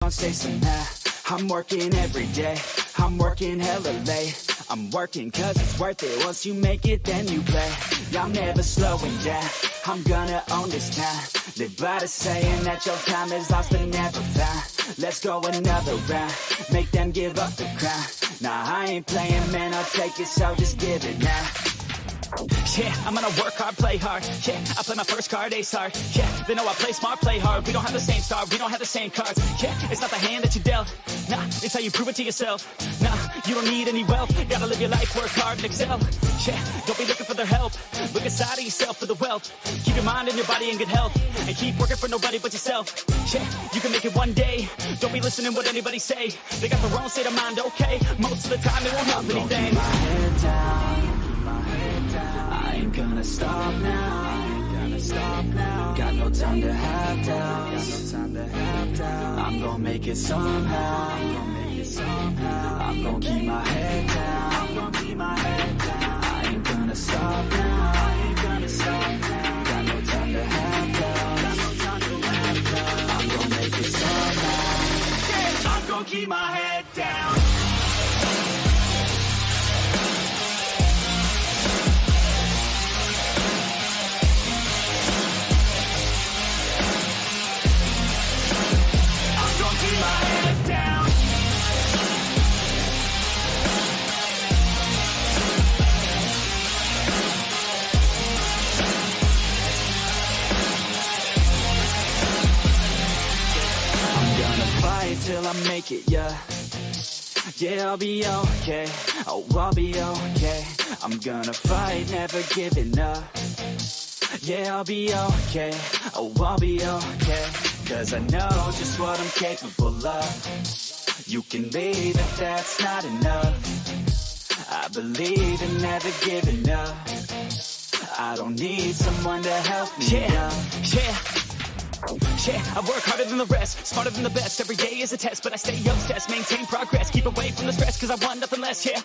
gon' say somehow. I'm working every day, I'm working hella late. I'm working cause it's worth it. Once you make it, then you play. I'm never slowing down, I'm gonna own this town. Live by the saying that your time is lost but never found. Let's go another round, make them give up the crown. Nah, I ain't playing, man, I'll take it, so just give it now. Yeah, I'm gonna work hard, play hard. Yeah, I play my first card, ace hard. Yeah, they know I play smart, play hard. We don't have the same star, we don't have the same cards. Yeah, it's not the hand that you dealt. Nah, it's how you prove it to yourself. Nah, you don't need any wealth. Gotta live your life, work hard and excel. Yeah, don't be looking for their help. Look inside of yourself for the wealth. Keep your mind and your body in good health. And keep working for nobody but yourself. Yeah, you can make it one day. Don't be listening what anybody say. They got their own state of mind, okay? Most of the time they won't help anything. Keep my head down. I ain't gonna stop now. Got no time to have doubts. I'm gonna make it somehow. I'm gonna keep my head down. I ain't gonna stop now. Got no time to have doubts. I'm gonna make it somehow. I'm gonna keep my head down. Keep my head down. I'm gonna fight till I make it, yeah. Yeah, I'll be okay. Oh, I'll be okay. I'm gonna fight, never giving up. Yeah, I'll be okay. Oh, I'll be okay. Cause I know just what I'm capable of. You can leave if that's not enough. I believe in never giving up. I don't need someone to help me up. Yeah, I work harder than the rest, smarter than the best. Every day is a test, but I stay obsessed, maintain progress, keep away from the stress, cause I want nothing less, yeah.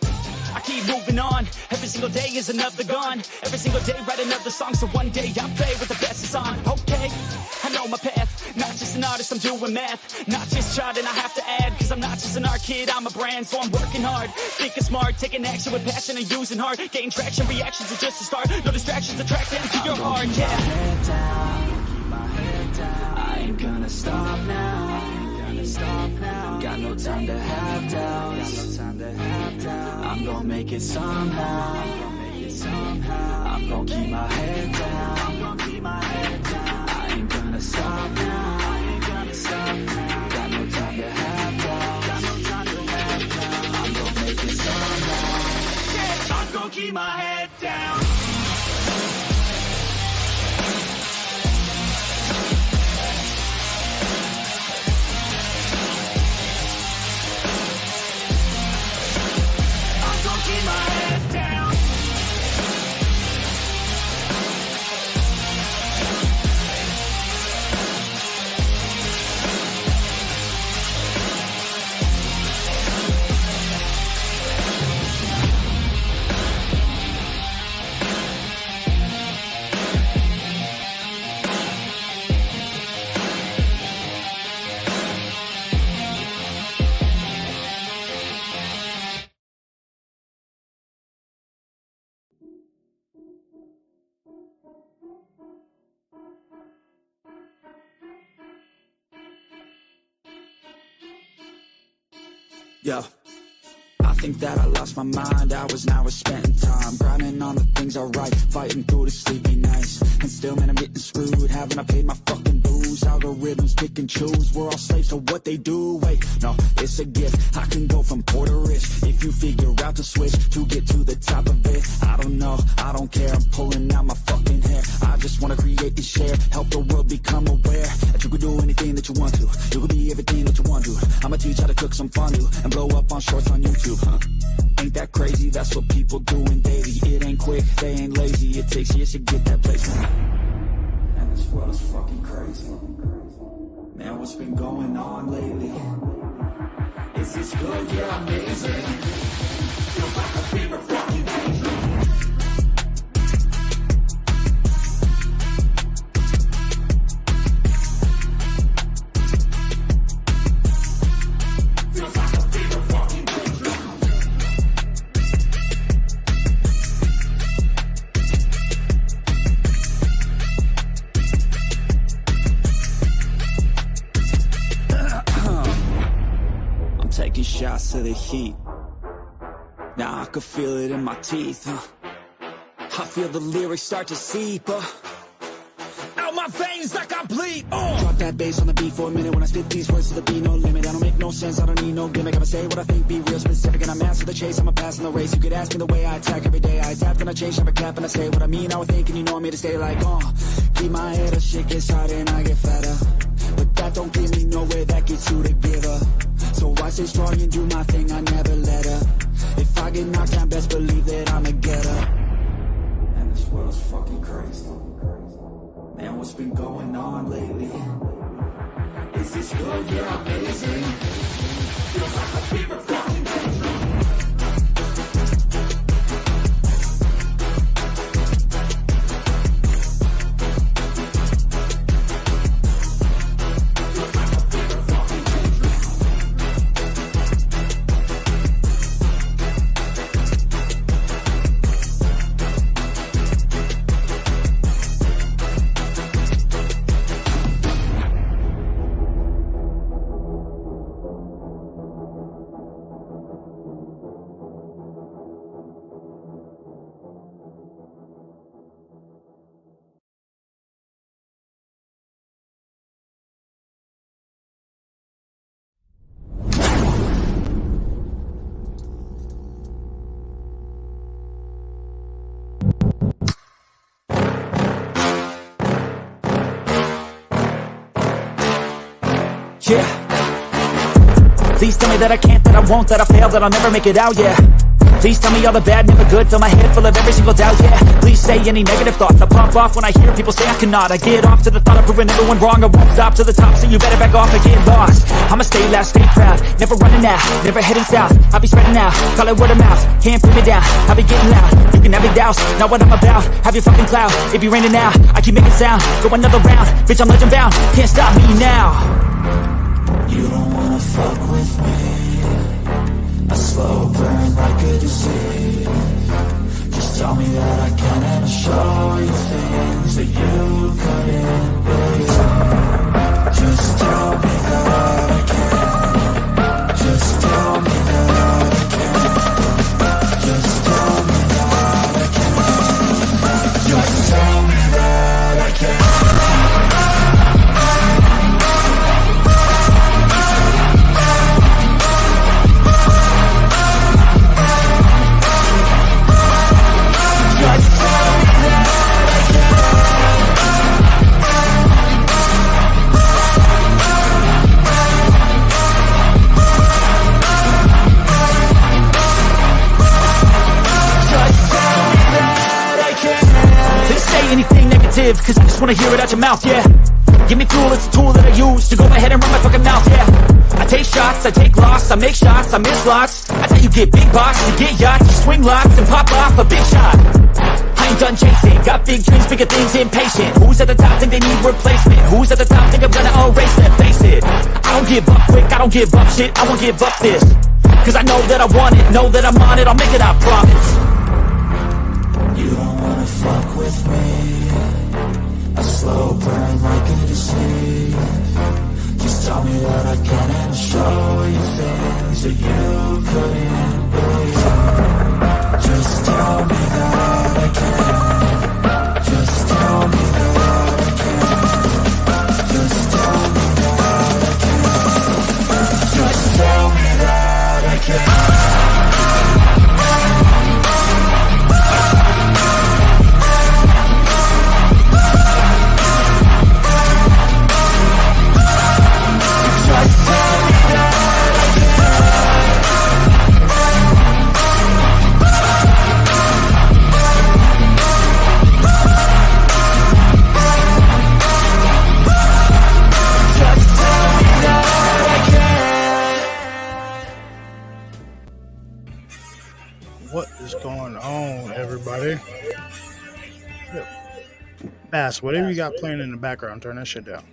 I keep moving on, every single day is another gone. Every single day write another song, so one day I'll play with the best is on. Okay, I know my path, not just an artist, I'm doing math. Not just charting, I have to add, cause I'm not just an art kid, I'm a brand. So I'm working hard, thinking smart, taking action with passion and using heart. Gain traction, reactions are just a start. No distractions, attract them to your heart, yeah. Keep my head down. I ain't gonna stop now. Got no time to have doubts. I'm gonna make it somehow. I'm gonna keep my head down. I ain't gonna stop now. Got no time to have doubts. I'm gonna make it somehow. I'm gonna keep my head down. Keep my head down. Yo, I think that I lost my mind. Hours now we're spending time grinding on the things I write, fighting through the sleepy nights. And still, man, I'm getting screwed. Haven't I paid my fucking dues? Algorithms pick and choose. We're all slaves to what they do. Wait, no, it's a gift. I can go from poor to rich if you figure out the switch to get to the top of it. I don't know, I don't care. I'm pulling out my fucking hair. I just wanna create and share, help the world become aware that you can do anything that you want to. You can be everything that you want to. I'ma teach how to cook some fondue and blow up on shorts on YouTube, huh? Ain't that crazy? That's what people doing daily. It ain't quick, they ain't lazy. It takes years to get that place. And this world is fucking crazy. Man, what's been going on lately? Is this good? Yeah, amazing. Feels like a fever fucking danger. taking shots to the heat. Now I can feel it in my teeth, I feel the lyrics start to seep, out my veins like I bleed. Drop that bass on the beat for a minute when I spit these words to the beat, no limit. I don't make no sense, I don't need no gimmick. I'ma say what I think, be real specific, and I'm after the chase, I'm a pass in the race. You could ask me the way I attack every day. I adapt and I change, never cap, and I say what I mean, how I think, and you know I'm here to stay like, keep my head up, shit gets harder and I get fatter. But that don't get me nowhere, that gets you to give up. So I stay strong and do my thing, I never let up. If I get knocked down, best believe that I'ma get up. And this world's fucking crazy. Man, what's been going on lately? Is this good? Yeah, amazing. Feels like a fever fucking dream. Yeah. Please tell me that I can't, that I won't, that I fail, that I'll never make it out, yeah. Please tell me all the bad, never good, fill my head full of every single doubt, yeah. Please say any negative thoughts, I pop off when I hear people say I cannot. I get off to the thought of proving everyone wrong, I won't stop to the top, so you better back off and get lost. I'ma stay loud, stay proud, never running out, never heading south. I'll be spreading out, call it word of mouth, can't put me down, I'll be getting loud. You can have your doubts, not what I'm about, have your fucking clout. If you're raining now, I keep making sound, go another round, bitch I'm legend bound, can't stop me now. You don't wanna fuck with me, a slow burn like a disease. Just tell me that I can and I'll show you things that you couldn't believe. Just tell me that I can. Just tell me that I can. Just tell me that I can. Just tell me that I can. Anything negative, cause I just wanna hear it out your mouth, yeah. Give me fuel, it's a tool that I use to go ahead and run my fucking mouth, yeah. I take shots, I take loss, I make shots, I miss lots. I tell you get big box, you get yachts, you swing lots and pop off a big shot. I ain't done chasing, got big dreams, bigger things, impatient. Who's at the top think they need replacement? Who's at the top think I'm gonna erase them? Face it, I don't give up quick, I don't give up shit, I won't give up this. Cause I know that I want it, know that I'm on it, I'll make it, I promise. You don't wanna fuck with me, a slow burn like a disease. Just tell me that I can and I'll show you things that you couldn't believe. Just tell me that I can. Just tell me that I can. Just tell me that I can. Just tell me that I can. What is going on, everybody? Bass, whatever you got playing in the background, turn that shit down.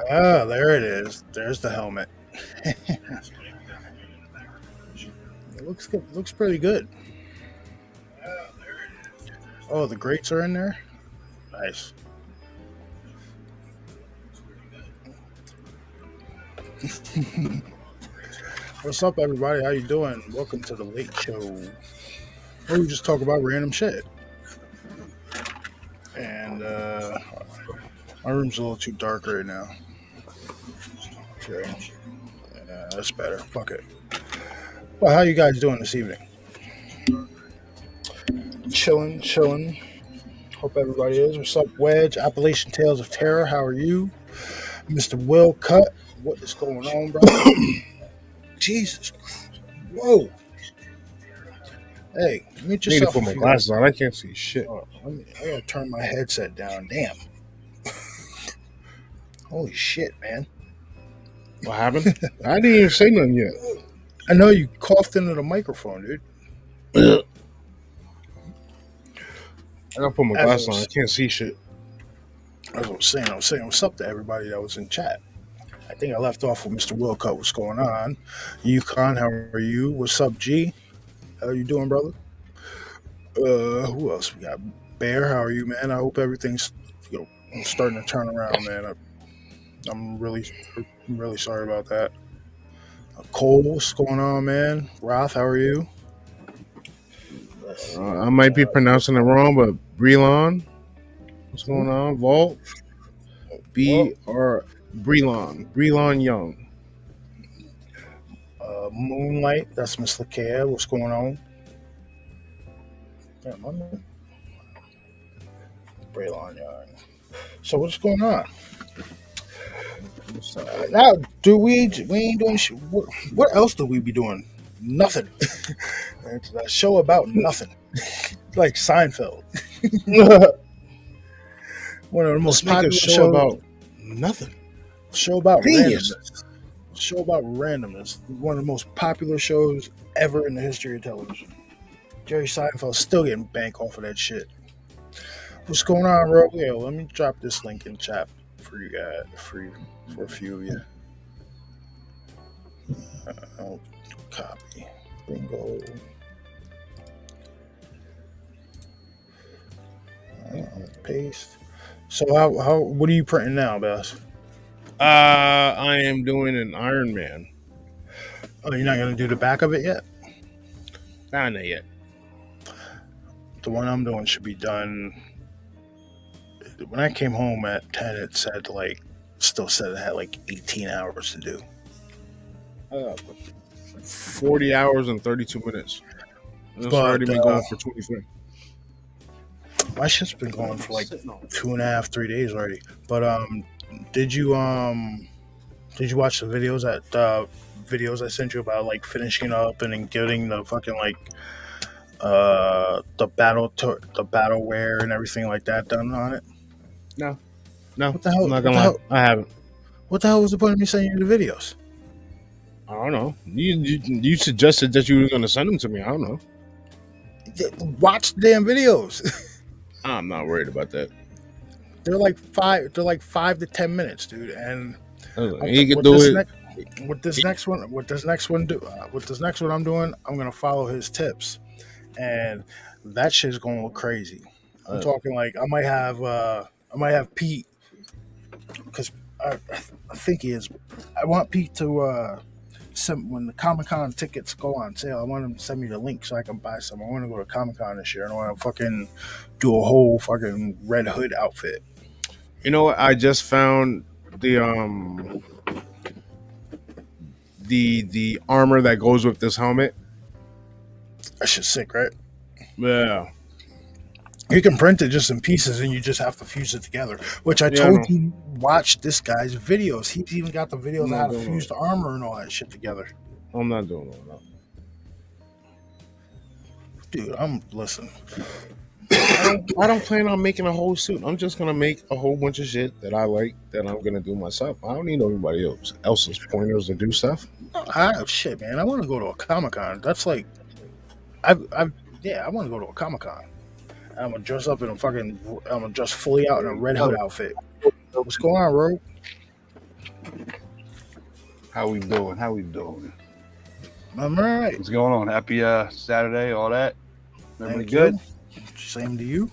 Oh, there it is. There's the helmet. It looks good. Looks pretty good. Oh, the grates are in there. Nice. What's up, everybody? How you doing? Welcome to the Late Show, where we just talk about random shit. And my room's a little too dark right now. Okay, that's better. Fuck it. Well, how you guys doing this evening? Chilling. Hope everybody is. What's up, Wedge? Appalachian Tales of Terror. How are you, Mr. Will Cut? What is going on, bro? Jesus. Whoa. Hey, mute I need to yourself. put my glasses on. I can't see shit. I gotta turn my headset down. Damn. Holy shit, man. What happened? I didn't even say nothing yet. I know you coughed into the microphone, dude. I gotta put my glasses on. I can't see shit. As I was saying what's up to everybody that was in chat. I think I left off with Mr. Wilcott. What's going on? Yukon, how are you? What's up, G? How you doing, brother? Who else we got? Bear, how are you, man? I hope everything's starting to turn around, man. I'm really sorry about that. Cole, what's going on, man? Roth, how are you? I might be pronouncing it wrong, but Brelon, what's going on? Vault, Brelon Young. Moonlight, that's Miss Lakia. What's going on? Yeah, my man. Brelon Young. So what's going on? Now, we ain't doing shit. What else do we be doing? Nothing. It's a show about nothing. Like Seinfeld. One of the most popular shows about nothing. Show about Genius. randomness. Show about randomness. One of the most popular shows ever in the history of television. Jerry Seinfeld's still getting bank off of that shit. What's going on, bro? Yeah, let me drop this link in chat for you guys, for a few of you. I'll copy. Bingo. Paste. So how what are you printing now, Bass? I am doing an Iron Man. Oh, you're not gonna do the back of it yet? Not yet. The one I'm doing should be done. When I came home at 10, it said still said it had 18 hours to do. 40 hours and 32 minutes. It's already been going for 23. My shit's been going for 2.5, 3 days already. But did you watch the videos videos I sent you about finishing up and then getting the fucking the battleware and everything like that done on it? No. What the hell? I'm not gonna lie. I haven't. What the hell was the point of me sending you the videos? I don't know. You suggested that you were gonna send them to me. I don't know. Watch the damn videos. I'm not worried about that. They're like 5 to 10 minutes, dude. And he can do it. With this next one I'm doing, I'm gonna follow his tips, and that shit's gonna look crazy. I'm talking I might have Pete, because I think he is. I want Pete to send, when the Comic-Con tickets go on sale, I want him to send me the link so I can buy some. I want to go to Comic-Con this year, and I want to fucking do a whole fucking Red Hood outfit. You know what? I just found the armor that goes with this helmet. That shit's sick, right? Yeah. You can print it just in pieces, and you just have to fuse it together. Which I told you, watch this guy's videos. He's even got the videos on how to fuse the armor and all that shit together. I'm not doing all that. Dude, listen. I don't plan on making a whole suit. I'm just gonna make a whole bunch of shit that I like that I'm gonna do myself. I don't need anybody else's pointers to do stuff. Shit, man. I want to go to a Comic-Con. That's I want to go to a Comic-Con. I'm gonna dress up in I'm gonna dress fully out in a Red Hood outfit. What's going on, bro? How we doing? I'm all right. What's going on? Happy Saturday, all that. Everybody Thank good? You. Same to you.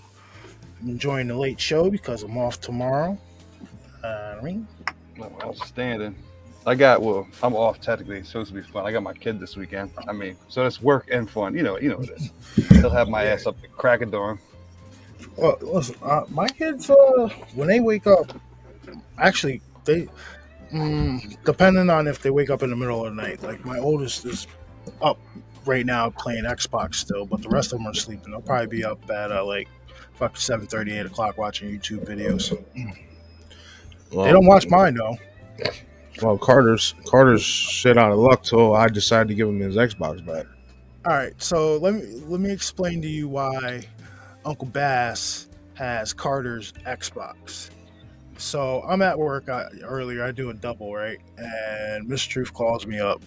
I'm enjoying the late show because I'm off tomorrow. Outstanding. I'm off technically. It's supposed to be fun. I got my kid this weekend. I mean, so it's work and fun. You know it is. He'll have my Yeah. ass up at crack of dawn. Well, listen, my kids, when they wake up, actually, they, depending on if they wake up in the middle of the night. Like my oldest is up right now playing Xbox still, but the rest of them are sleeping. They'll probably be up at like fucking 7:30, 8 o'clock watching YouTube videos. They don't watch mine though. Well, Carter's shit out of luck till I decided to give him his Xbox back. All right, so let me explain to you why Uncle Bass has Carter's Xbox. So I'm at work earlier. I do a double, right? And Miss Truth calls me up,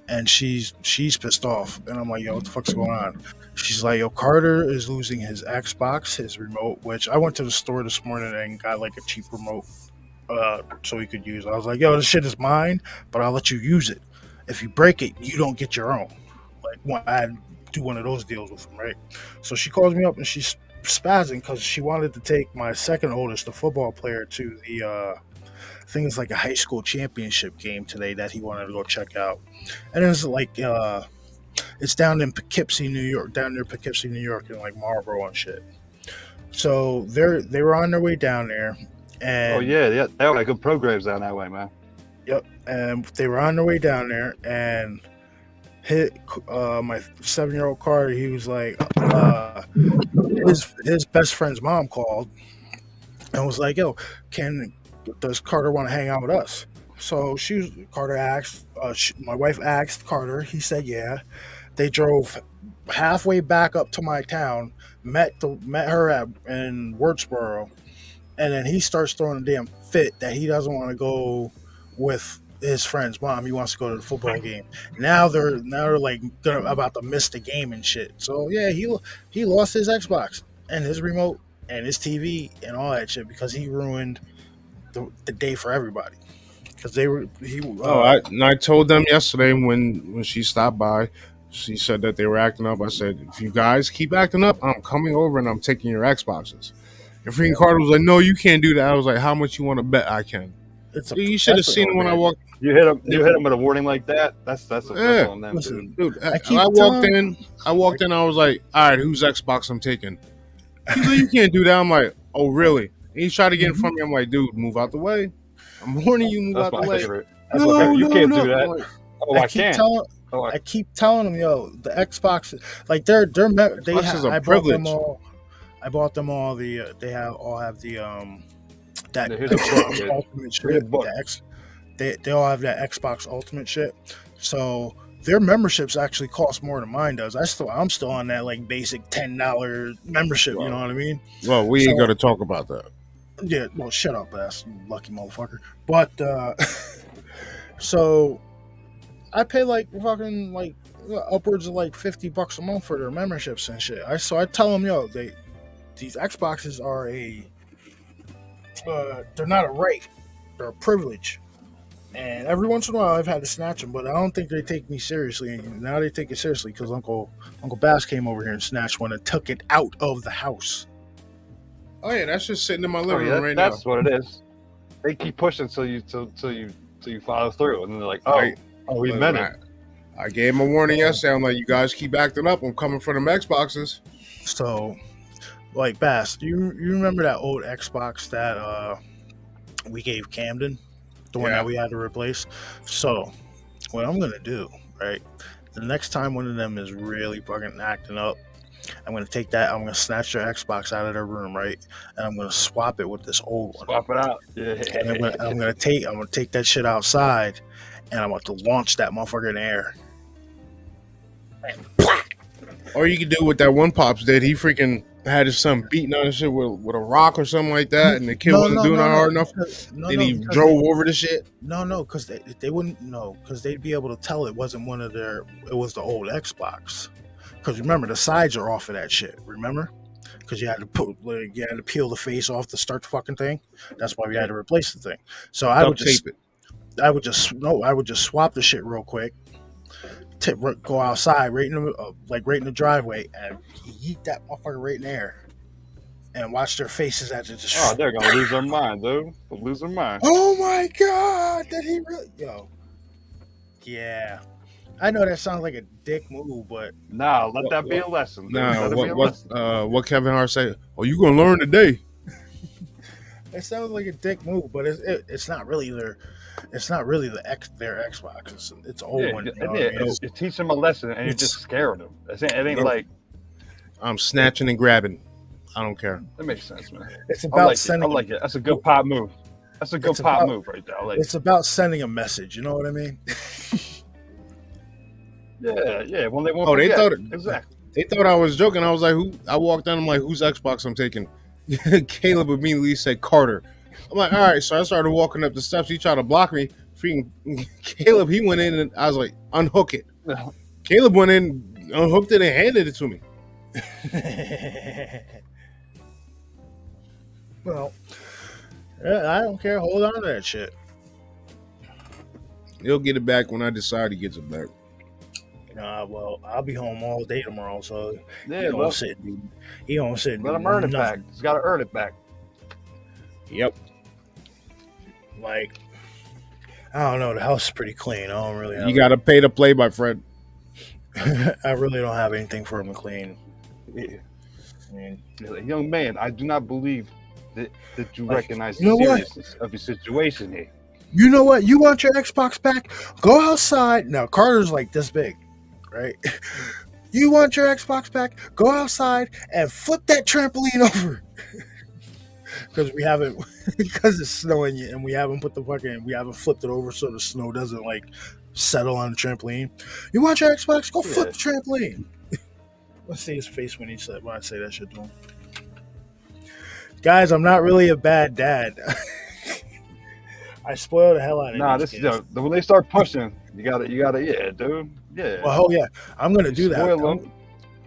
and she's pissed off, and I'm like, "Yo, what the fuck's going on?" She's like, "Yo, Carter is losing his Xbox, his remote." Which I went to the store this morning and got like a cheap remote, so he could use. I was like, "Yo, this shit is mine, but I'll let you use it. If you break it, you don't get your own." Like, I do one of those deals with him, right? So she calls me up and she's spazzing because she wanted to take my second oldest, the football player, to the I think it's like a high school championship game today that he wanted to go check out. And it's like it's down in Poughkeepsie, New York, down near Poughkeepsie, New York, and like Marlboro and shit. So they were on their way down there, and Oh yeah, they got good programs down that way, man. yep, and they were on their way down there, and hit my 7-year-old Carter. He was like, his best friend's mom called and was like, "Yo, does Carter want to hang out with us?" So Carter asked, my wife asked Carter. He said, "Yeah." They drove halfway back up to my town, met her in Wurtsboro, and then he starts throwing a damn fit that he doesn't want to go with his friend's mom. He wants to go to the football game. Now they're like about to miss the game and shit. So yeah, he lost his Xbox and his remote and his TV and all that shit because he ruined the day for everybody. Because I told them yesterday when she stopped by. She said that they were acting up. I said, if you guys keep acting up, I'm coming over and I'm taking your Xboxes. And freaking Carter was like, "No, you can't do that." I was like, "How much you want to bet I can?" You should have seen it when I walked. You hit him with a warning like that. That's on them, Listen, dude. Dude, I walked in. I was like, "All right, whose Xbox I'm taking?" He's like, "You can't do that." I'm like, "Oh, really?" And he tried to get in front of me. I'm like, "Dude, move out the way. I'm warning you, move That's out my the way." favorite. That's my favorite. You can't do that. I'm like, Oh, I can't. I keep telling them, yo, the Xbox, like they Xbox have. is a I privilege. bought them all. They all have the that Here's a book, Xbox dude. Ultimate Here's a shit. book. They all have that Xbox Ultimate shit. So their memberships actually cost more than mine does. I'm still on that like basic $10 membership. Wow. You know what I mean? Well, we ain't gonna talk about that. Yeah. Well, shut up, ass, you lucky motherfucker. But so I pay like fucking like upwards of like $50 a month for their memberships and shit. So I tell them, yo, these Xboxes are they're not a right, they're a privilege. And every once in a while, I've had to snatch them, but I don't think they take me seriously. And now they take it seriously because Uncle Bass came over here and snatched one and took it out of the house. Oh yeah, that's just sitting in my Oh, living yeah, room right now. that's what it is. They keep pushing till you follow through, and then they're like, "Oh, we meant it." I gave him a warning yesterday. I'm like, "You guys keep acting up. I'm coming for them Xboxes." So, like, Bass, you remember that old Xbox that we gave Camden? The one that we had to replace? So, what I'm going to do, right, the next time one of them is really fucking acting up, I'm going to take that, I'm going to snatch their Xbox out of their room, right, and I'm going to swap it with this old one. Swap it out. Yeah. And I'm going to take that shit outside, and I'm about to launch that motherfucker in the air. Or you could do what that one pops did. He freaking had his son beating on his shit with a rock or something like that, and the kid wasn't doing it hard enough. Then he drove over the shit. No, because they wouldn't know, because they'd be able to tell it wasn't one of their. It was the old Xbox. Because remember, the sides are off of that shit. Remember? Because you had to peel the face off to start the fucking thing. That's why we had to replace the thing. So I would just swap the shit real quick. Go outside right in the driveway and yeet that motherfucker right in the air and watch their faces as Oh, they're gonna lose their mind, dude. They'll lose their mind. Oh my god, did he really? Yo, Yeah. I know that sounds like a dick move, but Nah, let that be a lesson. Dude. Nah, Let it be a lesson. what Kevin Hart say? Oh, you gonna learn today? it sounds like a dick move. But it's not really their their Xbox. It's old Yeah, one. You yeah, know what I mean? you teach them a lesson, and you're It's- just scaring them. It ain't Nope. like I'm snatching and grabbing. I don't care. that makes sense, man. It's I about like it. I sending. like it. That's a good pop move. That's a good It's pop about- move right there. I like It's about sending a message. You know what I mean? it. Yeah. When they won't Oh, they forget. thought it- Exactly. They thought I was joking. I was like, "Who?" I walked down. I'm like, "Whose Xbox I'm taking?" Caleb immediately said Carter. I'm like, "All right." So I started walking up the steps. He tried to block me. Freaking Caleb, he went in and I was like, "Unhook it." Caleb went in, unhooked it, and handed it to me. Well, I don't care. Hold on to that shit. He'll get it back when I decide he gets it back. Well, I'll be home all day tomorrow, so Yeah, he let don't sit. He don't sit. him earn it back. nothing. He's got to earn it back. Yep. Like, I don't know. The house is pretty clean. I don't really. You got to pay to play, my friend. I really don't have anything for him to clean. Yeah. I mean, Young man, I do not believe that you Like, recognize you know the what? seriousness of your situation here. you know what? You want your Xbox back? Go outside. Now Carter's like this big, right? You want your Xbox back? Go outside and flip that trampoline over. Because we haven't, because it's snowing and we haven't flipped it over so the snow doesn't like settle on the trampoline. You want your Xbox? Go flip the trampoline. Let's see his face when I say that shit to him. Guys, I'm not really a bad dad. I spoil the hell out of Nah, these this kids. when they start pushing, you gotta, yeah, dude, yeah. Well, oh yeah, I'm gonna do that. Spoil them.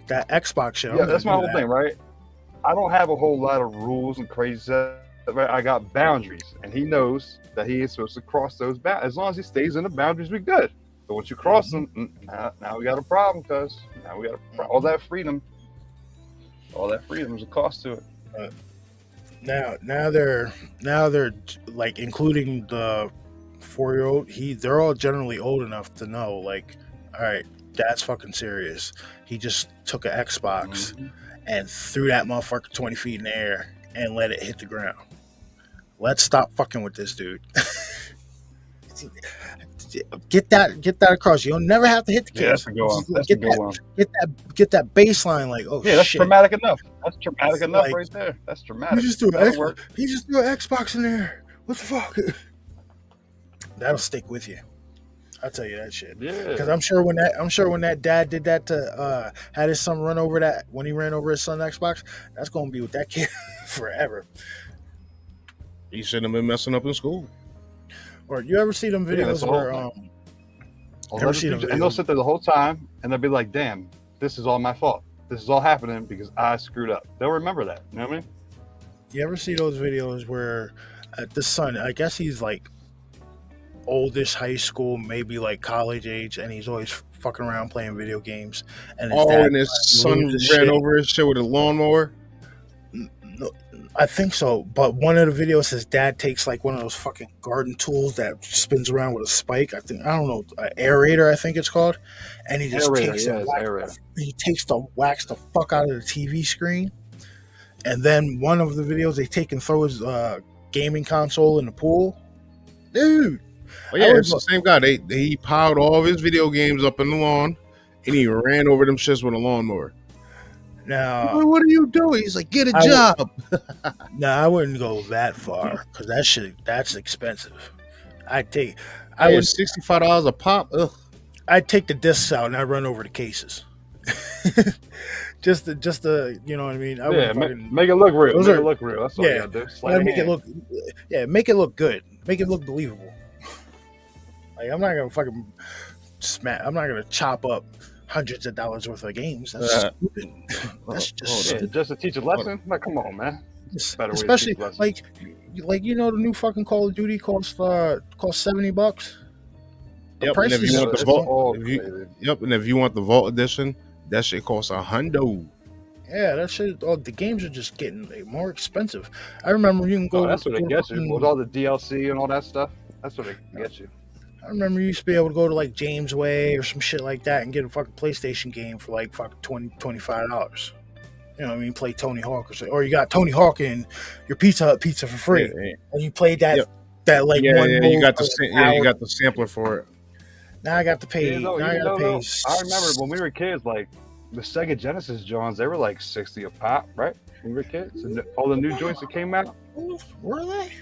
That Xbox shit. I'm Yeah, gonna that's my do whole that. thing, right? I don't have a whole lot of rules and crazy stuff. Right? I got boundaries, and he knows that he is supposed to cross those boundaries. As long as he stays in the boundaries, we're good. But once you cross them, now we got a problem, cuz now we got all that freedom. All that freedom is a cost to it. Now they're like including the 4-year-old. They're all generally old enough to know, like, all right, Dad's fucking serious. He just took an Xbox and threw that motherfucker 20 feet in the air and let it hit the ground. Let's stop fucking with this dude. Get that across. You'll never have to hit the case. Yeah, that's a go on. That's a Get go that, on. get that baseline. Like, oh Yeah, that's shit. traumatic enough. That's traumatic It's enough like- right there. That's traumatic. He just threw That'll an work. Xbox in there. What the fuck? That'll stick with you. I'll tell you that shit. Yeah. Because I'm sure when that dad did that to had his son run over that when he ran over his son's Xbox, that's gonna be with that kid forever. He shouldn't have been messing up in school. Or you ever see them Yeah, that's videos the whole where thing. ever seen a And video? they'll sit there the whole time and they'll be like, damn, this is all my fault. This is all happening because I screwed up. They'll remember that. You know what I mean? you ever see those videos where the son, I guess he's like oldish high school, maybe like college age, and he's always fucking around playing video games. And his dad And his son loses ran shit. over his shit with a lawnmower. No, I think so, but one of the videos, his dad takes like one of those fucking garden tools that spins around with a spike. I don't know, an aerator, I think it's called, and he just Aerator, takes yeah, it. it's aerator. He takes the wax the fuck out of the TV screen, and then one of the videos they take and throw his gaming console in the pool. Dude, Oh yeah, it's the same guy. He piled all of his video games up in the lawn, and he ran over them shits with a lawnmower. now, Like, what are you doing? He's like, get a I- job. I wouldn't go that far because that's expensive. I I would was $65 a pop. Ugh. I'd take the discs out and I'd run over the cases. just to you know what I mean? I Yeah, wouldn't fucking, make it look real. Those Make are- it look real. That's all yeah, you gotta do. Slap gotta your make it hand. look, make it look good, make it look believable. Like I'm not gonna fucking I'm not gonna chop up hundreds of dollars worth of games. That's stupid. That's just Yeah, just to teach a lesson? Like, come on, man. Better way to especially teach lessons. like you know the new fucking Call of Duty costs $70. The Yep, and if prices- you want the It's vault, all if you, crazy. yep, and if you want the vault edition, that shit costs $100. Yeah, that shit. Oh, the games are just getting like, more expensive. I remember you can go. Oh, that's what they go get you. fucking- With all the DLC and all that stuff, that's what they get you. I remember you used to be able to go to like James Way or some shit like that and get a fucking PlayStation game for like fucking $25. You know what I mean? Play Tony Hawk or you got Tony Hawk in your Pizza Hut pizza for Yeah, free, yeah, and you played that yeah, like yeah, one yeah. You mode got for the an yeah, you hour. got the sampler for it. Now I got to Yeah, pay. though, Now I even got to though pay. though, I remember when we were kids, like the Sega Genesis Johns, they were like 60 a pop, right? When we were kids, and all the new joints that came out. Were they?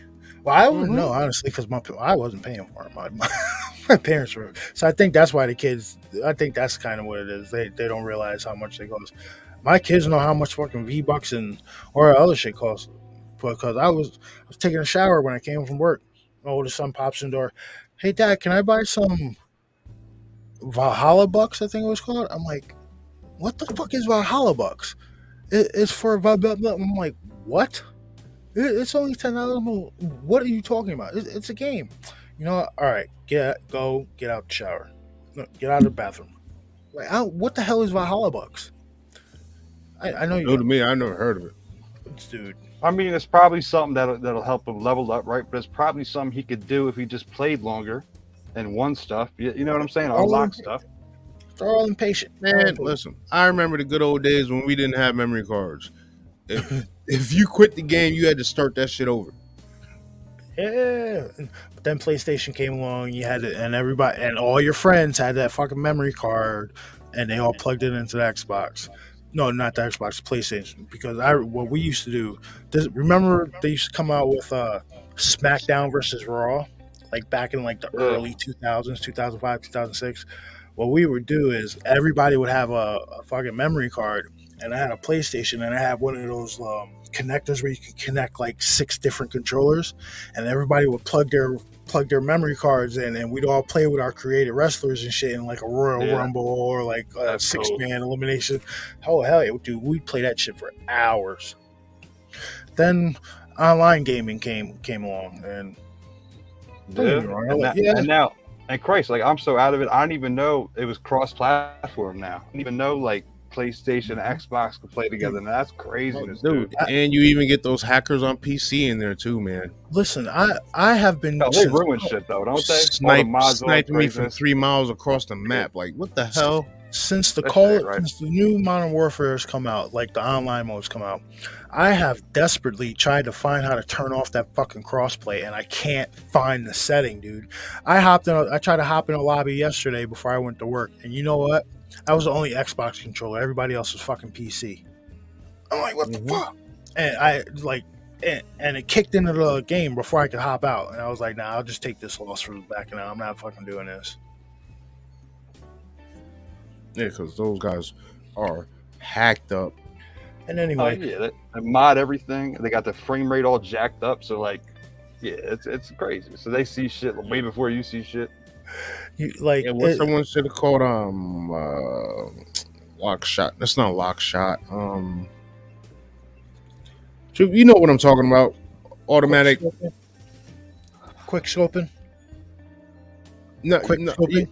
Well, I wouldn't Mm-hmm. know honestly because I wasn't paying for it. My parents were. So I think that's why the kids. I think that's kind of what it is. They don't realize how much they cost. My kids know how much fucking V-Bucks and or other shit costs. Because I was taking a shower when I came from work. My oldest son pops in the door. Hey, Dad, can I buy some Valhalla Bucks? I think it was called. I'm like, what the fuck is Valhalla Bucks? It's for blah, blah, blah. I'm like, what? It's only $10. What are you talking about? It's a game. You know what? All right, get out the shower. No, get out of the bathroom. Like, what the hell is Valhalla Bucks? I know you No, to don't, me, I never heard of it. dude. I mean, it's probably something that'll help him level up, right? But it's probably something he could do if he just played longer and won stuff. You know what I'm saying? Unlock stuff. They're all impatient. Man, listen, I remember the good old days when we didn't have memory cards. If you quit the game, you had to start that shit over. Yeah. But then PlayStation came along. You had it, and everybody and all your friends had that fucking memory card, and they all plugged it into the Xbox. No, not the Xbox, PlayStation. Because what we used to do. Remember they used to come out with SmackDown versus Raw, like back in like the early 2000s, 2005, 2006. What we would do is everybody would have a fucking memory card, and I had a PlayStation, and I had one of those connectors where you could connect like 6 different controllers, and everybody would plug their memory cards in, and we'd all play with our creative wrestlers and shit in like a Royal Rumble or like a 6-man elimination. Oh hell yeah, dude, we'd play that shit for hours. Then online gaming came along, and And now, and Christ, like I'm so out of it, I didn't even know it was cross-platform now. I didn't even know like PlayStation and Xbox could play together. Now that's craziness, dude. And you even get those hackers on PC in there too, man. Listen, I have been They ruin shit though, don't they? Sniping me from 3 miles across the map. Like, what the hell? Since the Right. since the new Modern Warfare has come out, like the online modes come out, I have desperately tried to find how to turn off that fucking crossplay, and I can't find the setting, dude. I tried to hop in a lobby yesterday before I went to work, and you know what? I was the only Xbox controller. Everybody else was fucking PC. I'm like, what the fuck? And I like, and it kicked into the game before I could hop out, and I was like, nah, I'll just take this loss from the back, and I'm not fucking doing this. Yeah, because those guys are hacked up. And anyway, they mod everything. They got the frame rate all jacked up. So like, yeah, it's crazy. So they see shit way before you see shit. What someone should have called lock shot. That's not lock shot. You know what I'm talking about? Automatic. Quick scoping. Quick scoping.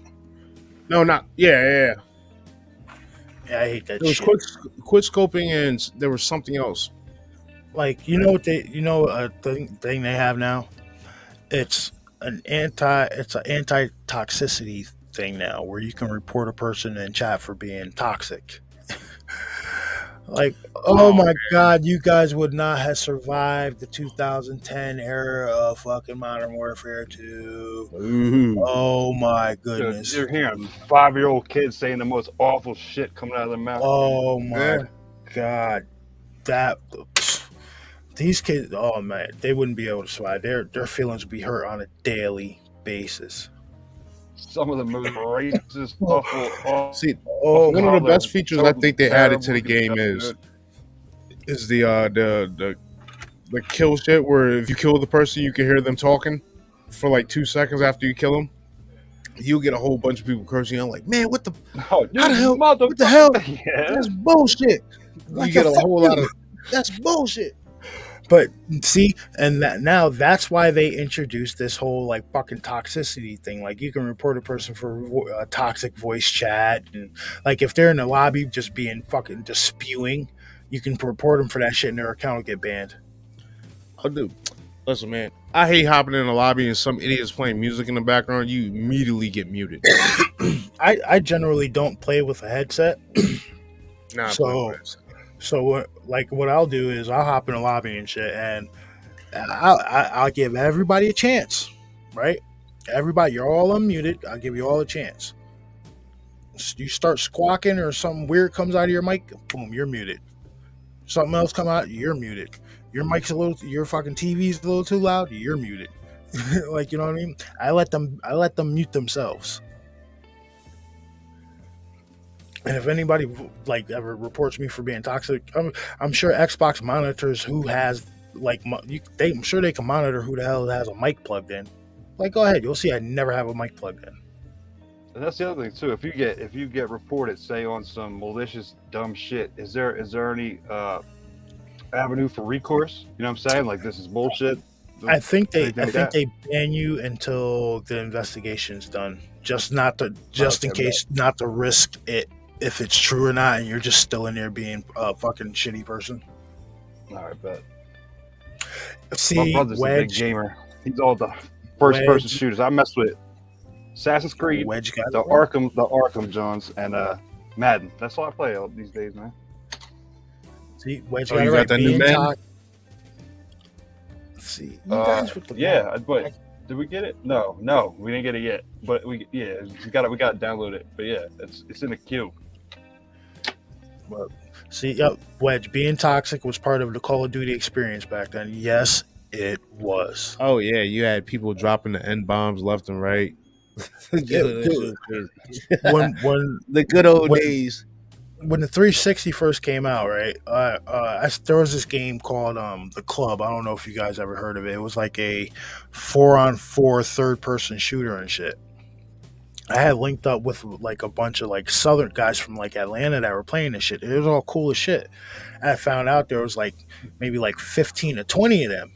No, not yeah. Yeah, I hate that shit. It was quick scoping, and there was something else. Like, you know what a thing they have now? It's an anti-toxicity thing now, where you can report a person in chat for being toxic. Like, oh my God, you guys would not have survived the 2010 era of fucking Modern Warfare 2. Mm-hmm. Oh my goodness. You're hearing 5-year-old kids saying the most awful shit coming out of their mouth. Oh my God. These kids, oh man, they wouldn't be able to survive. Their feelings would be hurt on a daily basis. Some of the most racist, awful. See, one of the best features I think they added to the game is the kill shit, where if you kill the person, you can hear them talking for like 2 seconds after you kill them. You get a whole bunch of people cursing. I'm like, man, what the? How the hell? What the hell? Yeah. That's bullshit. You get a whole lot of. That's bullshit. But see, and now that's why they introduced this whole like fucking toxicity thing. Like, you can report a person for a toxic voice chat, and like if they're in the lobby just being fucking just spewing, you can report them for that shit, and their account will get banned. Oh, dude, listen, man. I hate hopping in the lobby and some idiots playing music in the background. You immediately get muted. I generally don't play with a headset. Nah, I play So with it. like what I'll do is I'll hop in the lobby and shit, and I'll give everybody a chance, right? Everybody, you're all unmuted. I'll give you all a chance. You start squawking or something weird comes out of your mic, boom, you're muted. Something else come out, you're muted. Your mic's a little, your fucking TV's a little too loud, you're muted. Like, you know what I mean? I let them mute themselves. And if anybody like ever reports me for being toxic, I'm sure Xbox monitors who has like I'm sure they can monitor who the hell has a mic plugged in. Like, go ahead, you'll see I never have a mic plugged in. And that's the other thing too. If you get reported, say on some malicious dumb shit, is there any avenue for recourse? You know what I'm saying? Like, this is bullshit. I think Anything like that? they ban you until the investigation's done, just in case, not to risk it if it's true or not, and you're just still in there being a fucking shitty person. All right, bet. See, My brother's a big gamer. He's all the first person shooters. I mess with Assassin's Creed, Wedge got the Arkham Johns, and Madden. That's all I play all these days, man. See, Wedge Oh, got you it got right. that new Being Madden? See, you guys with the Yeah, but did we get it? No, we didn't get it yet. But we got to download it. But yeah, it's in the queue. See, yep, Wedge, being toxic was part of the Call of Duty experience back then. Yes, it was. Oh yeah, you had people dropping the N bombs left and right. Dude, when The good old days. when the 360 first came out, right? There was this game called The Club. I don't know if you guys ever heard of it. It was like a 4-on-4 third-person shooter and shit. I had linked up with like a bunch of like Southern guys from like Atlanta that were playing this shit. It was all cool as shit. And I found out there was like maybe like 15 to 20 of them.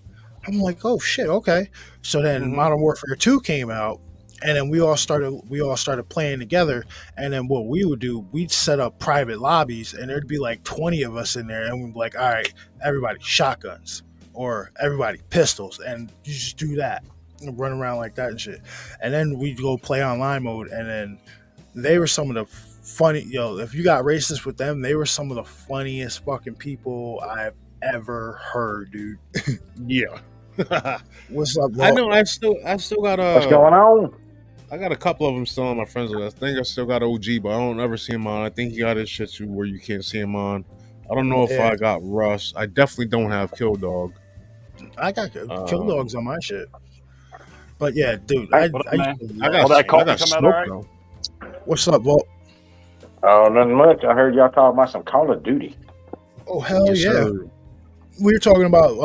I'm like, oh shit, okay. So then Modern Warfare 2 came out, and then we all started playing together. And then what we would do, we'd set up private lobbies, and there'd be like 20 of us in there, and we'd be like, all right, everybody shotguns, or everybody pistols, and you just do that and run around like that and shit. And then we'd go play online mode, and then they were some of the funny, if you got racist with them, they were some of the funniest fucking people I've ever heard, dude. Yeah. What's up, bro? I know. I still got What's going on? I got a couple of them still on my friends list. I think I still got OG, but I don't ever see him on. I think he got his shit too where you can't see him on. I don't know if I got Russ. I definitely don't have Kill Dog. I got Kill Dogs on my shit. But yeah, dude, I got that coffee come out Smoke all right? though. what's up, Walt? Oh, nothing much. I heard y'all talking about some Call of Duty. Oh hell Yes, yeah! sir. We were talking about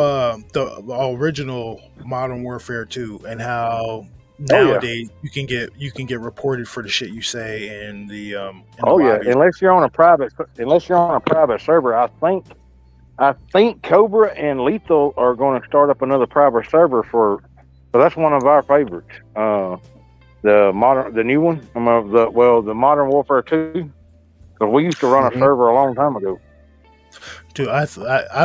the original Modern Warfare 2 and how nowadays you can get reported for the shit you say in the lobbies. Unless you're on a private server, I think Cobra and Lethal are going to start up another private server so that's one of our favorites. The new one, the Modern Warfare 2, because we used to run a server a long time ago. Dude, I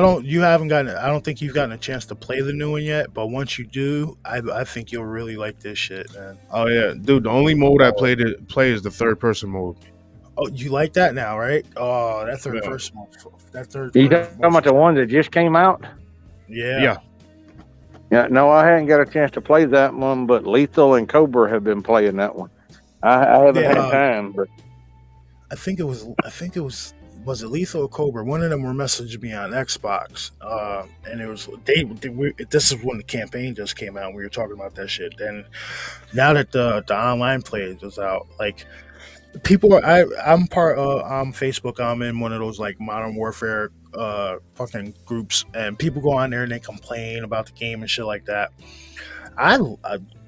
don't think you've gotten a chance to play the new one yet, but once you do, I think you'll really like this shit, man. Oh yeah, dude. The only mode I play is the third person mode. Oh, you like that now, right? Oh, that third person mode. You talking about the one that just came out? Yeah. Yeah, no, I hadn't got a chance to play that one, but Lethal and Cobra have been playing that one. I haven't had time, but I think it was it Lethal or Cobra? One of them were messaging me on Xbox, and it was this is when the campaign just came out. And we were talking about that shit. Then now that the online play is out, like people are, I'm Facebook. I'm in one of those like Modern Warfare fucking groups, and people go on there and they complain about the game and shit like that. I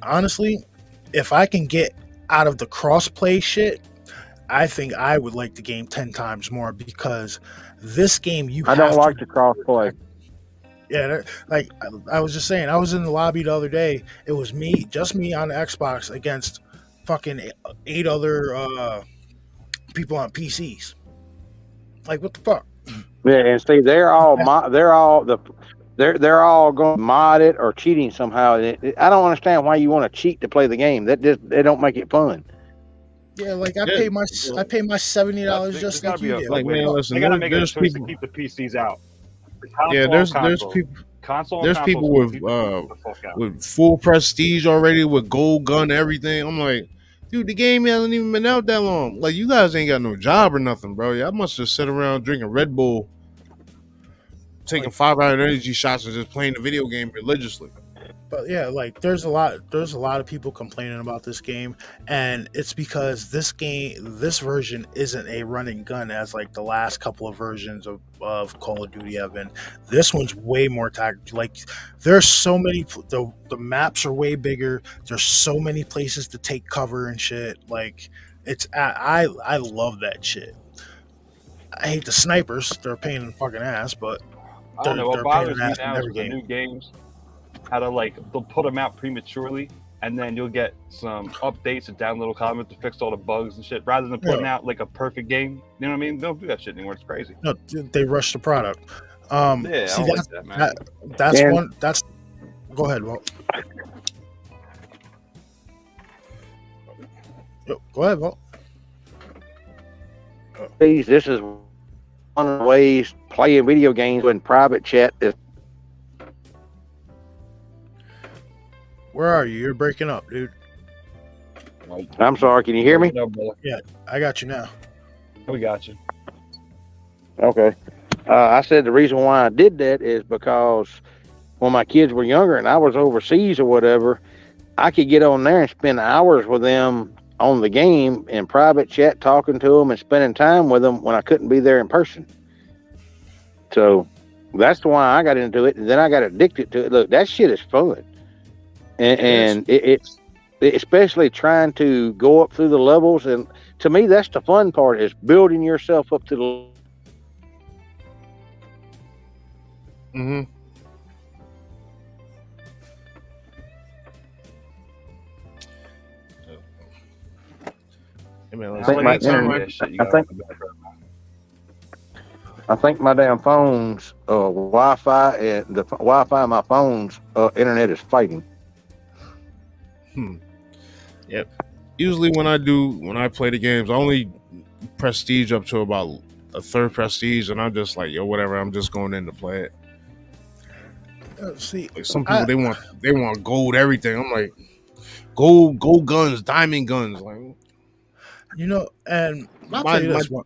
honestly, if I can get out of the crossplay shit, I think I would like the game 10 times more, because this game I don't like the crossplay. Yeah, like I was just saying, I was in the lobby the other day. It was just me on the Xbox against fucking 8 other people on PCs. Like, what the fuck? Yeah, and see, they're all they're all going to mod it or cheating somehow. I don't understand why you want to cheat to play the game. That just they don't make it fun. Yeah, like Yeah, I pay my $70 There's just got like to be you a, did. a like What the way. man, fuck? listen, They got to make a there's choice to people. keep the PCs out. Yeah, Console, there's console. people. Console and There's console. people Keep with the fuck out. with full prestige already with gold gun everything. I'm like, dude, the game hasn't even been out that long. Like, you guys ain't got no job or nothing, bro. Y'all must just sit around drinking Red Bull, taking Like, 5 hour energy shots, and just playing the video game religiously. but yeah, like there's a lot of people complaining about this game, and it's because this version isn't a running gun as like the last couple of versions of Call of Duty have been. This one's way more tactical. Like there's so many the maps are way bigger. There's so many places to take cover and shit. Like I love that shit. I hate the snipers. They're a pain in the fucking ass, but I don't know. they're What a pain in bothers the me ass in now is every with the game. new games, how to they'll put them out prematurely, and then you'll get some updates and download comments to fix all the bugs and shit, rather than putting out like a perfect game. You know what I mean? They don't do that shit anymore. It's crazy. No, they rush the product. Yeah, See I don't like that, man. that's And- one. That's go ahead, Walt. Yo, go ahead, Walt. This is one of the ways playing video games in private chat is. Where are you? You're breaking up, dude. I'm sorry, can you hear me? No, brother. I got you now. We got you. Okay. I said the reason why I did that is because when my kids were younger and I was overseas or whatever, I could get on there and spend hours with them on the game in private chat, talking to them and spending time with them when I couldn't be there in person. So that's why I got into it, and then I got addicted to it. Look, that shit is fun, and it's especially trying to go up through the levels. And to me, that's the fun part, is building yourself up to the. Mm-hmm. Hey, man, I think my internet- I think my damn phone's Wi-Fi and the Wi-Fi on my phone's internet is fighting. Yep. Usually when I play the games, I only prestige up to about a third prestige, and I'm just like, yo, whatever. I'm just going in to play it. See, Like some people, they want gold everything. I'm like, gold guns, diamond guns. Like, you know, and I'll My- tell you this one.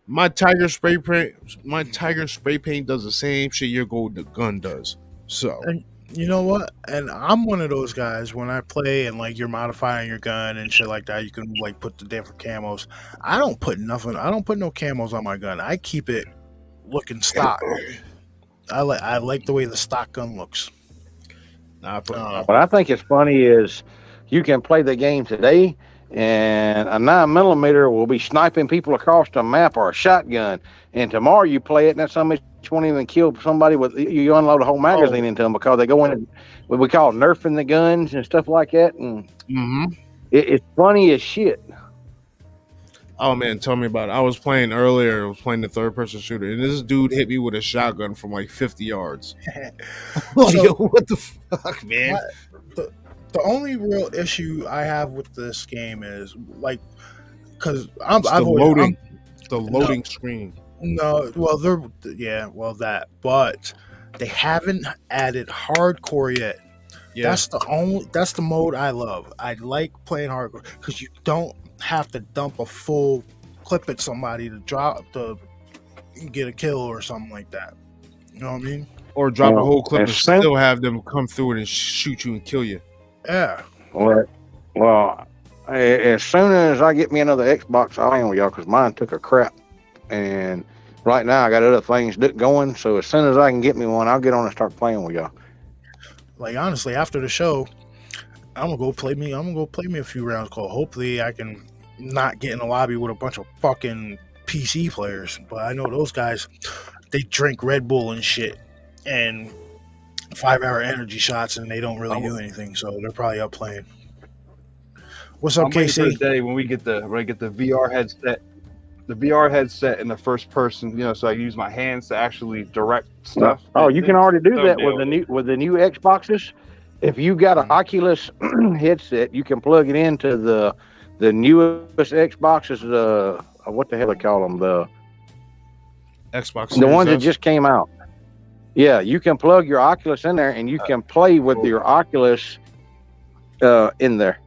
my tiger spray paint does the same shit your gold gun does. So And you know what? And I'm one of those guys when I play and like you're modifying your gun and shit like that. You can like put the different camos. I don't put nothing. I don't put no camos on my gun. I keep it looking stock. I like the way the stock gun looks. nah, I put, What I think is funny is you can play the game today, and a 9mm will be sniping people across the map, or a shotgun. And tomorrow you play it, and that somebody won't even kill somebody with you unload a whole magazine into them because they go in and what we call nerfing the guns and stuff like that. And mm-hmm. it's funny as shit. Oh man, tell me about it. I was playing earlier. I was playing the third person shooter, and this dude hit me with a shotgun from like 50 yards. Like, So- yo, what the fuck, man? The only real issue I have with this game is like, because It's the loading screen. No, well, that, but they haven't added hardcore yet. Yeah, That's the mode I love. I like playing hardcore because you don't have to dump a full clip at somebody to get a kill or something like that. You know what I mean? or drop a Well, whole clip and it's sim- still have them come through it and shoot you and kill you. Yeah. Well, as soon as I get me another Xbox, I'll hang with y'all because mine took a crap. And right now I got other things going. So as soon as I can get me one, I'll get on and start playing with y'all. Like honestly, after the show, I'm gonna go play me a few rounds. Call. Hopefully, I can not get in the lobby with a bunch of fucking PC players. But I know those guys, they drink Red Bull and shit, and 5 hour energy shots, and they don't really do anything. So they're probably up playing. What's up, I'm waiting for the KC? day when we get the VR headset the VR headset in the first person, so I use my hands to actually direct stuff. Oh, you can already do that with thumbnail. the new Xboxes. If you got an Oculus headset, you can plug it into the newest Xboxes. What the hell they call them? Xbox The Series ones that S. just came out. Yeah, you can plug your Oculus in there, and you can play with your Oculus in there,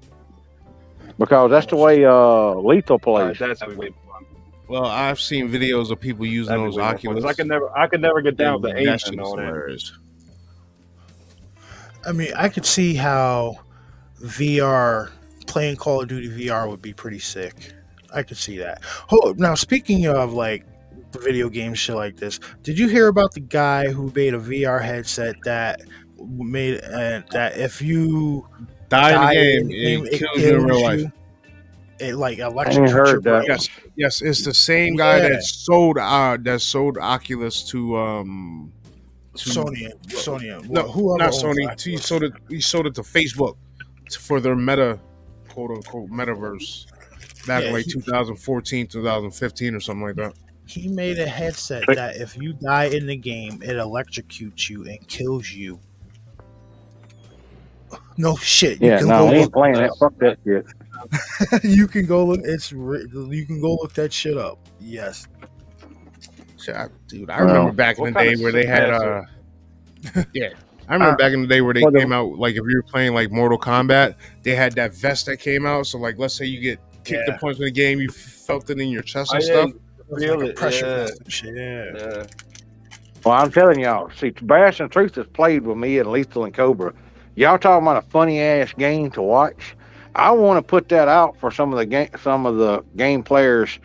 because that's the way Lethal plays. That's way fun. Well, I've seen videos of people using That'd be those way more fun, 'cause Oculus. I could never get down with the That shit aiming is on it. hilarious. I mean, I could see how VR playing Call of Duty VR would be pretty sick. I could see that. Oh, now speaking of like video game shit like this, did you hear about the guy who made a VR headset that made that if you Die in the game, it kills you in real life. It like I ain't electrocutes your heard that. brain. Yes, it's the same guy Yeah. that sold Oculus to Sony. No, Whoever not owns Sony. Oculus. He sold it to Facebook for their meta, quote unquote, metaverse back in like 2014, 2015 or something like that. He made a headset that if you die in the game, it electrocutes you and kills you. No shit. You Yeah, can no, go we ain't look. playing that. Fuck that shit. You can go look. You can go look that shit up. Yes. Dude, I remember back in the day where they had yeah. I remember back in the day where they came out, like if you were playing like Mortal Kombat, they had that vest that came out. So like, let's say you get kicked a punch in the game, you felt it in your chest and stuff. Feel like it, pressure yeah. vest and shit. Yeah. Well, I'm telling y'all, see, Bass and Truth has played with me and Lethal and Cobra. Y'all talking about a funny ass game to watch? I want to put that out for some of the game players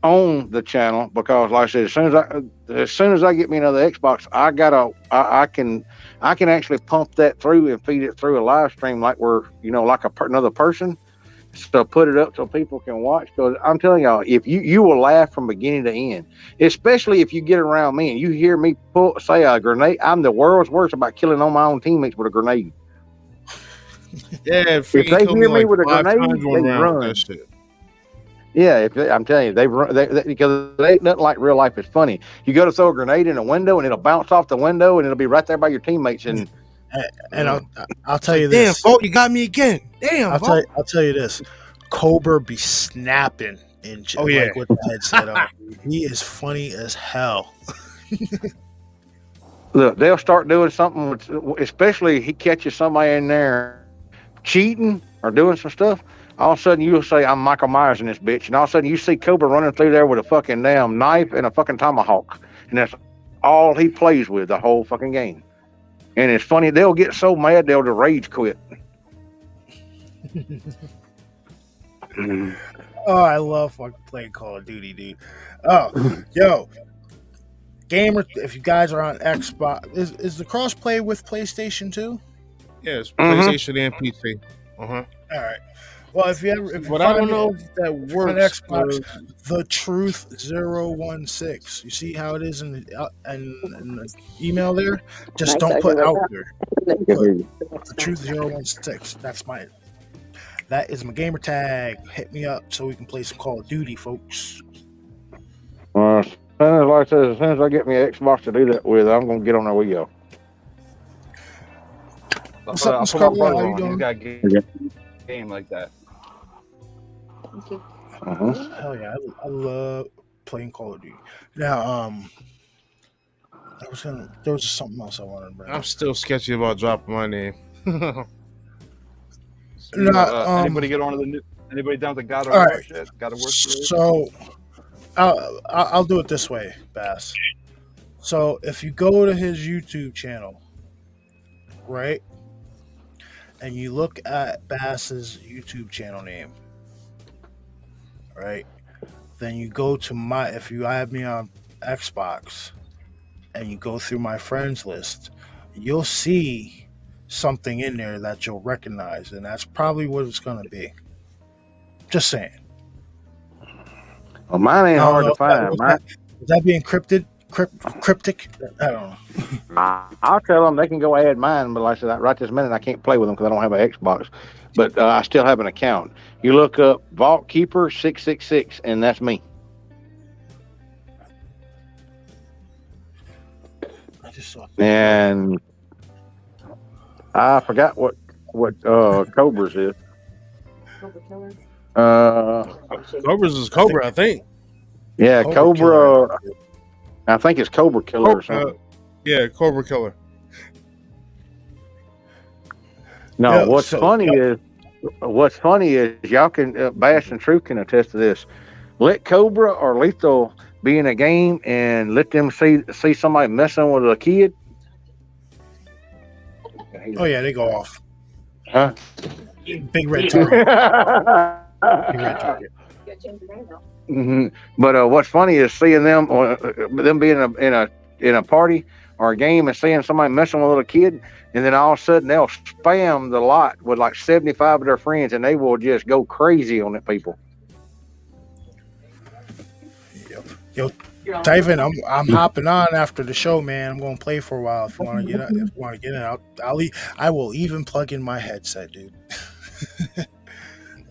on the channel, because, like I said, as soon as I get me another Xbox, I can actually pump that through and feed it through a live stream like we're like another person. So put it up so people can watch. Because I'm telling y'all, if you will laugh from beginning to end, especially if you get around me and you hear me say a grenade. I'm the world's worst about killing all my own teammates with a grenade. Yeah, if they hear me with a grenade, they run. That shit. Yeah, I'm telling you, they run because they ain't nothing like real life. It's funny. You go to throw a grenade in a window and it'll bounce off the window and it'll be right there by your teammates. And I'll tell you Damn, this. Bolt, you got me again. Damn, I'll tell you this. Cobra be snapping in like with the headset on. He is funny as hell. Look, they'll start doing something, especially he catches somebody in there cheating or doing some stuff. All of a sudden, you'll say, I'm Michael Myers in this bitch. And all of a sudden, you see Cobra running through there with a fucking damn knife and a fucking tomahawk. And that's all he plays with the whole fucking game. And it's funny, they'll get so mad, they'll just rage quit. Oh, I love fucking playing Call of Duty, dude. Oh, yo. Gamer, if you guys are on Xbox, is the crossplay with PlayStation 2? Yes, PlayStation and PC. All right. Well, if you but I don't know if that works. On Xbox, the Truth 016. You see how it is in the email there? Just don't put out there. Put the Truth 016. That is my gamer tag. Hit me up so we can play some Call of Duty, folks. As soon as I get me an Xbox to do that with, I'm gonna get on there with y'all. What's up, Miss I'll put my Carla? brother How you on. doing? He's got a game like that. Thank you. Hell yeah, I love playing Call of Duty. Now, there was something else I wanted to bring up. I'm still sketchy about dropping my name. Anybody get on to the new? Anybody down to God of War shit? God of War shit? So, I'll do it this way, Bass. So, if you go to his YouTube channel, right, and you look at Bass's YouTube channel name, right, then you go to if you add me on Xbox, and you go through my friends list, you'll see something in there that you'll recognize, and that's probably what it's going to be. Just saying. Well, mine ain't hard to find. Is that being cryptic? I don't know. I'll tell them they can go add mine, but like I said, right this minute I can't play with them because I don't have an Xbox. But I still have an account. You look up Vault Keeper 666, and that's me. just saw. And I forgot what Cobra's is. Cobra's is Cobra, I think. Yeah, Cobra Cobra. I think it's Cobra Killer or something. Yeah, Cobra Killer. No, Yeah, what's funny is y'all can Bash and True can attest to this. Let Cobra or Lethal be in a game and let them see somebody messing with a kid. Oh yeah, they go off. Huh? Big red target. Big red target. Mm-hmm. But what's funny is seeing them being in a party or a game and seeing somebody messing with a little kid, and then all of a sudden they'll spam the lot with like 75 of their friends, and they will just go crazy on the people. Yo, Typhon, I'm hopping on after the show, man. I'm going to play for a while. If you want to get in, I will even plug in my headset, dude.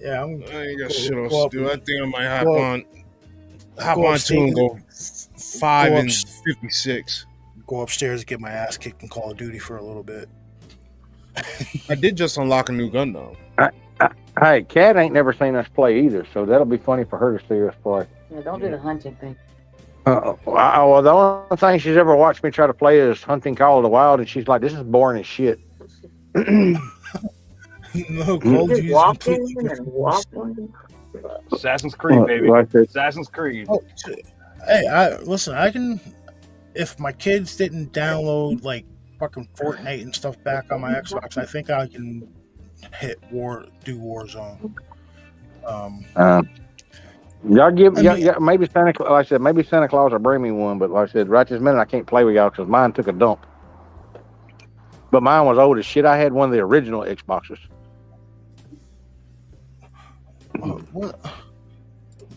Yeah, I ain't got shit else to do. I think I might hop on too and go 5 and 56. Go upstairs and get my ass kicked in Call of Duty for a little bit. I did just unlock a new gun though. Hey, Kat ain't never seen us play either, so that'll be funny for her to see us play. Yeah, don't do the hunting thing. Well, the only thing she's ever watched me try to play is Hunting Call of the Wild, and she's like, "This is boring as shit." No, Call of Duty is completely walking. Assassin's Creed, baby. Assassin's Creed. Oh, hey, I can. If my kids didn't download like fucking Fortnite and stuff back on my Xbox, I think I can do Warzone. Y'all maybe Santa Claus. Like I said, maybe Santa Claus will bring me one, but like I said, right this minute I can't play with y'all because mine took a dump. But mine was old as shit. I had one of the original Xboxes. What?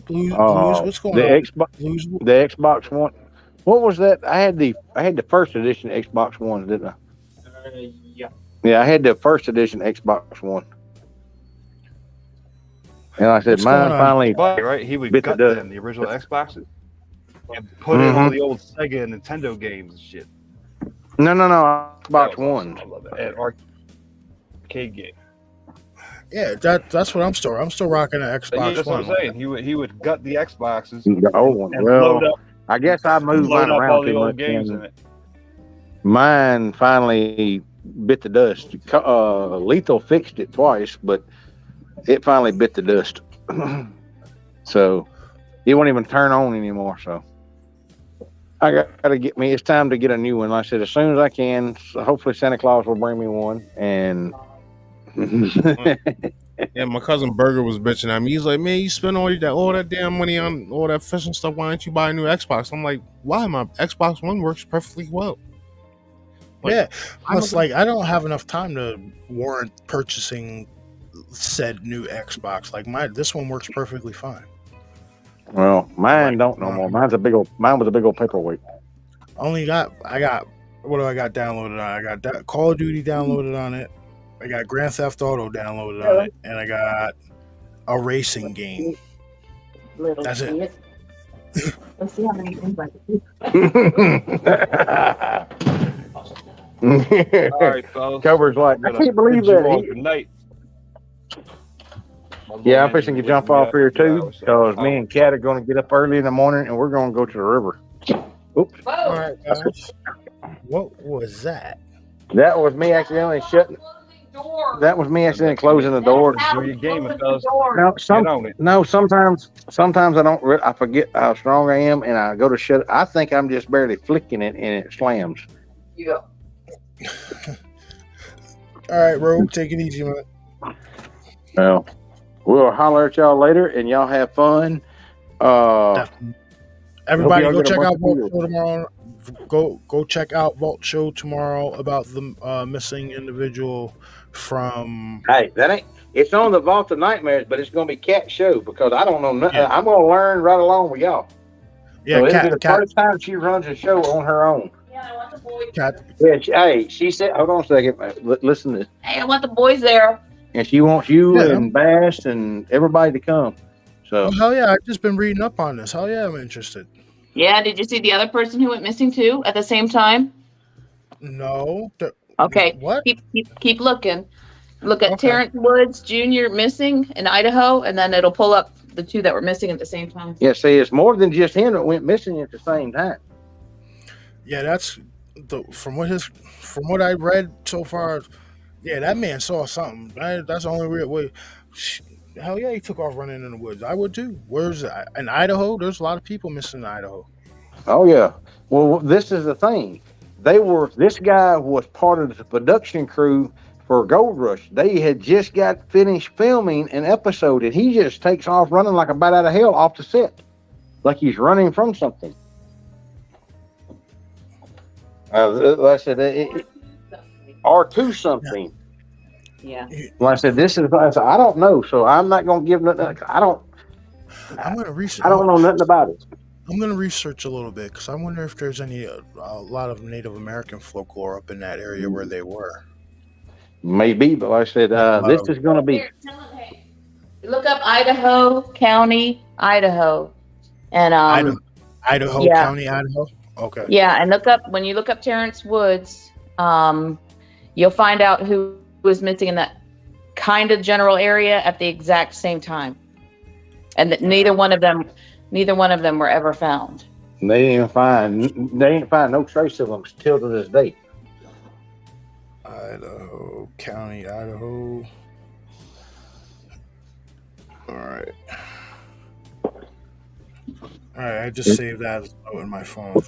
Blues, what's going on? The Xbox One. What was that? I had the first edition Xbox One, didn't I? Yeah. Yeah, I had the first edition Xbox One. And like I said, mine finally Right, he would gut them, the original Xboxes, and put in all the old Sega and Nintendo games and shit. No, Xbox One. I love that. And arcade game. Yeah, that's what I'm still. I'm still rocking an Xbox That's One. what I'm saying. He would gut the Xboxes. The old one. And Well, load up, I guess I moved mine all around the too old much. games in it. Mine finally bit the dust. Lethal fixed it twice, but it finally bit the dust. So it won't even turn on anymore. So I got to get me. It's time to get a new one. Like I said, as soon as I can. So hopefully Santa Claus will bring me one. And yeah, my cousin Berger was bitching at me. He's like, "Man, you spend all that damn money on all that fishing stuff. Why don't you buy a new Xbox?" I'm like, "Why? My Xbox One works perfectly well." Yeah, plus I don't have enough time to warrant purchasing said new Xbox. Like this one works perfectly fine. Well, mine don't no more. Mine was a big old paperweight. I got what do I got downloaded on? I got Call of Duty downloaded on it. I got Grand Theft Auto downloaded on it, and I got a racing game. That's it. Let's see how many things I can All right, fellas. Cover's like, I can't believe that. Good night. Yeah, I'm fixing to jump off here too, because me and Kat are going to get up early in the morning and we're going to go to the river. Oops. All right, guys. What was that? That was me accidentally shutting. That was me accidentally closing the door. Do your game, fellas. Sometimes I don't. I forget how strong I am, and I go to shut. I think I'm just barely flicking it, and it slams. Yeah. All right, Rogue, take it easy, man. Well, we'll holler at y'all later, and y'all have fun. Everybody, go check out Vault Show tomorrow. Go check out Vault Show tomorrow about the missing individual from. Hey, that ain't. It's on the Vault of Nightmares, but it's going to be Cat show because I don't know nothing. Yeah. I'm going to learn right along with y'all. Yeah, so it'll be the first time she runs a show on her own. Yeah, I want the boys. Hey, she said, hold on a second. Listen to this. Hey, I want the boys there. And she wants you and Bash and everybody to come. So hell yeah, I've just been reading up on this. Hell yeah, I'm interested. Yeah, did you see the other person who went missing too at the same time? No. Okay, What? keep looking. Look at Okay. Terrence Woods Jr. missing in Idaho, and then it'll pull up the two that were missing at the same time. Yeah, see, it's more than just him that went missing at the same time. Yeah, that's from what I read so far. Yeah, that man saw something. That's the only real way. Hell yeah, he took off running in the woods. I would too. Where's in Idaho? There's a lot of people missing in Idaho. Oh yeah. Well, this is the thing. This guy was part of the production crew for Gold Rush. They had just got finished filming an episode, and he just takes off running like a bat out of hell off the set, like he's running from something. Like I said, R2 something. Yeah. Like I said, I don't know, so I'm not gonna give nothing. I'm gonna research. I don't know nothing about it. I'm gonna research a little bit because I wonder if there's any a lot of Native American folklore up in that area where they were. Maybe, but like I said, this is gonna be. Here, look up Idaho County, Idaho, and Idaho yeah. County, Idaho. Okay. Yeah, and when you look up Terrence Woods, you'll find out who was missing in that kind of general area at the exact same time, and that neither one of them were ever found. They didn't find no trace of them still to this day. Idaho County, Idaho. All right. I just saved that as a note in my phone.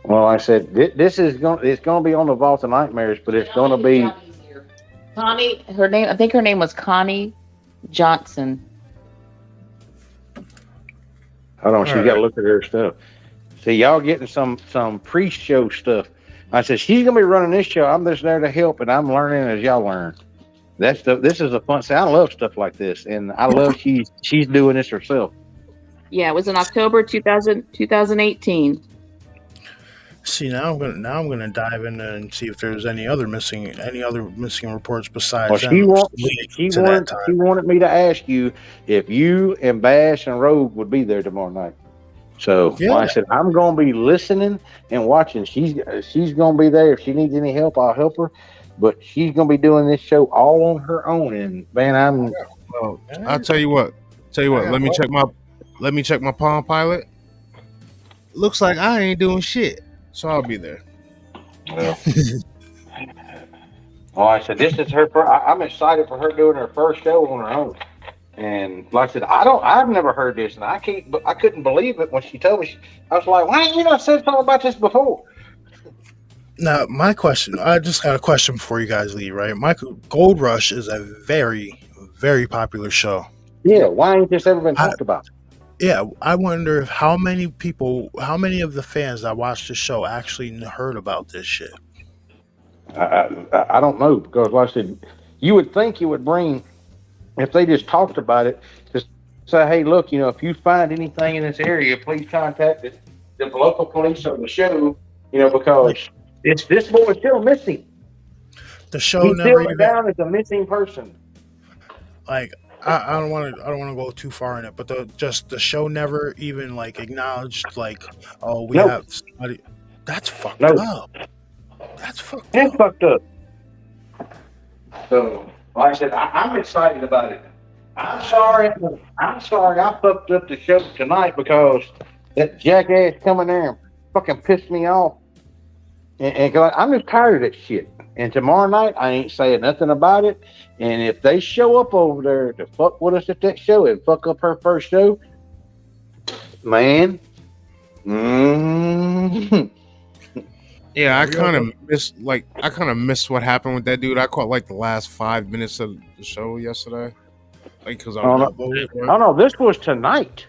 Well, like I said, it's gonna be on the Vault of Nightmares, but it's gonna be Connie. I think her name was Connie Johnson. Hold on, she's got to look at her stuff. See, y'all getting some pre-show stuff. I said she's gonna be running this show. I'm just there to help, and I'm learning as y'all learn. This is a fun. See, I love stuff like this, and I love she's doing this herself. Yeah, it was in October 2018. See, now I'm gonna dive in and see if there's any other missing reports besides. Well, she wanted me to ask you if you and Bash and Rogue would be there tomorrow night. So I said I'm gonna be listening and watching. She's gonna be there. If she needs any help, I'll help her. But she's gonna be doing this show all on her own. And man, I'll tell you what. Let me check my Palm Pilot. Looks like I ain't doing shit. So I'll be there. Well, I said this is her. I'm excited for her doing her first show on her own. And like I said, I've never heard this, and I couldn't believe it when she told me. I was like, why ain't you not said something about this before? Now, my question. I just got a question before you guys leave. Right, Gold Rush is a very, very popular show. Yeah, why ain't this ever been talked about? Yeah, I wonder if how many of the fans that watched the show actually heard about this shit. I don't know, because like I said, you would think you would bring, if they just talked about it, just say, hey, look, if you find anything in this area, please contact the local police or the show, because this boy is still missing. The show He's never still down as a missing person. Like, I don't want to go too far in it, but the show never even acknowledged we have somebody. That's fucked up. That's fucked up. So, like I said, I'm excited about it. I'm sorry I fucked up the show tonight because that jackass coming there and fucking pissed me off. And cause I'm just tired of that shit. And tomorrow night, I ain't saying nothing about it. And if they show up over there to fuck with us at that show and fuck up her first show, man. Yeah, I kind of missed what happened with that dude. I caught the last 5 minutes of the show yesterday. Because no, this was tonight.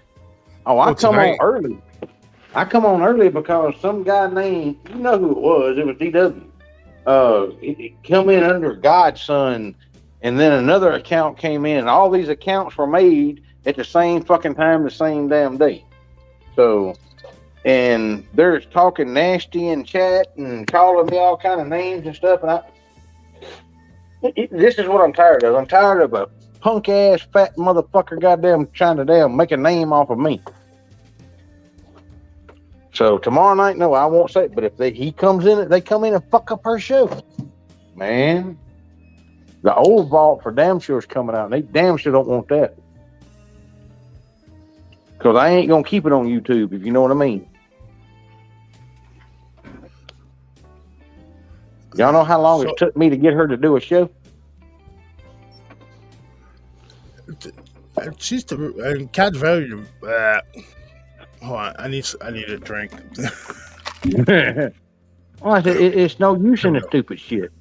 I come on early. I come on early because some guy named, you know who it was DW. It come in under Godson, and then another account came in. And all these accounts were made at the same fucking time, the same damn day. So, and they're talking nasty in chat and calling me all kind of names and stuff. And this is what I'm tired of. I'm tired of a punk ass fat motherfucker goddamn trying to make a name off of me. So tomorrow night, no, I won't say it. But if he comes in, they come in and fuck up her show, man. The old vault for damn sure is coming out. And they damn sure don't want that. Because I ain't going to keep it on YouTube, if you know what I mean. Y'all know how long it took me to get her to do a show? She's the Cat's very. Hold on, I need a drink. Well, I said, it's no use in the stupid shit.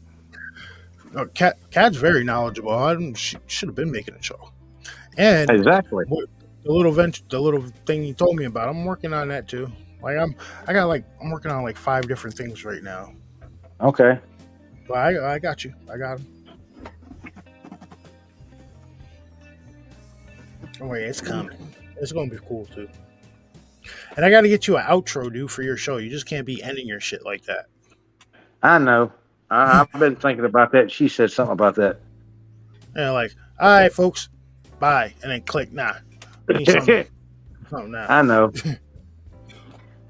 No, Cat's very knowledgeable. She should have been making a show. And exactly the little thing you told me about. I'm working on that too. Like I'm working on like 5 different things right now. Okay. But I got you. I got him. Oh wait, it's coming. It's gonna be cool too. And I got to get you an outro, dude, for your show. You just can't be ending your shit like that. I know. I've been thinking about that. She said something about that. Yeah, like, all right, folks, bye, and then click. Nah, something now. I know.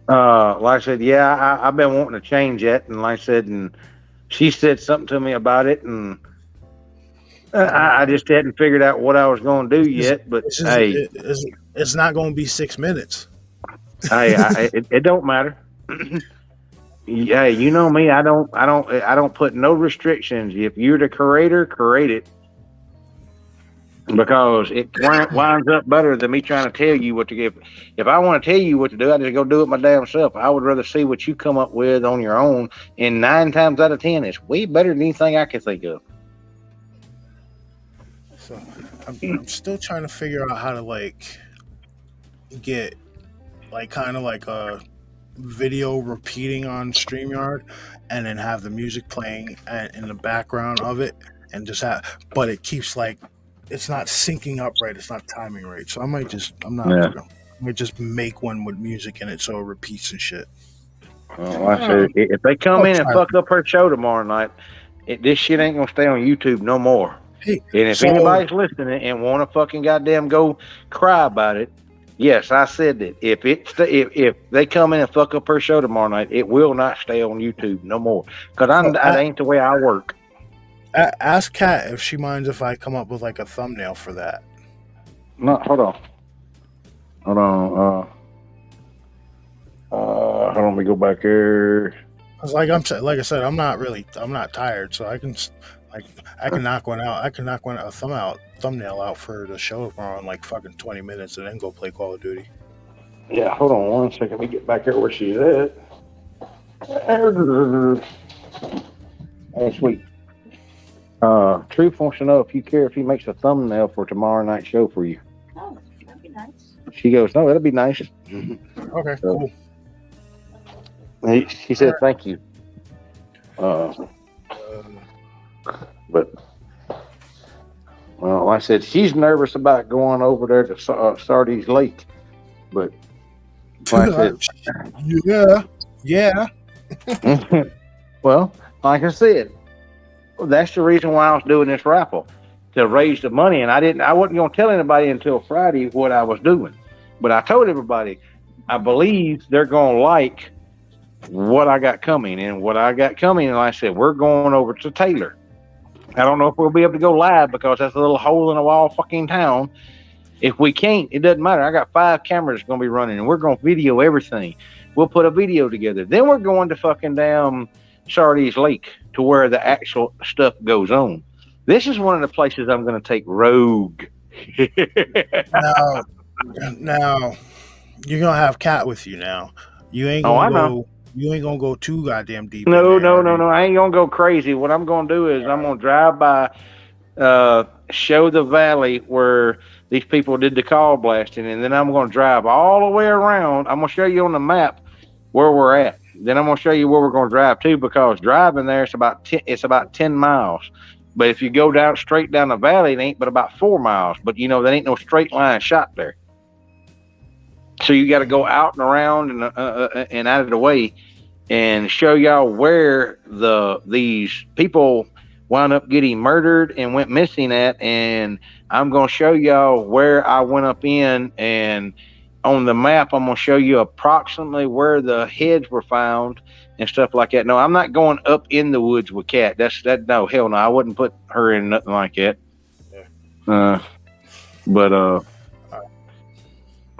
Like I said, yeah, I've been wanting to change that, and like I said, and she said something to me about it, and I just hadn't figured out what I was going to do yet. But hey, it's not going to be 6 minutes. Hey, it don't matter. Hey, you know me. I don't put no restrictions. If you're the creator, create it, because it winds up better than me trying to tell you what to give. If I want to tell you what to do, I just go do it my damn self. I would rather see what you come up with on your own. And 9 times out of 10, it's way better than anything I can think of. So I'm still trying to figure out how to like get like kind of like a video repeating on StreamYard, and then have the music playing in the background of it, and just but it keeps like it's not syncing up right. It's not timing right. So I might just make one with music in it so it repeats and shit. Well, I said, if they come in and fuck up her show tomorrow night, this shit ain't gonna stay on YouTube no more. Hey, and if anybody's listening and want to fucking goddamn go cry about it, yes, I said that. If they come in and fuck up her show tomorrow night, it will not stay on YouTube no more. Because that ain't the way I work. Ask Kat if she minds if I come up with like a thumbnail for that. No, hold on. Hold on, let me go back here. Cause like I said, I'm not tired, so I can knock one out. I can knock a thumbnail out for the show tomorrow in like fucking 20 minutes, and then go play Call of Duty. Yeah, hold on 1 second. Let me get back here where she's at. Oh, sweet. Truth wants to know if you care if he makes a thumbnail for tomorrow night's show for you. Oh, that'd be nice. She goes, no, that'll be nice. Okay, cool. She said, thank you. But, well, like I said, she's nervous about going over there to Sardis Lake. But, like I said, yeah. Well, like I said, that's the reason why I was doing this raffle, to raise the money. And I wasn't going to tell anybody until Friday what I was doing. But I told everybody, I believe they're going to like what I got coming. And what I got coming, and like I said, we're going over to Taylor. I don't know if we'll be able to go live because that's a little hole in the wall fucking town. If we can't, it doesn't matter. I got 5 cameras going to be running, and we're going to video everything. We'll put a video together. Then we're going to fucking down Sardis Lake to where the actual stuff goes on. This is one of the places I'm going to take Rogue. Now, you're gonna have Cat with you now. You ain't gonna You ain't gonna go too goddamn deep. No. I ain't gonna go crazy. What I'm gonna do is I'm gonna drive by, show the valley where these people did the call blasting, and then I'm gonna drive all the way around. I'm gonna show you on the map where we're at. Then I'm gonna show you where we're gonna drive to, because driving there it's about 10 miles. But if you go straight down the valley, it ain't but about 4 miles. But you know, there ain't no straight line shot there. So you got to go out and around and out of the way, and show y'all where these people wound up getting murdered and went missing at. And I'm going to show y'all where I went up in and on the map, I'm gonna show you approximately where the heads were found and stuff like that. No, I'm not going up in the woods with Kat. No, hell no. I wouldn't put her in nothing like that. But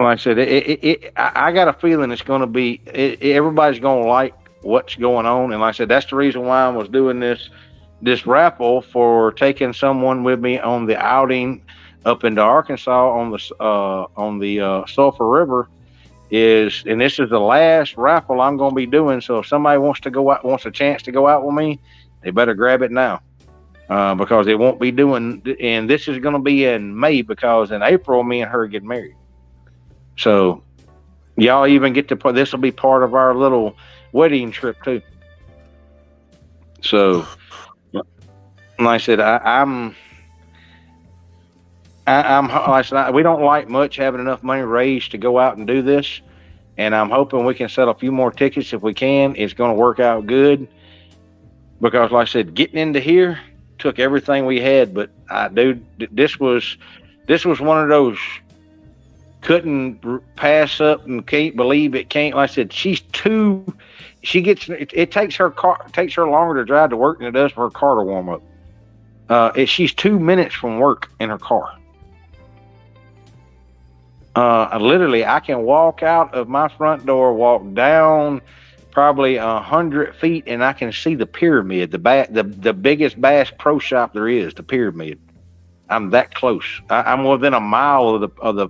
like I said, I got a feeling it's going to be. Everybody's going to like what's going on, and like I said, that's the reason why I was doing this raffle for taking someone with me on the outing up into Arkansas on the Sulphur River. And this is the last raffle I'm going to be doing. So if somebody wants a chance to go out with me, they better grab it now. Because it won't be doing, and this is going to be in May, because in April, me and her get married. So y'all even get to, this will be part of our little wedding trip too. So, like I said, I'm like I said, we don't like much having enough money raised to go out and do this. And I'm hoping we can sell a few more tickets if we can. It's going to work out good. Because like I said, getting into here took everything we had, but dude, this was one of those couldn't pass up and can't believe it can't. Like I said, it takes her longer to drive to work than it does for her car to warm up. She's 2 minutes from work in her car. Literally, I can walk out of my front door, walk down probably 100 feet, and I can see the pyramid, the biggest Bass Pro Shop there is, the pyramid. I'm that close. I'm within a mile of the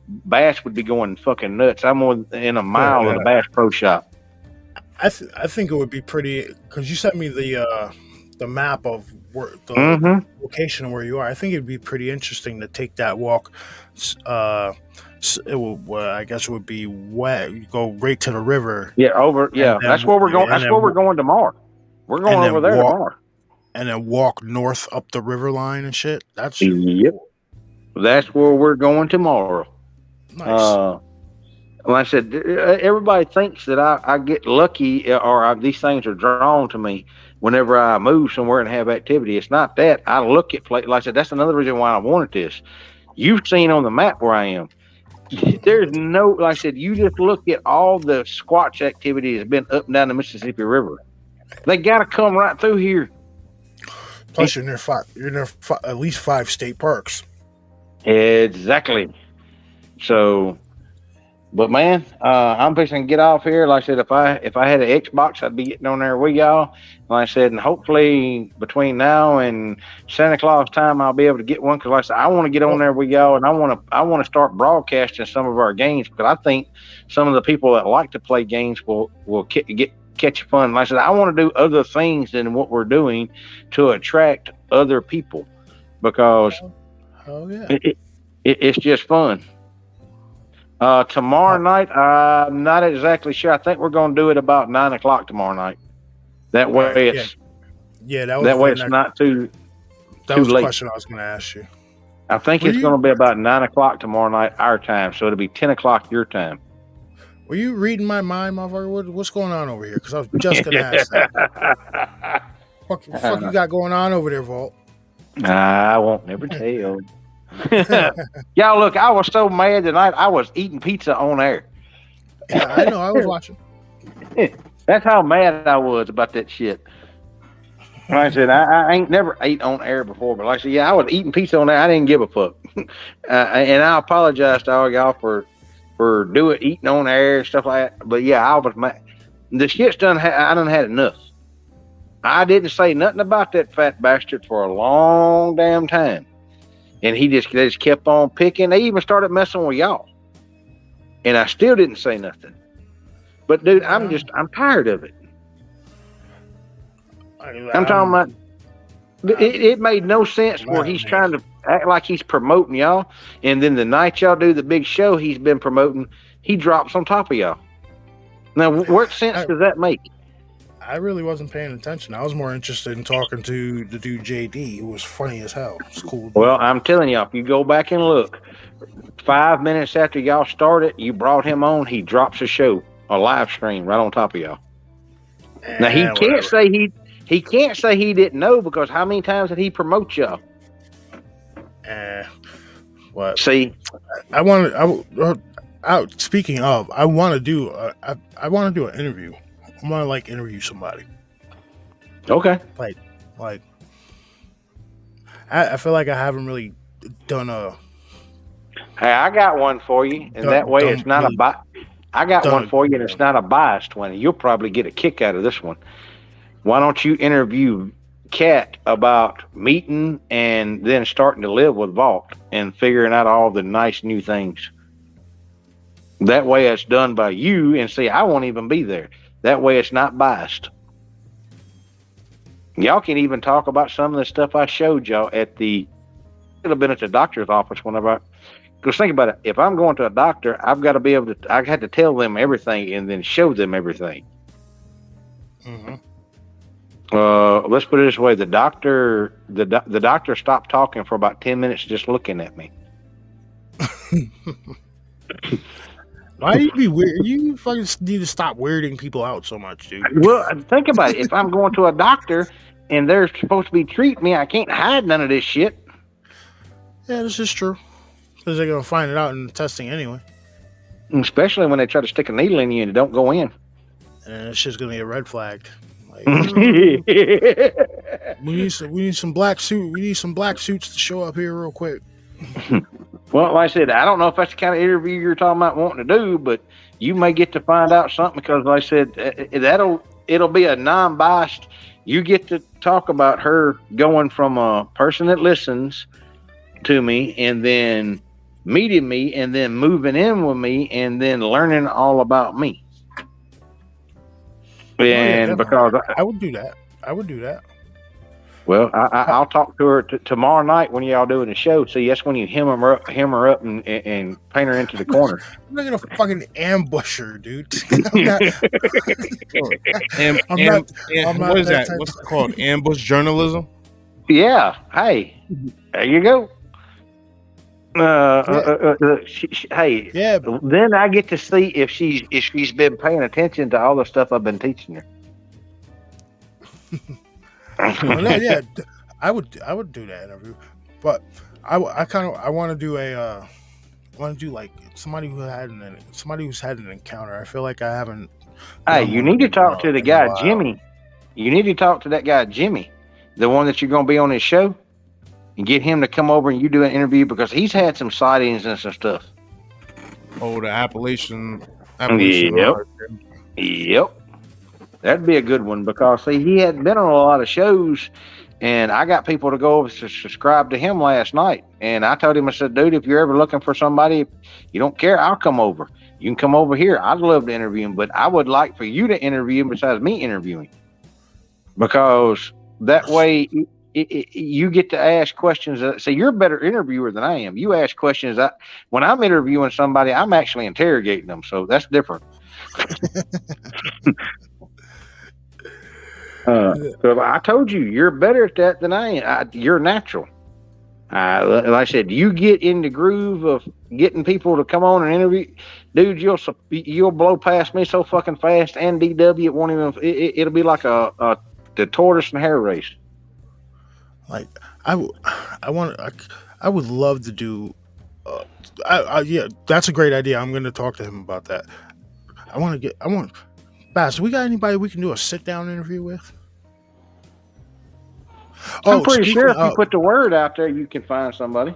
Bass would be going fucking nuts. I'm within a mile of the Bass Pro Shop. I think it would be pretty, because you sent me the map of where the location where you are. I think it'd be pretty interesting to take that walk. I guess it would be wet. You go right to the river. Yeah, that's where we're going. That's where we're going tomorrow. We're going over there tomorrow. And then walk north up the river line and shit. That's That's where we're going tomorrow. Nice. Like I said, everybody thinks that I get lucky or these things are drawn to me whenever I move somewhere and have activity. It's not that. I look at places. Like I said, that's another reason why I wanted this. You've seen on the map where I am. There's no, like I said, you just look at all the Squatch activity that's been up and down the Mississippi River. They got to come right through here. Plus, you're near at least 5 state parks. Exactly. So, but man, I'm fixing to get off here. Like I said, if I had an Xbox, I'd be getting on there with y'all. Like I said, and hopefully between now and Santa Claus time, I'll be able to get one. Because like I said, I want to get on there with y'all, and I want to start broadcasting some of our games, because I think some of the people that like to play games will catch fun. Like I said, I want to do other things than what we're doing to attract other people, because it's just fun. Tomorrow night, I'm not exactly sure. I think we're going to do it about 9:00 tomorrow night. That way it's not too That was late. the question I was going to ask you. I think it's going to be about 9:00 tomorrow night, our time. So it'll be 10:00 your time. Were you reading my mind, motherfucker? What's going on over here? Because I was just going to ask that. Fuck you got going on over there, Vault? I won't never tell. Y'all, look, I was so mad tonight, I was eating pizza on air. Yeah, I know. I was watching. That's how mad I was about that shit. Like I said, I ain't never ate on air before, but like I said, yeah, I was eating pizza on air. I didn't give a fuck. And I apologize to all y'all for eating on air and stuff like that. But yeah, I was mad. The shit's done. I done had enough. I didn't say nothing about that fat bastard for a long damn time. And they just kept on picking. They even started messing with y'all. And I still didn't say nothing. But dude, I'm tired of it. I'm talking about, it made no sense where he's trying to act like he's promoting y'all. And then the night y'all do the big show he's been promoting, he drops on top of y'all. Now, what sense does that make? I really wasn't paying attention. I was more interested in talking to the dude JD, who was funny as hell. It's cool. Well, I'm telling y'all, if you go back and look, 5 minutes after y'all started, you brought him on, he drops a show, a live stream right on top of y'all. Now he can't say he didn't know, because how many times did he promote y'all? What? See, I Speaking of, I want to do. I want to do an interview. I want to like interview somebody. Okay. Like I feel like I haven't really done a Hey, I got one for you, and that way it's not really I got done one a for you, and it's not a biased one. You'll probably get a kick out of this one. Why don't you interview Kat about meeting and then starting to live with Vault and figuring out all the nice new things? That way it's done by you, and see, I won't even be there. That way it's not biased. Y'all can even talk about some of the stuff I showed y'all at the. Could have been at the doctor's office whenever. Because think about it, if I'm going to a doctor, I've got to be able to. I had to tell them everything and then show them everything. Mm-hmm. Let's put it this way: the doctor stopped talking for about 10 minutes, just looking at me. Why do you be weird? You fucking need to stop weirding people out so much, dude. Well, think about it. If I'm going to a doctor and they're supposed to be treating me, I can't hide none of this shit. Yeah, this is true. Because they're gonna find it out in the testing anyway, Especially when they try to stick a needle in you and it don't go in. and it's just gonna get red flagged. Like, Well, we need some black suit. We need some black suits to show up here real quick. like I said, I don't know if that's the kind of interview you're talking about wanting to do, but you may get to find out something because, like I said, it'll be a non-biased. You get to talk about her going from a person that listens to me and then meeting me and then moving in with me and then learning all about me. And because I would do that. well, I'll talk to her tomorrow night when y'all doing the show. See, that's when you hem her up and paint her into the corner. I'm not gonna fucking ambush her, dude. I'm not what is that? What's it called? Ambush journalism? Yeah. Hey, there you go. Hey. Yeah. Then I get to see if she's been paying attention to all the stuff I've been teaching her. Well, no, yeah, I would do that interview, but I want to do like somebody who's had an encounter. I feel like I haven't. Hey, you need to talk to the guy Jimmy. You need to talk to that guy Jimmy, the one that you're going to be on his show, and get him to come over and you do an interview because he's had some sightings and some stuff. Oh, the Appalachian. Yep. That'd be a good one because see, he hadn't been on a lot of shows, and I got people to go over to subscribe to him last night. And I told him, I said, dude, if you're ever looking for somebody, you don't care, I'll come over. You can come over here. I'd love to interview him, but I would like for you to interview him besides me interviewing, because that way you get to ask questions. So you're a better interviewer than I am. You ask questions. When I'm interviewing somebody, I'm actually interrogating them, so that's different. So I told you, you're better at that than I am. You're natural. Like I said, you get in the groove of getting people to come on and interview, dude. You'll blow past me so fucking fast, and DW it won't even. It'll be like the tortoise and hare race. Like I would love to do. Yeah, that's a great idea. I'm going to talk to him about that. Bass, we got anybody we can do a sit down interview with? I'm pretty sure if you put the word out there, you can find somebody.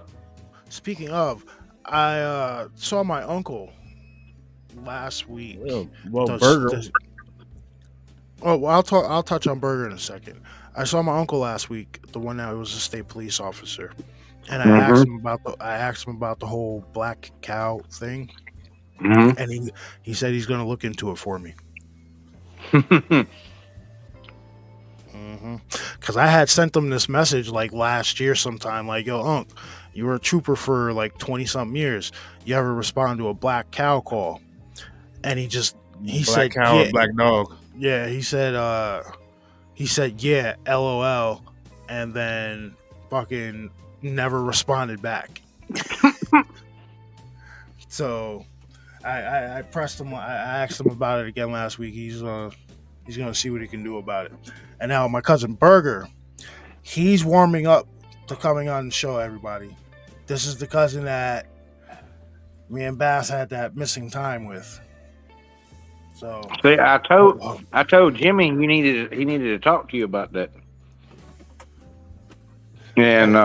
Speaking of, I saw my uncle last week. Burger. I'll touch on Burger in a second. I saw my uncle last week, the one that was a state police officer, and I asked him about the whole black cow thing, and he said he's going to look into it for me. Because I had sent them this message like last year sometime, like, yo, Unc, you were a trooper for like 20 something years. You ever respond to a black cow call? And he said, black cow or black dog. Yeah, he said, yeah, LOL, and then fucking never responded back. So I pressed him. I asked him about it again last week. He's gonna see what he can do about it. And now my cousin Burger, he's warming up to coming on the show. Everybody, this is the cousin that me and Bass had that missing time with. So See, I told Jimmy he needed to talk to you about that. And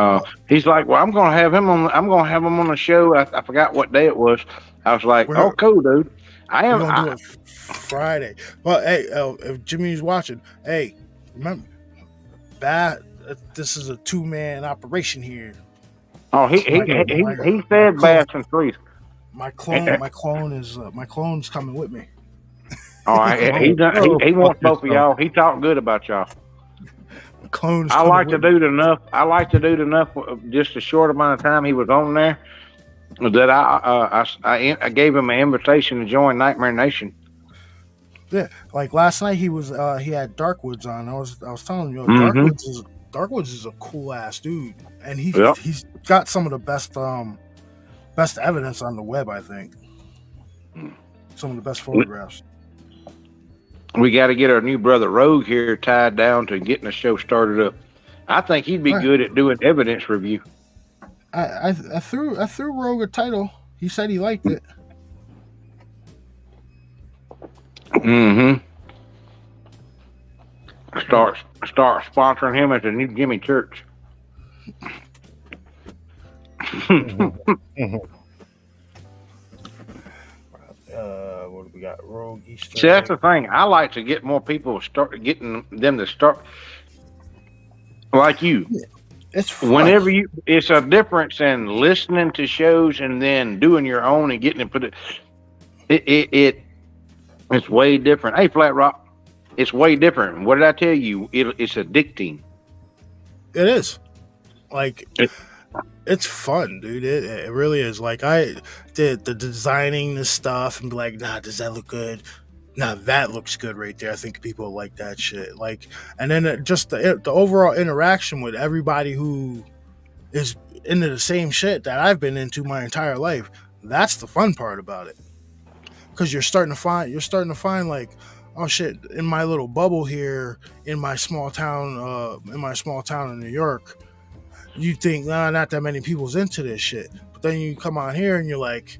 he's like, "Well, I'm gonna have him on the show." I forgot what day it was. I was like, We're "Oh, gonna- cool, dude." I we're am. gonna do it Friday. Well, hey, if Jimmy's watching, hey, remember, Bass. This is a 2-man operation here. He said Bass and Freeze. My clone's coming with me. Oh, he wants both of y'all. He talked good about y'all. My clone's I coming liked the with me. dude enough. I liked the dude enough. Just a short amount of time he was on there, that I gave him an invitation to join Nightmare Nation. Yeah, like last night he had Darkwoods on. I was telling you, Mhm. Darkwoods is a cool ass dude, and Yep. he's got some of the best evidence on the web. I think some of the best photographs. We got to get our new brother Rogue here tied down to getting the show started up. I think he'd be Right. good at doing evidence review. I threw Rogue a title. He said he liked it. Mm-hmm. Start sponsoring him at the new Jimmy Church. What do we got? Rogue Easter. See, that's the thing. I like to get more people getting them to start like you. It's fun. Whenever it's a difference in listening to shows and then doing your own and getting it. It's way different. Hey, Flat Rock, it's way different. What did I tell you? It's addicting. It is. Like, it's fun, dude. It really is. Like, I did the designing this stuff and be like, nah, does that look good? Nah, that looks good right there. I think people like that shit. Like, and then just the overall interaction with everybody who is into the same shit that I've been into my entire life. That's the fun part about it. Because you're starting to find like, oh shit, in my little bubble here in my small town in New York, you think not that many people's into this shit, but then you come out here and you're like,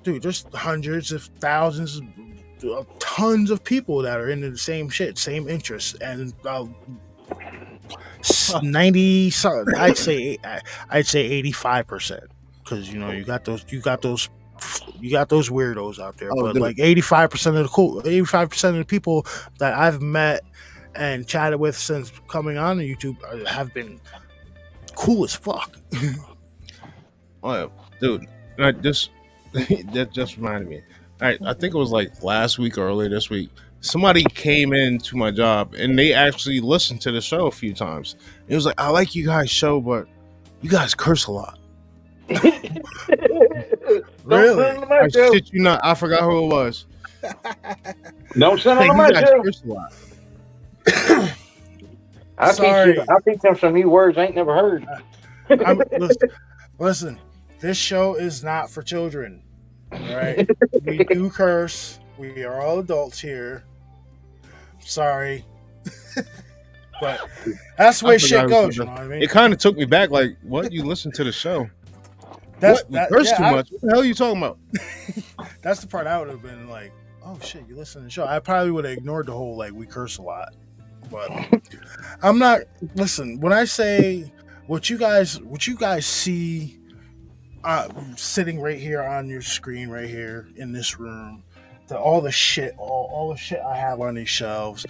dude, there's hundreds of thousands, tons of people that are into the same shit, same interests, and 90, I'd say 85%, because you got those weirdos out there, but dude. like 85% of the people that I've met and chatted with since coming on to YouTube have been cool as fuck. Oh, dude, that just reminded me. I think it was like last week or earlier this week. Somebody came into my job and they actually listened to the show a few times. It was like, I like you guys' show, but you guys curse a lot. Really? I shit you not. I forgot who it was. Don't send Hey, on you my guys show. curse a lot. I teach them new words I ain't never heard. Listen, this show is not for children. All right, we do curse. We are all adults here. Sorry, but that's the way shit goes. You know what I mean? It kind of took me back. Like, what? You listen to the show? We curse too much. What the hell are you talking about? That's the part I would have been like, oh shit, you listen to the show. I probably would have ignored the whole like we curse a lot. But I'm not. Listen, when I say what you guys see sitting right here on your screen, right here in this room, all the shit I have on these shelves,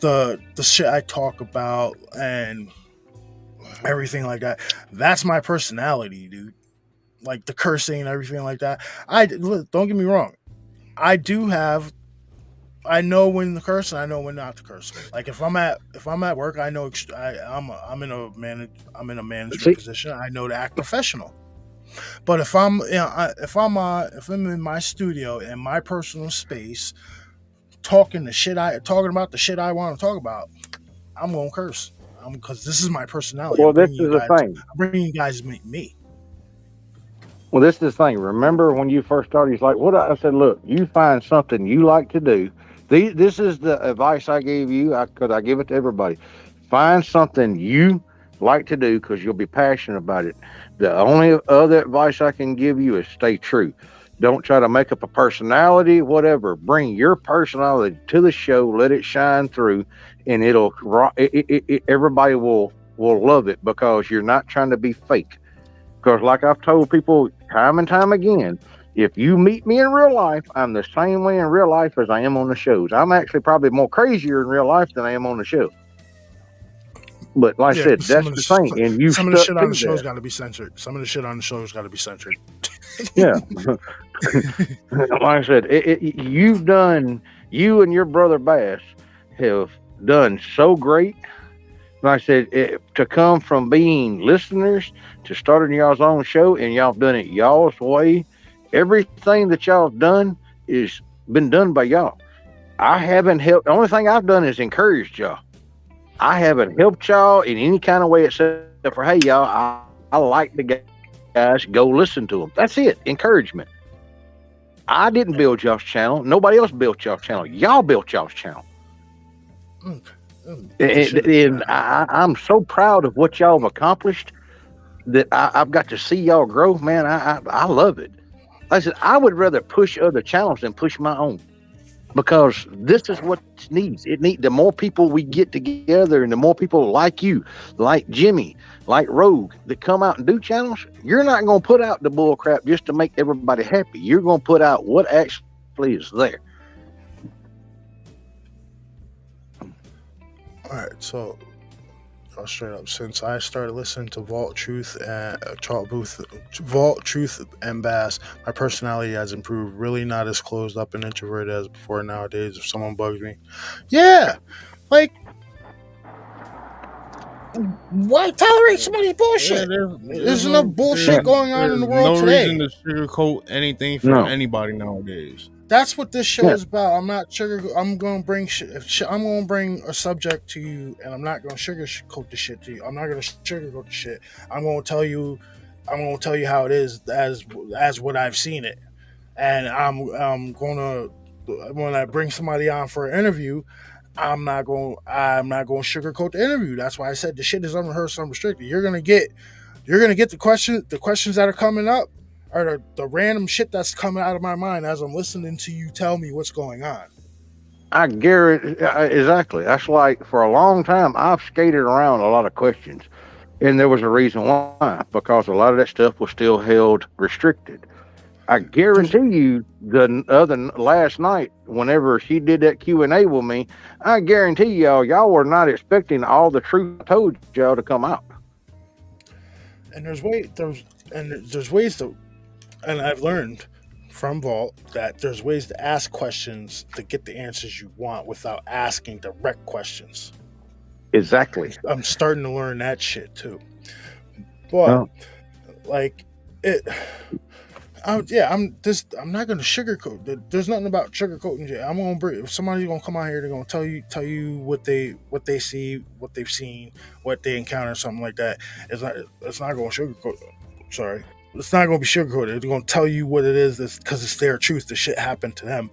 the shit I talk about, and everything like that. That's my personality, dude. Like the cursing and everything like that. Don't get me wrong. I know when to curse and I know when not to curse. Like if I'm at work, I know I'm in a management position. I know to act professional. But if I'm in my studio in my personal space, talking about the shit I want to talk about, I'm gonna curse. Because this is my personality. Well, this is the thing. I'm bringing you guys me. Well, this is the thing. Remember when you first started? He's like, "What?" I said, "Look, you find something you like to do." This is the advice I gave you, because I give it to everybody. Find something you like to do because you'll be passionate about it. The only other advice I can give you is stay true. Don't try to make up a personality, whatever. Bring your personality to the show, let it shine through, and everybody will love it because you're not trying to be fake. Because, like I've told people time and time again, if you meet me in real life, I'm the same way in real life as I am on the shows. I'm actually probably more crazier in real life than I am on the show. But like I Yeah, said, 'cause that's the thing, and you some of the stuck shit to on the show's that. got to be censored. Some of the shit on the show's got to be censored. Yeah, like I said, you and your brother Bass have done so great. Like I said, to come from being listeners to starting y'all's own show, and y'all done it y'all's way. Everything that y'all done is been done by y'all. I haven't helped. The only thing I've done is encouraged y'all. I haven't helped y'all in any kind of way except for, hey, y'all, I like the guys. Go listen to them. That's it. Encouragement. I didn't build y'all's channel. Nobody else built y'all's channel. Y'all built y'all's channel. And I'm so proud of what y'all have accomplished that I've got to see y'all grow. Man, I love it. Like I said, I would rather push other channels than push my own because this is what it needs. The more people we get together and the more people like you, like Jimmy, like Rogue that come out and do channels, you're not going to put out the bull crap just to make everybody happy. You're going to put out what actually is there. All right, so straight up, since I started listening to Vault Truth and Vault Truth and Bass, my personality has improved. Really, not as closed up and introverted as before nowadays. If someone bugs me, yeah, like why tolerate somebody's bullshit? There's enough bullshit going on in the world today. No reason to sugarcoat anything for anybody nowadays. That's what this show is about. I'm not sugar. I'm gonna bring I'm gonna bring a subject to you, and I'm not gonna sugarcoat the shit to you. I'm not gonna sugarcoat the shit. I'm gonna tell you. I'm gonna tell you how it is as what I've seen it, and I'm gonna when I bring somebody on for an interview, I'm not going to sugarcoat the interview. That's why I said the shit is unrehearsed, unrestricted. You're gonna get the questions that are coming up, or the random shit that's coming out of my mind as I'm listening to you tell me what's going on. I guarantee exactly. That's like for a long time I've skated around a lot of questions, and there was a reason why, because a lot of that stuff was still held restricted. I guarantee you, the other last night, whenever she did that Q&A with me, I guarantee y'all were not expecting all the truth I told y'all to come out. And there's ways to, and I've learned from Vault that there's ways to ask questions to get the answers you want without asking direct questions. Exactly. I'm starting to learn that shit too. But like it. I'm not gonna sugarcoat. There's nothing about sugarcoating shit. I'm gonna bring. If somebody's gonna come out here, they're gonna tell you what they see, what they've seen, what they encounter, something like that. It's not gonna sugarcoat. Sorry, it's not gonna be sugarcoated. They're gonna tell you what it is because it's their truth. The shit happened to them.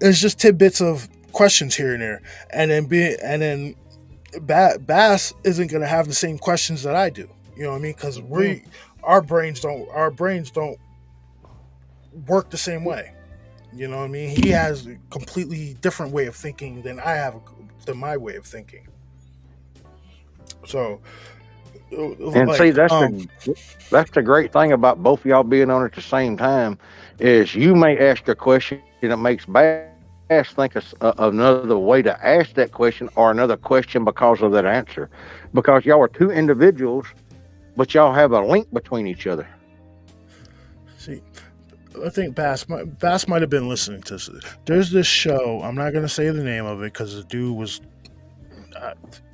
It's just tidbits of questions here and there, and then Bass isn't gonna have the same questions that I do. You know what I mean? Because our brains don't work the same way. You know what I mean? He has a completely different way of thinking than I have than my way of thinking. So, and see, that's the great thing about both of y'all being on at the same time is you may ask a question that makes Bass think of another way to ask that question or another question because of that answer, because y'all are two individuals, but y'all have a link between each other. See, I think Bass might have been listening to this. There's this show. I'm not gonna say the name of it because the dude was.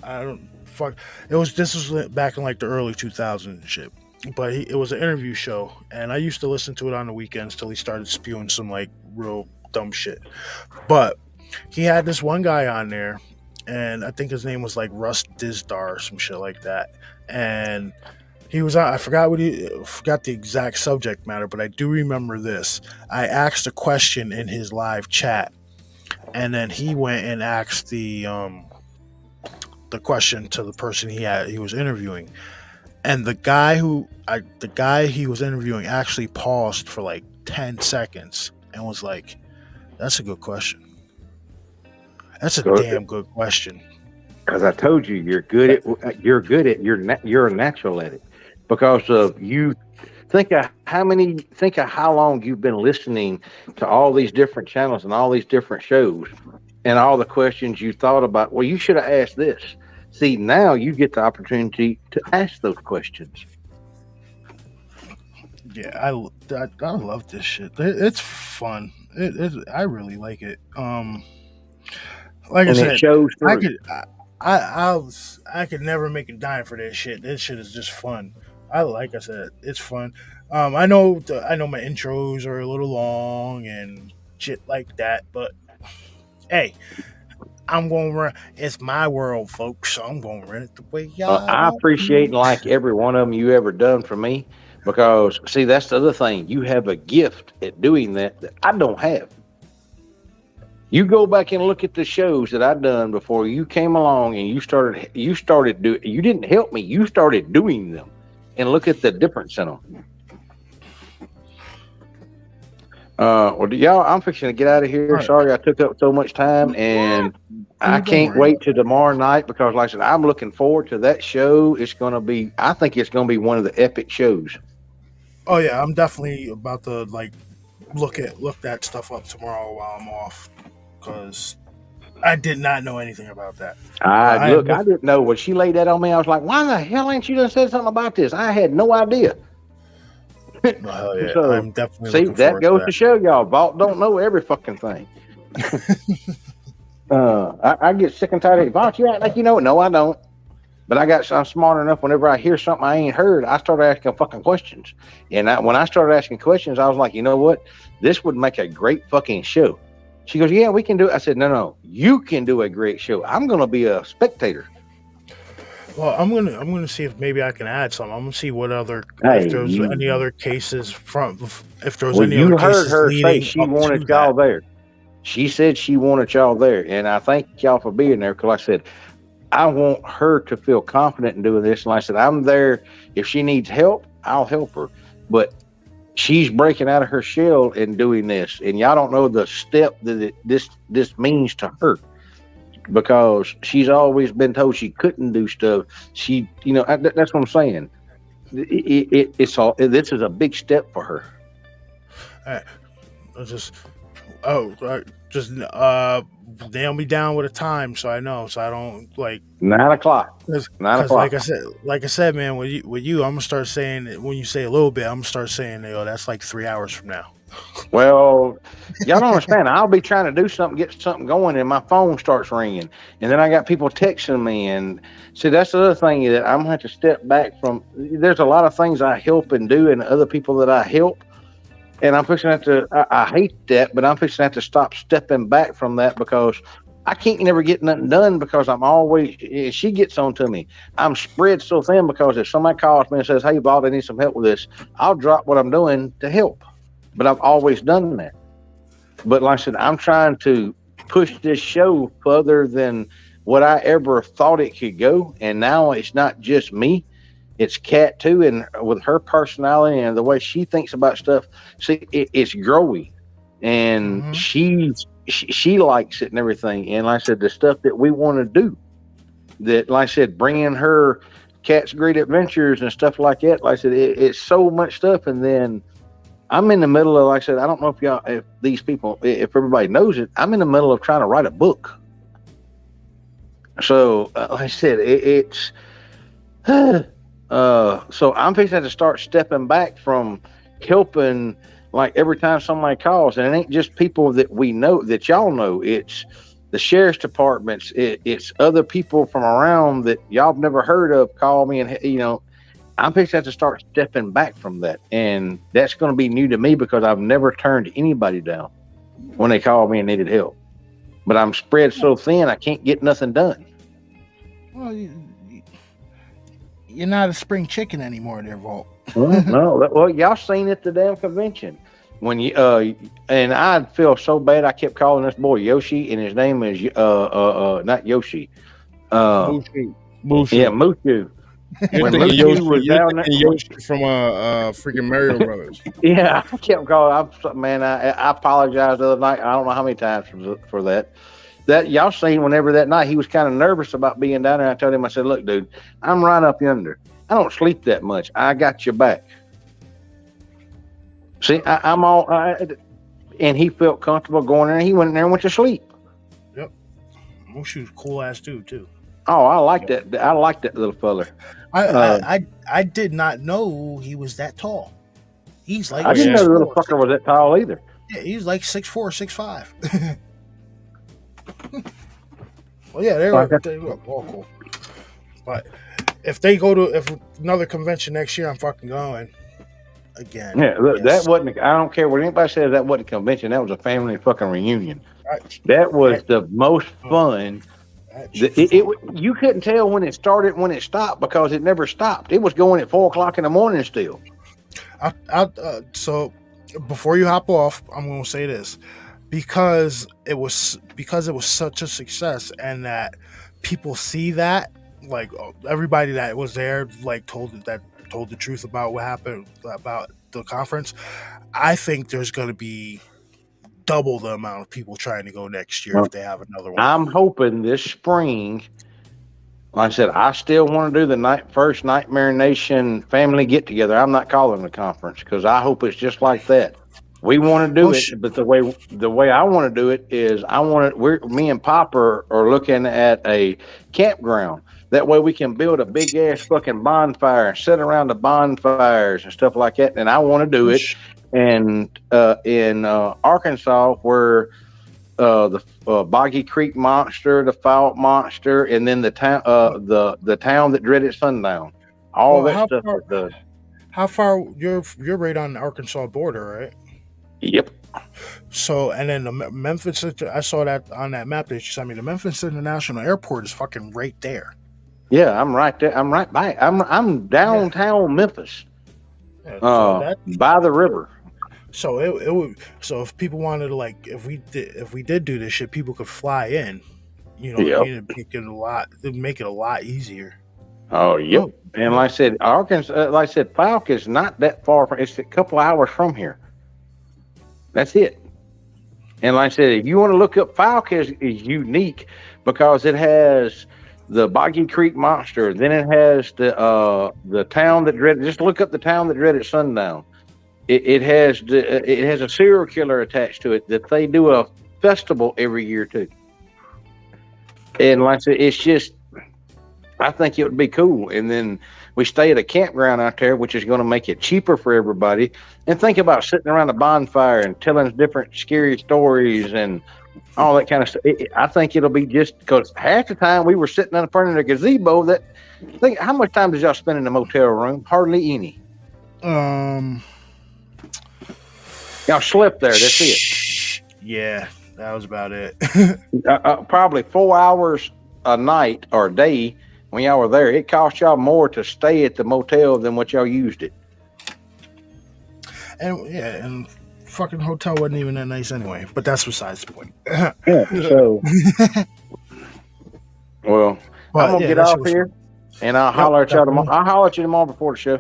I don't fuck. This was back in like the early 2000s and shit. But it was an interview show, and I used to listen to it on the weekends till he started spewing some like real dumb shit. But he had this one guy on there, and I think his name was like Russ Dizdar or some shit like that, and. He was on. I forgot the exact subject matter, but I do remember this. I asked a question in his live chat, and then he went and asked the the question to the person he was interviewing, and the guy he was interviewing actually paused for like 10 seconds and was like, "That's a good question. That's a damn good question." Because I told you you're good at you're a natural at it, because of you. Think of how long you've been listening to all these different channels and all these different shows, and all the questions you thought about. Well, you should have asked this. See, now you get the opportunity to ask those questions. Yeah, I love this shit. It's fun. I really like it. Like And I it said, shows I through. could I could never make a dime for this shit. This shit is just fun. Like I said, it's fun. I know my intros are a little long and shit like that, but hey, I'm gonna run. It's my world, folks. So I'm gonna run it the way y'all I want appreciate me. and like every one of them you ever done for me, because see, that's the other thing. You have a gift at doing that I don't have. You go back and look at the shows that I've done before you came along, and you started doing. You didn't help me. You started doing them, and look at the difference in them. Well, y'all, I'm fixing to get out of here. Right. Sorry I took up so much time, and I Don't can't worry. wait till tomorrow night, because, like I said, I'm looking forward to that show. I think it's going to be one of the epic shows. Oh yeah, I'm definitely about to like look that stuff up tomorrow while I'm off, because I did not know anything about that. I didn't know when she laid that on me. I was like, why the hell ain't you done said something about this? I had no idea. Hell yeah, So, I'm definitely see, looking that forward to goes that. to show y'all, Vault don't know every fucking thing. I get sick and tired of it. Vault, you act like you know it. No, I don't. But I'm smart enough. Whenever I hear something I ain't heard, I start asking fucking questions. And when I started asking questions, I was like, you know what? This would make a great fucking show. She goes, yeah, we can do it. I said, no, you can do a great show. I'm gonna be a spectator. Well, I'm gonna see if maybe I can add some. I'm gonna see what other Hey, if there's you- any other cases if there's Well, any you other heard cases her say leading she up wanted to y'all that. there. She said she wanted y'all there, and I thank y'all for being there, because like I said, I want her to feel confident in doing this. And like I said, I'm there. If she needs help, I'll help her. But she's breaking out of her shell and doing this, and y'all don't know the step that this means to her, because she's always been told she couldn't do stuff. That's what I'm saying. It's all. This is a big step for her. Just nail me down with a time so I know, so I don't like 9 o'clock. 'cause 9 o'clock. like I said, man, with you, I'm gonna start saying when you say a little bit, I'm gonna start saying, that's like 3 hours from now. Well, y'all don't understand. I'll be trying to do something, get something going, and my phone starts ringing, and then I got people texting me. And see, that's the other thing that I'm gonna have to step back from. There's a lot of things I help and do, and other people that I help, and I'm fixing to have to. I hate that, but I'm fixing to have to stop stepping back from that, because I can't never get nothing done, because I'm always. She gets on to me. I'm spread so thin, because if somebody calls me and says, "Hey, Bob, I need some help with this," I'll drop what I'm doing to help. But I've always done that. But like I said, I'm trying to push this show further than what I ever thought it could go. And now it's not just me, it's Kat too. And with her personality and the way she thinks about stuff, see, it's growing. And she likes it and everything. And like I said, the stuff that we want to do, that, like I said, bringing her Kat's Great Adventures and stuff like that. Like I said, it's so much stuff. And then I'm in the middle of, like I said, I don't know if everybody knows it, I'm in the middle of trying to write a book. So, like I said, it's, so I'm fixing to start stepping back from helping, like every time somebody calls, and it ain't just people that we know, that y'all know, it's the sheriff's departments, it's other people from around that y'all have never heard of call me, and, I'm fixing to start stepping back from that. And that's going to be new to me, because I've never turned anybody down when they called me and needed help. But I'm spread so thin, I can't get nothing done. Well, you're not a spring chicken anymore, there, Vault. Well, y'all seen it at the damn convention. When you and I feel so bad, I kept calling this boy Yoshi, and his name is not Yoshi. Mushu. Mushu. Yeah, Mushu. You're When thinking Mushu Yoshi. was You're down there, thinking Yoshi from freaking Mario Brothers. yeah, I kept calling. I apologize the other night. I don't know how many times for that. That y'all seen whenever that night he was kind of nervous about being down there. I told him, I said, "Look, dude, I'm right up yonder. I don't sleep that much. I got your back." See, I'm all, and he felt comfortable going there. He went in there and went to sleep. Yep. Mushu's cool ass dude too. Oh, I like that. I like that little fella. I did not know he was that tall. He's like I didn't know the little 6'4", fucker was that tall either. Yeah, he's like 6'4", 6'5". Well, yeah, they were all cool. But if another convention next year, I'm fucking going again. Yeah, Yes. that wasn't. I don't care what anybody says. That wasn't a convention. That was a family fucking reunion. Right. That was the most fun. You couldn't tell when it started, when it stopped, because it never stopped. It was going at 4:00 in the morning still. So before you hop off, I'm going to say this, because it was such a success, and that people see that, like, everybody that was there, like, told the truth about what happened about the conference. I think there's going to be double the amount of people trying to go next year if they have another one. I'm hoping this spring. Like I said, I still want to do the first Nightmare Nation family get together. I'm not calling it a conference because I hope it's just like that. We want to do it, but the way I want to do it is me and Pop are looking at a campground. That way we can build a big ass fucking bonfire and sit around the bonfires and stuff like that. And I want to do it in Arkansas, where the Boggy Creek Monster, the Fault Monster, and then the town the town that dreaded sundown. All that stuff. How far you're right on the Arkansas border, right? Yep. So, and then the Memphis, I saw that on that map that you sent me. The Memphis International Airport is fucking right there. Yeah, I'm right there. I'm right by. I'm downtown Memphis, by the river. So it would. So if people wanted to, like, if we did do this shit, people could fly in. You know, it'd make it a lot easier. Oh, yep. And like I said, Arkansas, like I said, Falk is not that far from. It's a couple hours from here. That's it. And like I said, if you want to look up, Falk is unique because it has the Boggy Creek Monster. Then it has the town that dreaded. Just look up the town that dreaded sundown. It has a serial killer attached to it that they do a festival every year too. And like I said, it's just, I think it would be cool. And then we stay at a campground out there, which is going to make it cheaper for everybody. And think about sitting around a bonfire and telling different scary stories and all that kind of stuff. I think it'll be just because half the time we were sitting in front of the gazebo. How much time did y'all spend in the motel room? Hardly any. Y'all slept there. That's it. Yeah, that was about it. Probably 4 hours a night or a day when y'all were there. It cost y'all more to stay at the motel than what y'all used it. And fucking hotel wasn't even that nice anyway. But that's besides the point. So, well, I'm gonna get off here, and I'll holler at y'all tomorrow. I'll holler at you tomorrow before the show.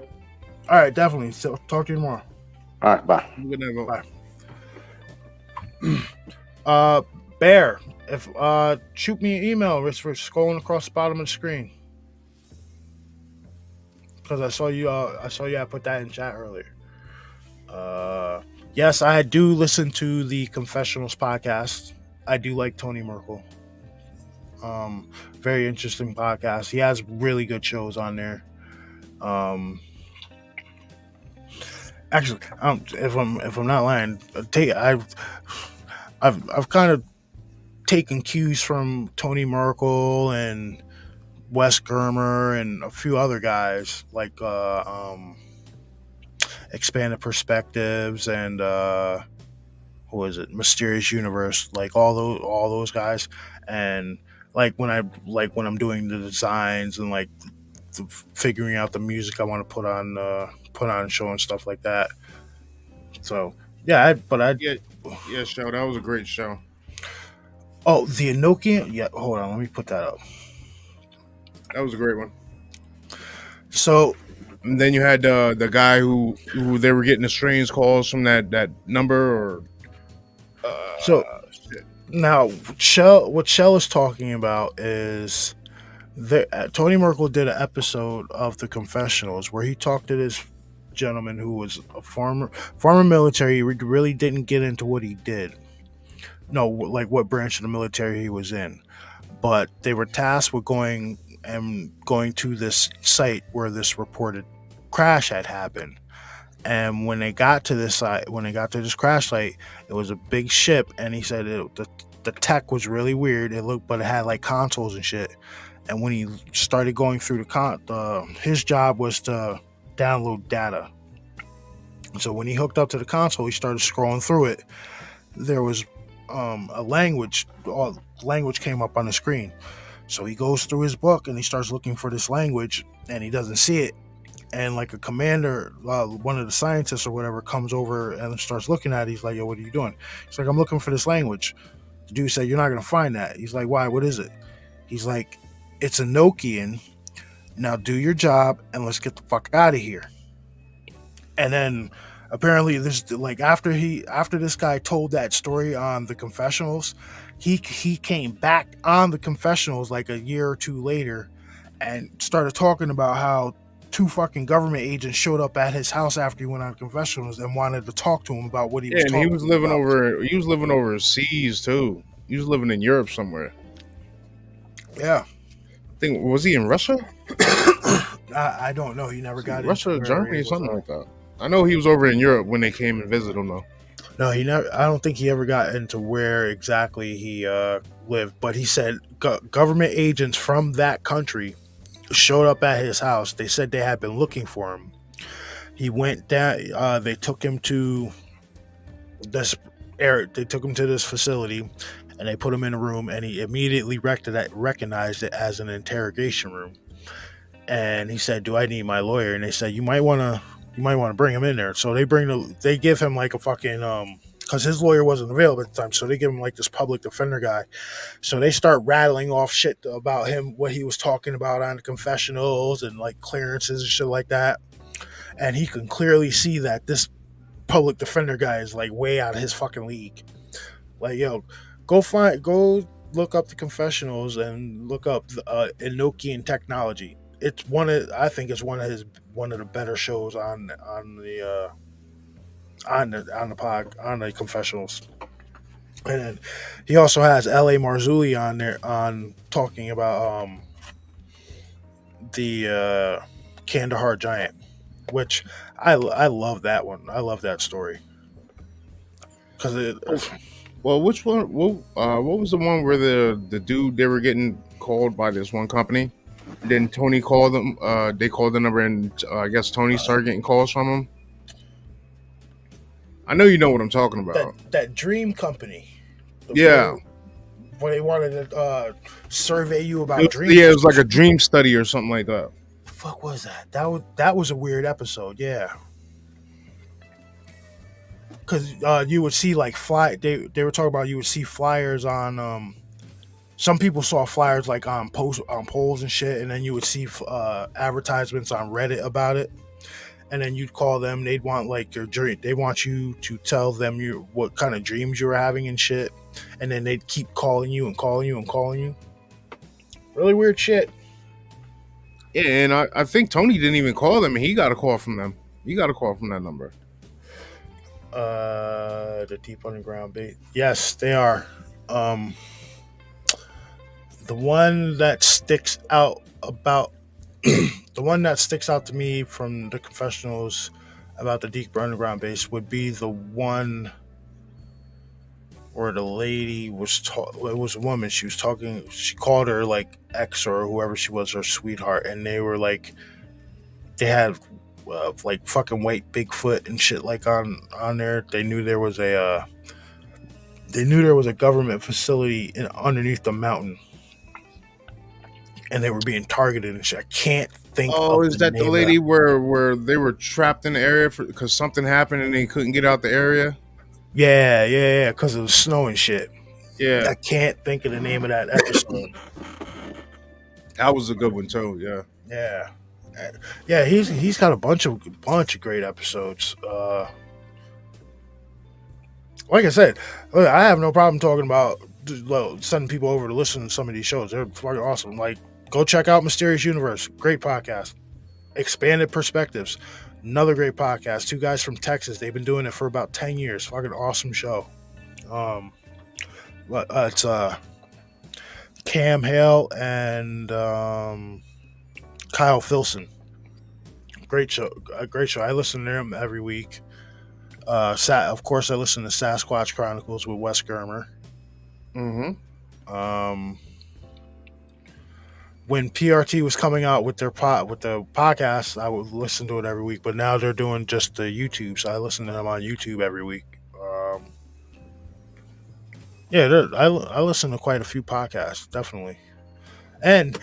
All right, definitely. So talk to you tomorrow. All right, bye. Bye. Bear, if shoot me an email. It's for scrolling across the bottom of the screen because I saw you. I put that in chat earlier. Yes, I do listen to the Confessionals podcast. I do like Tony Merkel. Very interesting podcast. He has really good shows on there. Actually, if I'm not lying, I've kind of taken cues from Tony Merkel and Wes Germer and a few other guys like Expanded Perspectives and who is it? Mysterious Universe, like all those guys. And like when I'm doing the designs and like figuring out the music I want to put on show and stuff like that. So yeah, show, that was a great show. Oh, the Enochian. Yeah, hold on, let me put that up. That was a great one. So And then you had the guy who they were getting the strange calls from that number or so shit. now, what Shell is talking about is Tony Merkel did an episode of The Confessionals where he talked to this gentleman who was a former military. He really didn't get into what he did. No, like what branch of the military he was in, but they were tasked with going to this site where this reported crash had happened. And when they got to this site, when they got to this crash site, it was a big ship, and he said the tech was really weird. It looked, but it had like consoles and shit. And when he started going through his job was to download data. So when he hooked up to the console, he started scrolling through it. There was a language. Language came up on the screen. So he goes through his book and he starts looking for this language, and he doesn't see it. And like a commander, one of the scientists or whatever, comes over and starts looking at it. He's like, "Yo, what are you doing?" He's like, "I'm looking for this language." The dude said, "You're not gonna find that." He's like, "Why? What is it?" He's like, "It's a Nokian. Now do your job and let's get the fuck out of here." And then apparently this, like, after this guy told that story on The Confessionals, he came back on The Confessionals like a year or two later and started talking about how two fucking government agents showed up at his house after he went on Confessionals and wanted to talk to him about what he was And talking he was living about. over. He was living overseas too. He was living in Europe somewhere. Yeah. Was he in Russia? I don't know. He never got Russia, into Germany, where he something was like that. I know he was over in Europe when they came and visited him though. No, he never. I don't think he ever got into where exactly he lived. But he said government agents from that country showed up at his house. They said they had been looking for him. He went down. They took him to this area. They took him to this facility, and they put him in a room. And he immediately recognized it as an interrogation room. And he said, "Do I need my lawyer?" And they said, "You might want to bring him in there." So they give him like a fucking because his lawyer wasn't available at the time, so they give him like this public defender guy. So they start rattling off shit about him, what he was talking about on the confessionals and like clearances and shit like that. And he can clearly see that this public defender guy is like way out of his fucking league. Like, yo, go look up the confessionals and look up Enochian technology. I think it's one of the better shows on the confessionals. And then he also has L.A. Marzulli on there on talking about the Kandahar Giant, which I love that one. I love that story because Well, which one? What was the one where the dude they were getting called by this one company? Then Tony called them. They called the number, and I guess Tony started getting calls from him. I know you know what I'm talking about. that Dream Company. Yeah. Where they wanted to survey you about dreams. Yeah, it was like a dream study or something like that. The fuck was that? That was a weird episode. Yeah. Because you would see like they were talking about you would see flyers on some people saw flyers like on polls and shit, and then you would see advertisements on Reddit about it, and then you'd call them. They'd want like your dream. They want you to tell them what kind of dreams you were having and shit, and then they'd keep calling you and calling you and calling you. Really weird shit. Yeah, and I think Tony didn't even call them, and he got a call from them. He got a call from that number. The deep underground base. Yes, they are. The one that sticks out to me from the confessionals about the deep underground base would be the one where the lady was it was a woman. She was talking. She called her like ex or whoever she was, her sweetheart, and they were like, they had like fucking white Bigfoot and shit like on there. They knew there was a government facility underneath the mountain, and they were being targeted and shit. I can't think. Oh, is that the lady where they were trapped in the area because something happened and they couldn't get out the area? Yeah, because of the snow and shit. Yeah, I can't think of the name of that episode. That was a good one too. Yeah. Yeah, yeah. He's got a bunch of great episodes. Like I said, I have no problem talking about sending people over to listen to some of these shows. They're fucking awesome. Like, go check out Mysterious Universe. Great podcast. Expanded Perspectives. Another great podcast. Two guys from Texas. They've been doing it for about 10 years. Fucking awesome show. It's Cam Hale and Kyle Filson. Great show. A great show. I listen to them every week. Of course, I listen to Sasquatch Chronicles with Wes Germer. Mm-hmm. When PRT was coming out with the podcast, I would listen to it every week. But now they're doing just the YouTube, so I listen to them on YouTube every week. I listen to quite a few podcasts, definitely. And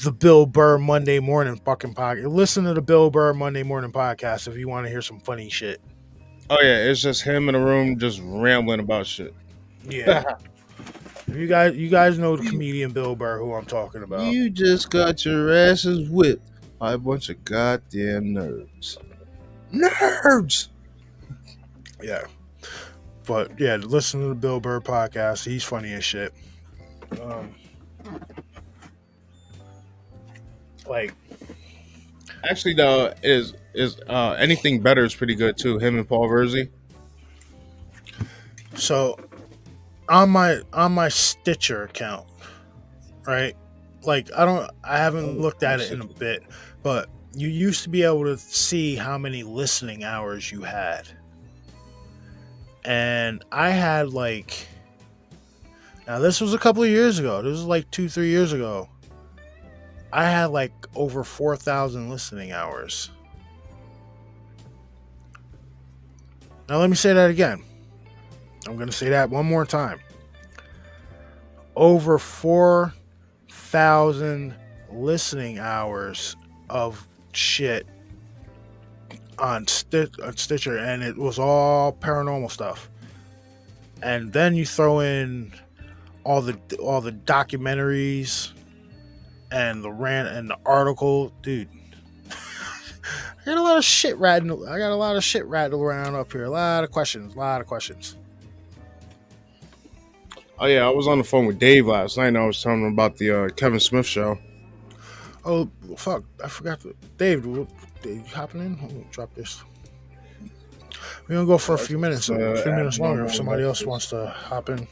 the Bill Burr Monday Morning fucking podcast. Listen to the Bill Burr Monday Morning podcast if you want to hear some funny shit. Oh yeah, it's just him in a room just rambling about shit. Yeah. you guys know the comedian Bill Burr, who I'm talking about. You just got your asses whipped by a bunch of goddamn nerds. Nerds. Yeah. But yeah, listen to the Bill Burr podcast. He's funny as shit. Like, actually, though, is Anything Better is pretty good too. Him and Paul Verzi. So on my Stitcher account, right? Like, I haven't looked at it in a bit, but you used to be able to see how many listening hours you had. And I had now this was a couple of years ago. This was like 2-3 years ago. I had over 4,000 listening hours. Now let me say that again. I'm going to say that one more time. Over 4,000 listening hours of shit on Stitcher, and it was all paranormal stuff. And then you throw in all the documentaries and the rant and the article, dude. I got a lot of shit rattled around up here. A lot of questions. Oh yeah, I was on the phone with Dave last night and I was telling him about the Kevin Smith show. Oh fuck, I forgot to Dave, you hopping in? Let me drop this. We're gonna go for a few minutes, 3 minutes longer if somebody else wants to hop in.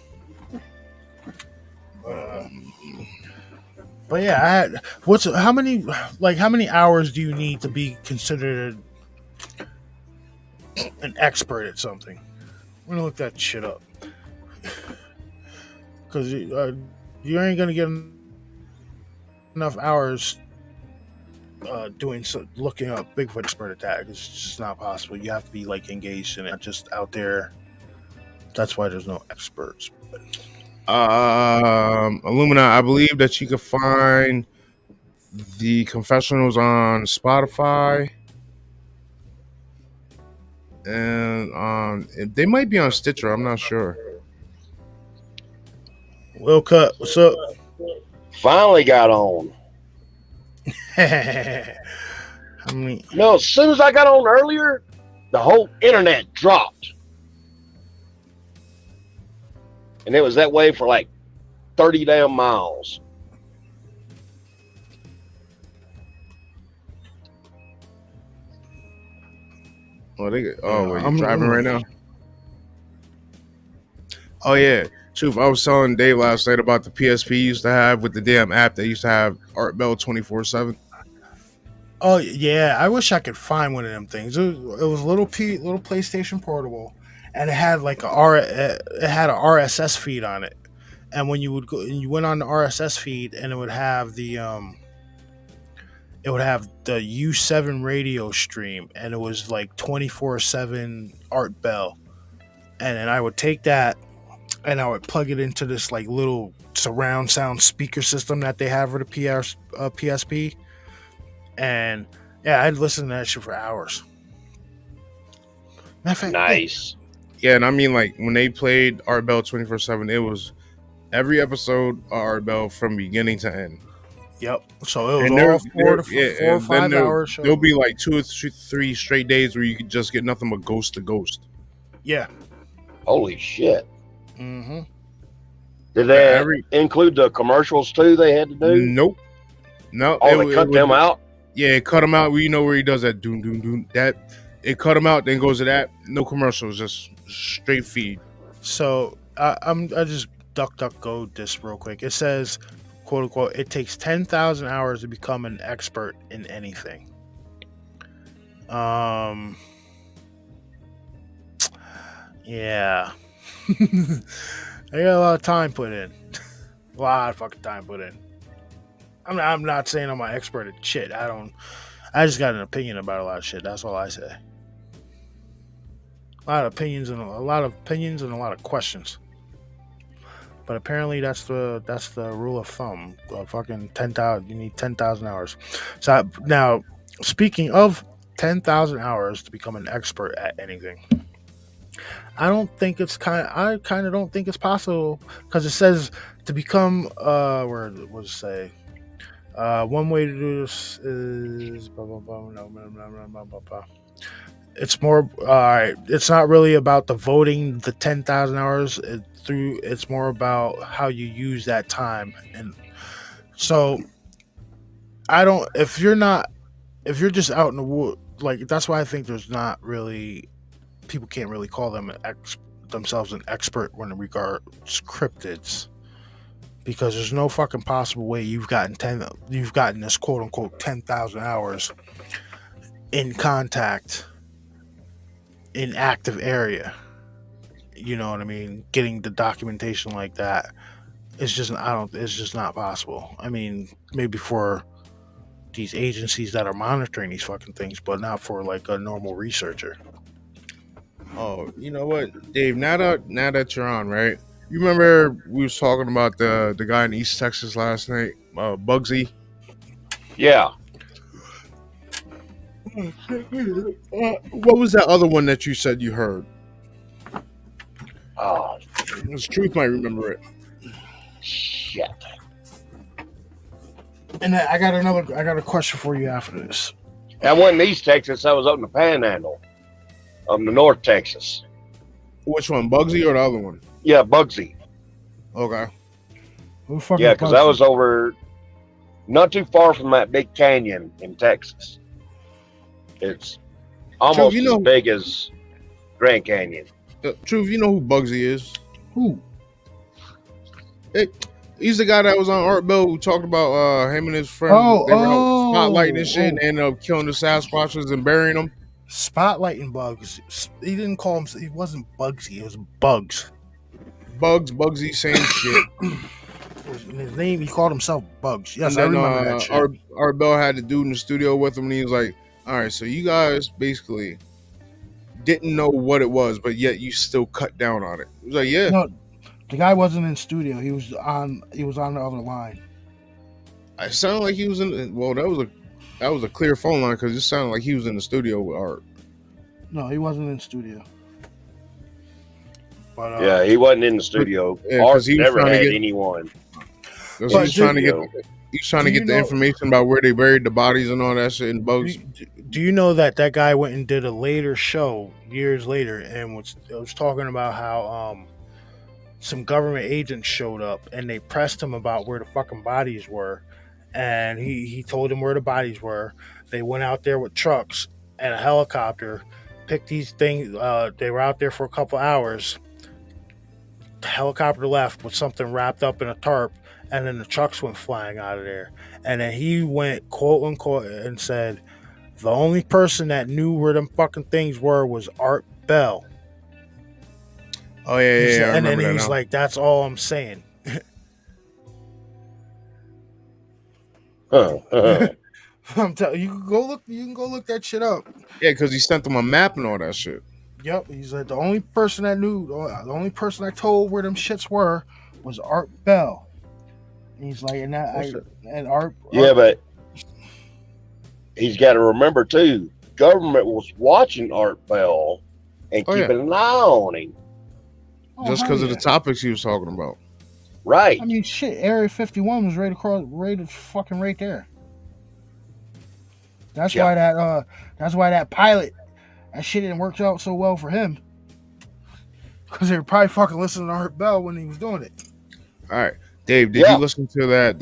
But yeah, I had how many hours do you need to be considered an expert at something? I'm gonna look that shit up, because you ain't gonna get enough hours looking up Bigfoot expert attack. It's just not possible. You have to be engaged in it, not just out there. That's why there's no experts. Illumina, I believe that you could find the confessionals on Spotify, and they might be on Stitcher. I'm not sure. Will Cut, what's up? Finally got on. I mean, No, as soon as I got on earlier, the whole internet dropped. And it was that way for 30 damn miles. I'm driving right now. Oh yeah, truth. I was telling Dave last night about the PSP you used to have with the damn app that used to have Art Bell 24/7. Oh yeah, I wish I could find one of them things. It was a little PlayStation Portable, and it had it had a RSS feed on it. And when you went on the RSS feed, and it would have the U7 radio stream, and it was 24/7 Art Bell. And then I would take that and I would plug it into this little surround sound speaker system that they have for the PSP. And yeah, I'd listen to that shit for hours. Matter of fact, Nice. Yeah, and I mean when they played Art Bell 24/7, it was every episode of Art Bell from beginning to end. Yep. So it was And all 4 to yeah, 4 or and then 5 hours show. there'll be like 2 or 3 straight days where you could just get nothing but ghost to ghost. Yeah. Holy shit! Mm-hmm. Did that include the commercials too? They had to do. Nope. No. Oh, they cut them out. Yeah, it cut him out. You know where he does that doom doom doom. That it cut him out. Then goes to that. No commercials, just straight feed. So I just duck go this real quick. It says, quote unquote, it takes 10,000 hours to become an expert in anything. Yeah. I got a lot of time put in. A lot of fucking time put in. I'm not saying I'm an expert at shit. I just got an opinion about a lot of shit. That's all I say. A lot of opinions and a lot of questions. But apparently that's the rule of thumb. Fucking 10,000. You need 10,000 hours. So now, speaking of 10,000 hours to become an expert at anything, I kind of don't think it's possible, because it says to become where what does it say? One way to do this is blah, blah, blah, blah, blah, blah, blah. It's more it's not really about the voting the 10,000 hours it's more about how you use that time. And so if you're just out in the wood, like, that's why I think there's not really, people can't really call themselves an expert when it regards cryptids, because there's no fucking possible way you've gotten this quote unquote 10,000 hours in contact in active area. You know what I mean? Getting the documentation like that, it's just not possible. I mean, maybe for these agencies that are monitoring these fucking things, but not for like a normal researcher. Oh, you know what, Dave? Now that you're on, right? You remember we was talking about the guy in East Texas last night, Bugsy? Yeah. What was that other one that you said you heard? Oh, Truth might remember it. shit. And I got a question for you after this. That wasn't East Texas. That was up in the Panhandle of the North Texas. Which one, Bugsy or the other one? Yeah, Bugsy. Okay. Yeah, because I was over not too far from that big canyon in Texas. It's almost as big as Grand Canyon. Truth, you know who Bugsy is? Who? He's the guy that was on Art Bell who talked about him and his friend. They were spotlighting and shit and ended up killing the Sasquatches and burying them. Spotlighting bugs. He didn't call him. He wasn't Bugsy. It was Bugs. Bugsy, same shit. His name, he called himself Bugs. Yes, and then, I remember that shit. Art Bell had the dude in the studio with him, and he was like, "All right, so you guys basically didn't know what it was, but yet you still cut down on it." He was like, "Yeah." No, the guy wasn't in studio. He was on the other line. It sounded like he was in. Well, that was a clear phone line, because it sounded like he was in the studio with Art. No, he wasn't in studio. But, yeah, he wasn't in the studio. Art never had anyone. He's trying to get the information about where they buried the bodies and all that shit in Bugs. Do you know that guy went and did a later show years later and was talking about how some government agents showed up and they pressed him about where the fucking bodies were, and he told them where the bodies were. They went out there with trucks and a helicopter, picked these things. They were out there for a couple hours. The helicopter left with something wrapped up in a tarp, and then the trucks went flying out of there. And then he went, quote unquote, and said the only person that knew where them fucking things were was Art Bell. Oh yeah. And then he's like, "That's all I'm saying." I'm telling you, you can go look that shit up. Yeah, because he sent them a map and all that shit. Yep, he's like, the only person that knew, the only person I told where them shits were was Art Bell. And he's like, Art. Yeah, but he's got to remember too, government was watching Art Bell and keeping an eye on him. Just because of the topics he was talking about. Right. I mean, shit. Area 51 was right across, fucking right there. That's why that. That's why that pilot. That shit didn't work out so well for him. Because they were probably fucking listening to Art Bell when he was doing it. All right, Dave. Did you listen to that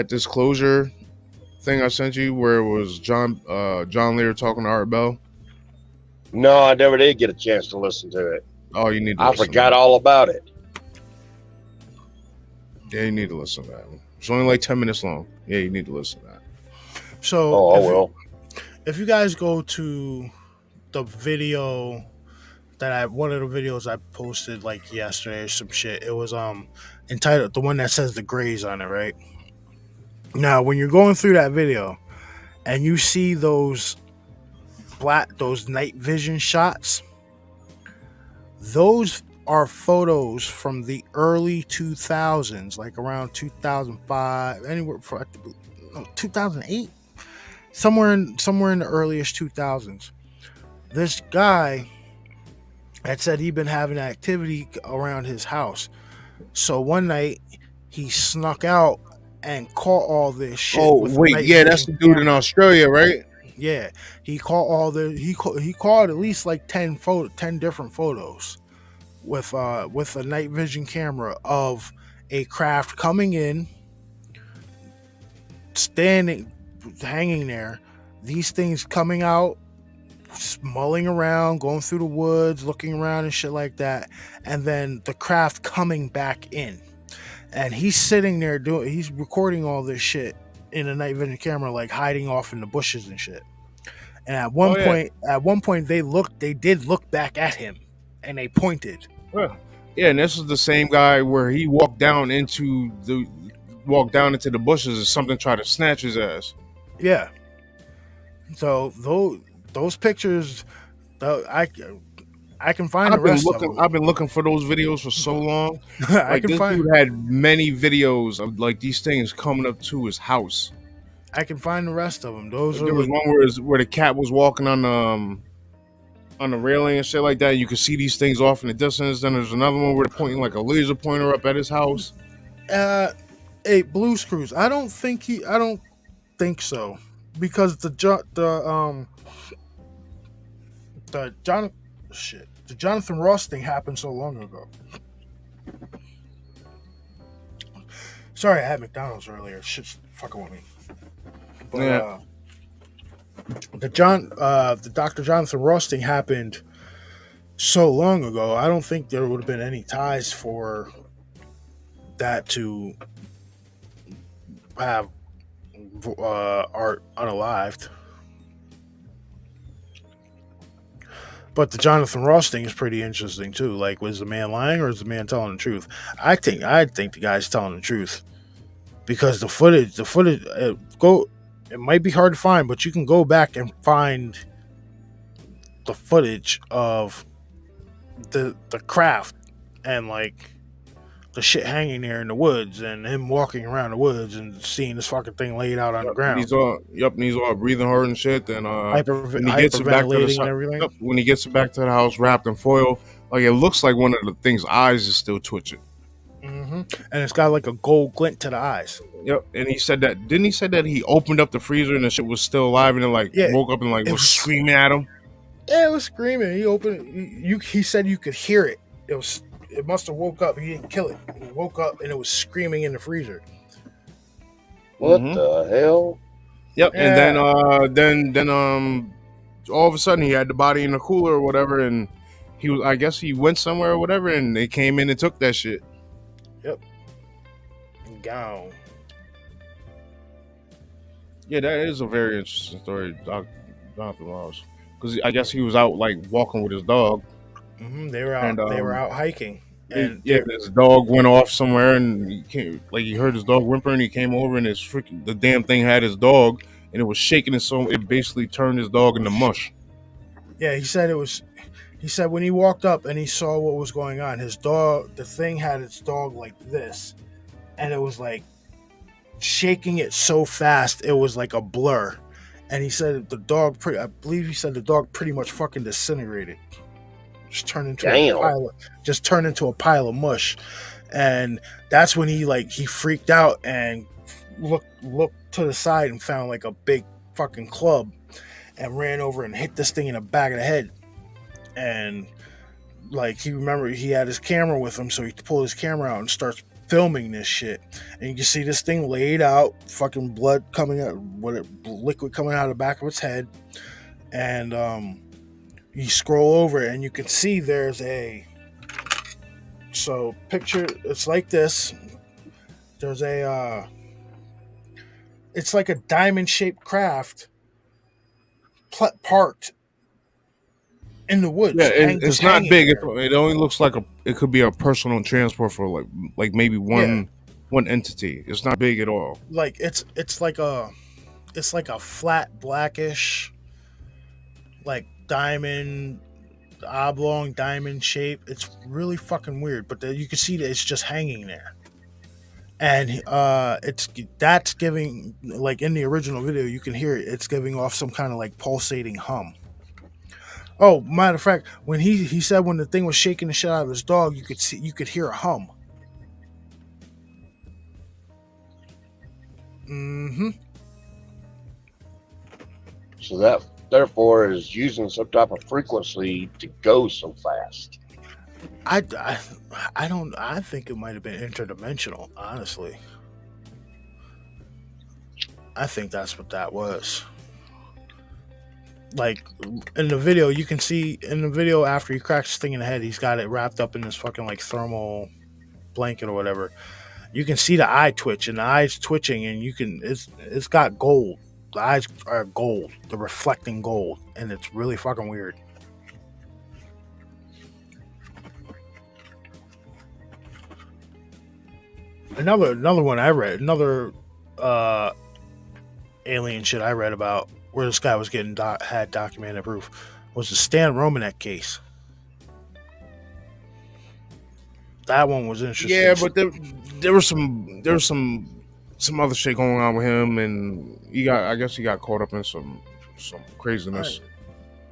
disclosure thing I sent you, where it was John Lear talking to Art Bell? No, I never did get a chance to listen to it. Oh, you need to I listen forgot all about it. Yeah, you need to listen to that one. It's only like 10 minutes long. Yeah, you need to listen to that. So, if you guys go to the video one of the videos I posted like yesterday or some shit, it was entitled, the one that says the Grays on it, right? Now, when you're going through that video and you see those night vision shots, those are photos from the early 2000s, like around 2005, anywhere for 2008, somewhere in the earliest 2000s. This guy had said he'd been having activity around his house. So one night he snuck out and caught all this shit. Oh wait, yeah, that's the dude in Australia, right? Yeah, he caught all the he caught at least like 10 different photos with a night vision camera of a craft coming in, standing, hanging there, these things coming out, mulling around, going through the woods, looking around and shit like that, and then the craft coming back in. And he's sitting there he's recording all this shit in a night vision camera, like hiding off in the bushes and shit. And at one point they did look back at him and they pointed. Yeah, and this is the same guy where he walked down into the bushes and something tried to snatch his ass. Yeah. So those pictures, I can find the rest of them. I've been looking for those videos for so long. Like, this dude had many videos of like these things coming up to his house. I can find the rest of them. There was one where the cat was walking on the railing and shit like that. You could see these things off in the distance. Then there's another one where they're pointing like a laser pointer up at his house. Hey, Blues Cruise. I don't think so, because the Jonathan Ross thing happened so long ago. Sorry, I had McDonald's earlier. Shit's fucking with me. But yeah. The Dr. Jonathan Ross thing happened so long ago. I don't think there would have been any ties for that to have Art unalived. But the Jonathan Ross thing is pretty interesting too. Like, was the man lying or is the man telling the truth? I think the guy's telling the truth, because the footage, it might be hard to find, but you can go back and find the footage of the craft and like the shit hanging there in the woods and him walking around the woods and seeing this fucking thing laid out on the ground. He's all breathing hard and shit. And when he gets it back to when he gets it back to the house wrapped in foil, like, it looks like one of the thing's eyes is still twitching. Mm-hmm. And it's got like a gold glint to the eyes. Yep. And he said that. Didn't he say that he opened up the freezer and the shit was still alive and then woke up and was screaming at him? Yeah, it was screaming. He opened it. He said you could hear it. It must have woke up. He didn't kill it. He woke up and it was screaming in the freezer. What the hell? Yep. Yeah. And then all of a sudden he had the body in the cooler or whatever, and I guess he went somewhere or whatever, and they came in and took that shit. Yep. Gone. Yeah, that is a very interesting story, Jonathan Ross, because I guess he was out like walking with his dog. Mm-hmm. They were out. They were out hiking, and his dog went off somewhere, and he heard his dog whimper, and he came over, and the damn thing had his dog, and it was shaking, and so it basically turned his dog into mush. Yeah, he said it was. He said when he walked up and he saw what was going on, the thing had its dog like this, and it was like shaking it so fast it was like a blur. And he said the dog pretty much fucking disintegrated. just turned into Damn. a pile of mush. And that's when he freaked out and looked to the side and found like a big fucking club and ran over and hit this thing in the back of the head. And like he remembered he had his camera with him, so he pulled his camera out and starts filming this shit. And you can see this thing laid out, fucking blood coming out, liquid coming out of the back of its head. And you scroll over and you can see there's picture, it's like this. There's it's like a diamond shaped craft parked in the woods. Yeah, it's not big. It only looks like it could be a personal transport for like maybe one entity. It's not big at all. Like it's like a flat blackish, like oblong diamond shape. It's really fucking weird, but you can see that it's just hanging there. And that's giving, like in the original video, you can hear it. It's giving off some kind of like pulsating hum. Oh, matter of fact, when he said when the thing was shaking the shit out of his dog, you could hear a hum. Mm-hmm. So that therefore is using some type of frequency to go so fast. I think it might have been interdimensional, honestly. I think that's what that was. Like in the video, you can see after he cracks the thing in the head, he's got it wrapped up in this fucking like thermal blanket or whatever. You can see the eye twitch, and the eye's twitching, and it's got gold. The eyes are gold. They're reflecting gold, and it's really fucking weird. Another one I read, alien shit I read about where this guy was getting had documented proof was the Stan Romanek case. That one was interesting. Yeah, but there was some other shit going on with him, and I guess he got caught up in some craziness.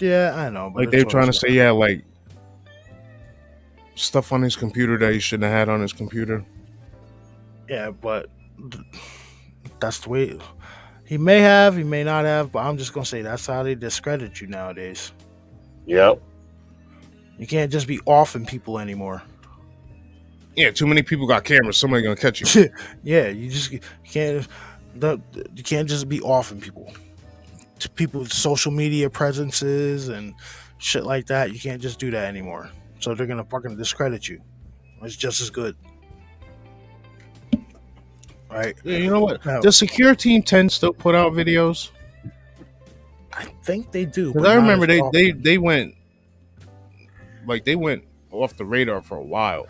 Yeah, I know. But like they're trying to say, like stuff on his computer that he shouldn't have had on his computer. Yeah, but that's the way. He may have, he may not have, but I'm just gonna say that's how they discredit you nowadays. Yep. You can't just be offing people anymore. Yeah, too many people got cameras. Somebody gonna catch you. Yeah, you can't just be offing people. To people with social media presences and shit like that, you can't just do that anymore. So they're gonna fucking discredit you. It's just as good. Right. Yeah, you know what? Does Secure Team 10 still put out videos? I think they do. Because I remember they went off the radar for a while.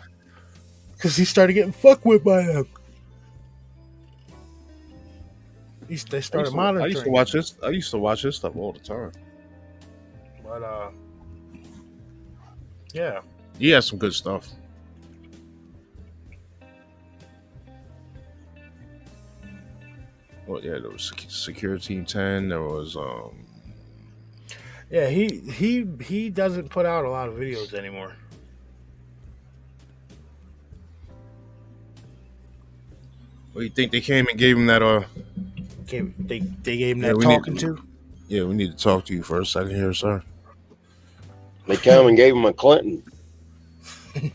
Because he started getting fucked with by them. They started monitoring. I used to watch this stuff all the time. But yeah. He has some good stuff. Well, yeah, there was Secure Team 10. There was Yeah, he doesn't put out a lot of videos anymore. Well, you think they came and gave him that they gave him that talking to? Yeah, we need to talk to you for a second here, sir. They come and gave him a Clinton.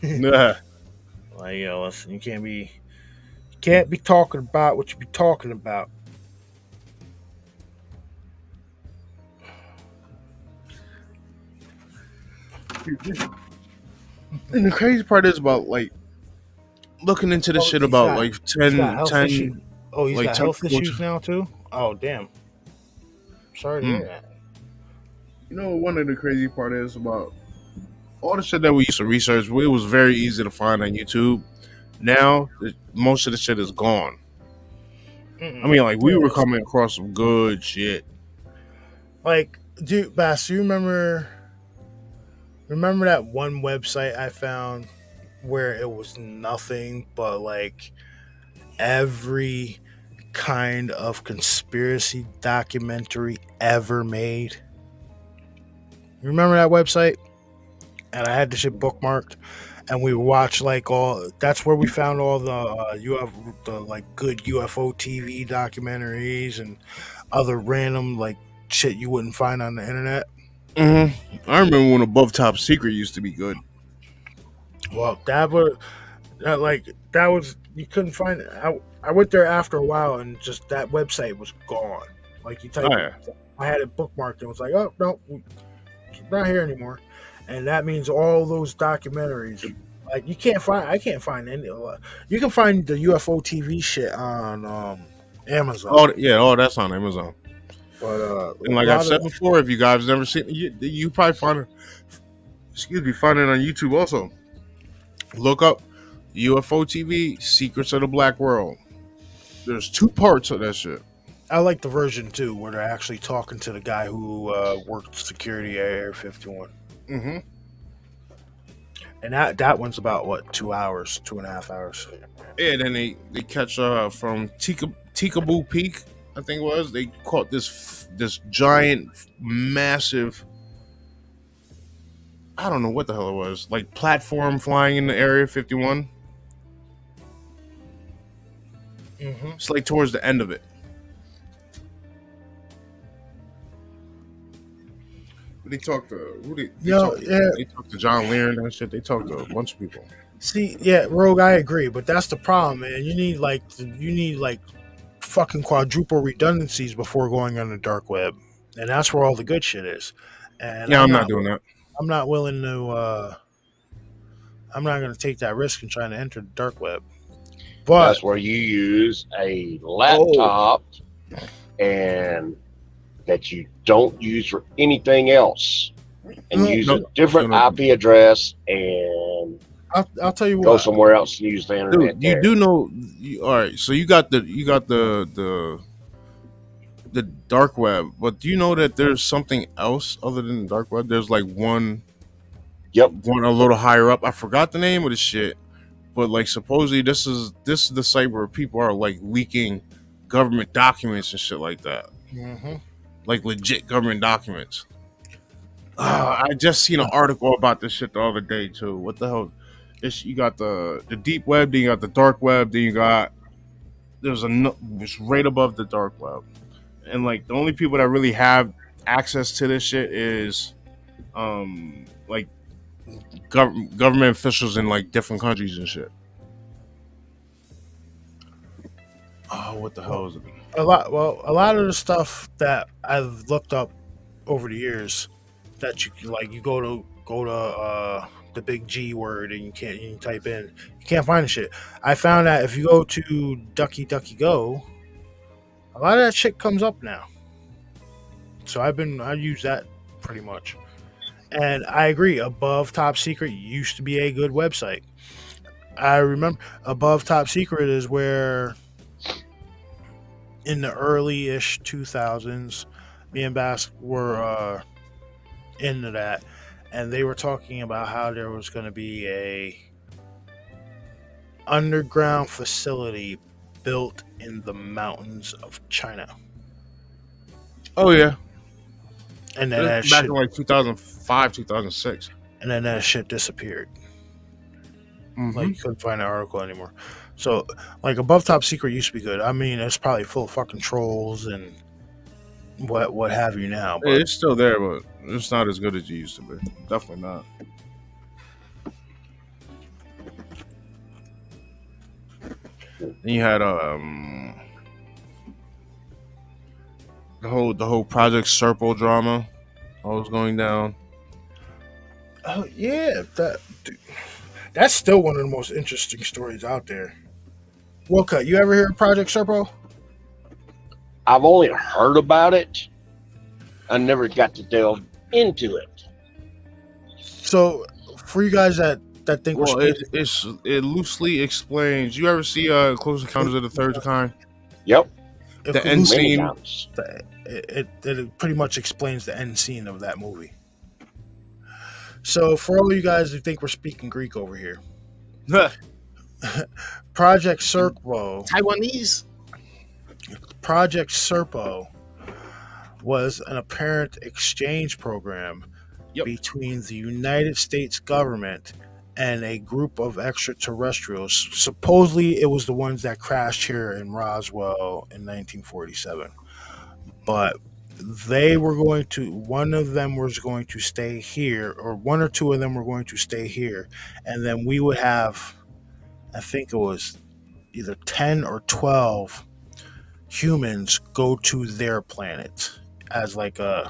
Nah. Like, listen, you can't be talking about what you be talking about. And the crazy part is about like looking into this shit about like 10 Oh, he's got health issues now too? Oh, damn. Sorry to hear that. You know, one of the crazy part is about all the shit that we used to research, it was very easy to find on YouTube. Now, most of the shit is gone. I mean, like, we were coming across some good shit. Like, dude, Bass, you remember that one website I found where it was nothing but, like, every kind of conspiracy documentary ever made? You remember that website? and I had the shit bookmarked, and we watched like all. That's where we found all the the like good UFO TV documentaries and other random like shit you wouldn't find on the internet. I remember when Above Top Secret used to be good. Well, that was you couldn't find it. I went there after a while, and just that website was gone. Like you type, I had it bookmarked, and was like, oh no, it's not here anymore. And that means all those documentaries, like you can't find. I can't find any. You can find the UFO TV shit on Amazon. Oh yeah, that's on Amazon. But and like I've said before, if you guys never seen it, you probably find it. Find it on YouTube also. Look up UFO TV Secrets of the Black World. There's 2 parts of that shit. I like the version too, where they're actually talking to the guy who worked security at Area 51. Mm-hmm. And that one's about what, 2 hours, 2.5 hours. Yeah, then they catch from Tikaboo Peak, I think it was. They caught this giant, massive. I don't know what the hell it was. Like platform flying in the Area 51. Mm-hmm. It's like towards the end of it. They talked to they talked to John Lear and that shit. They talked to a bunch of people. See, yeah, Rogue, I agree, but that's the problem, man. You need like fucking quadruple redundancies before going on the dark web, and that's where all the good shit is. And yeah, I'm not doing that. I'm not willing to. I'm not going to take that risk in trying to enter the dark web. But that's where you use a laptop and that you don't use for anything else, and use a different IP address, and I'll tell you what. Go somewhere else and use the internet. Dude, you do know. All right, so you got the dark web, but do you know that there's something else other than the dark web? There's like one a little higher up. I forgot the name of the shit, but like supposedly this is the site where people are like leaking government documents and shit like that. Mm-hmm. Like legit government documents. I just seen an article about this shit the other day too. What the hell? You got the deep web, then you got the dark web, then you got it's right above the dark web, and like the only people that really have access to this shit is like government officials in like different countries and shit. Oh, what the hell is it? A lot of the stuff that I've looked up over the years that you go to the big G word and you can type in, you can't find the shit. I found that if you go to DuckDuckGo, a lot of that shit comes up now. So I use that pretty much. And I agree, Above Top Secret used to be a good website. I remember Above Top Secret is where in the early-ish 2000s, me and Bask were into that, and they were talking about how there was going to be a underground facility built in the mountains of China. Oh yeah, and then that back in like 2005, 2006, and then that shit disappeared. Mm-hmm. Like you couldn't find an article anymore. So, like, Above Top Secret used to be good. I mean, it's probably full of fucking trolls and what have you now. But it's still there, but it's not as good as it used to be. Definitely not. Then you had the whole Project Serpo drama. All was going down. Oh yeah, that's still one of the most interesting stories out there. Woolcut, you ever hear of Project Serpo? I've only heard about it. I never got to delve into it. So, for you guys that think it loosely explains. You ever see Close Encounters of the Third Kind? Yep. The end scene. It pretty much explains the end scene of that movie. So, for all you guys who think we're speaking Greek over here, Project Serpo, Taiwanese. Project Serpo was an apparent exchange program between the United States government and a group of extraterrestrials. Supposedly, it was the ones that crashed here in Roswell in 1947. But they were going to, one of them was going to stay here, or one or two of them were going to stay here. And then we would have, I think it was either 10 or 12 humans go to their planet as like a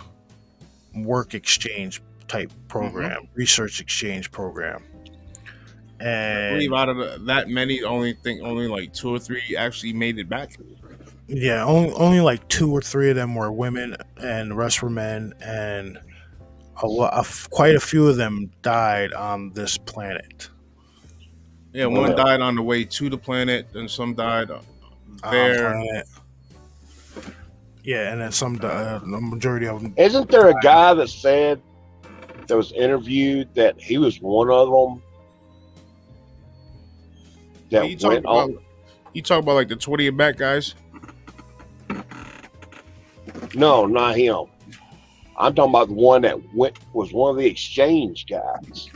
work exchange type program, research exchange program. And I believe out of that many, only like 2 or 3 actually made it back. Yeah, only like 2 or 3 of them were women, and the rest were men, and quite a few of them died on this planet. Yeah, one died on the way to the planet, and some died there. Planet. Yeah, and then some died. The majority of them. Isn't there a guy that said that was interviewed that he was one of them? That went on. You talk about like the 20 back guys? No, not him. I'm talking about the one that was one of the exchange guys.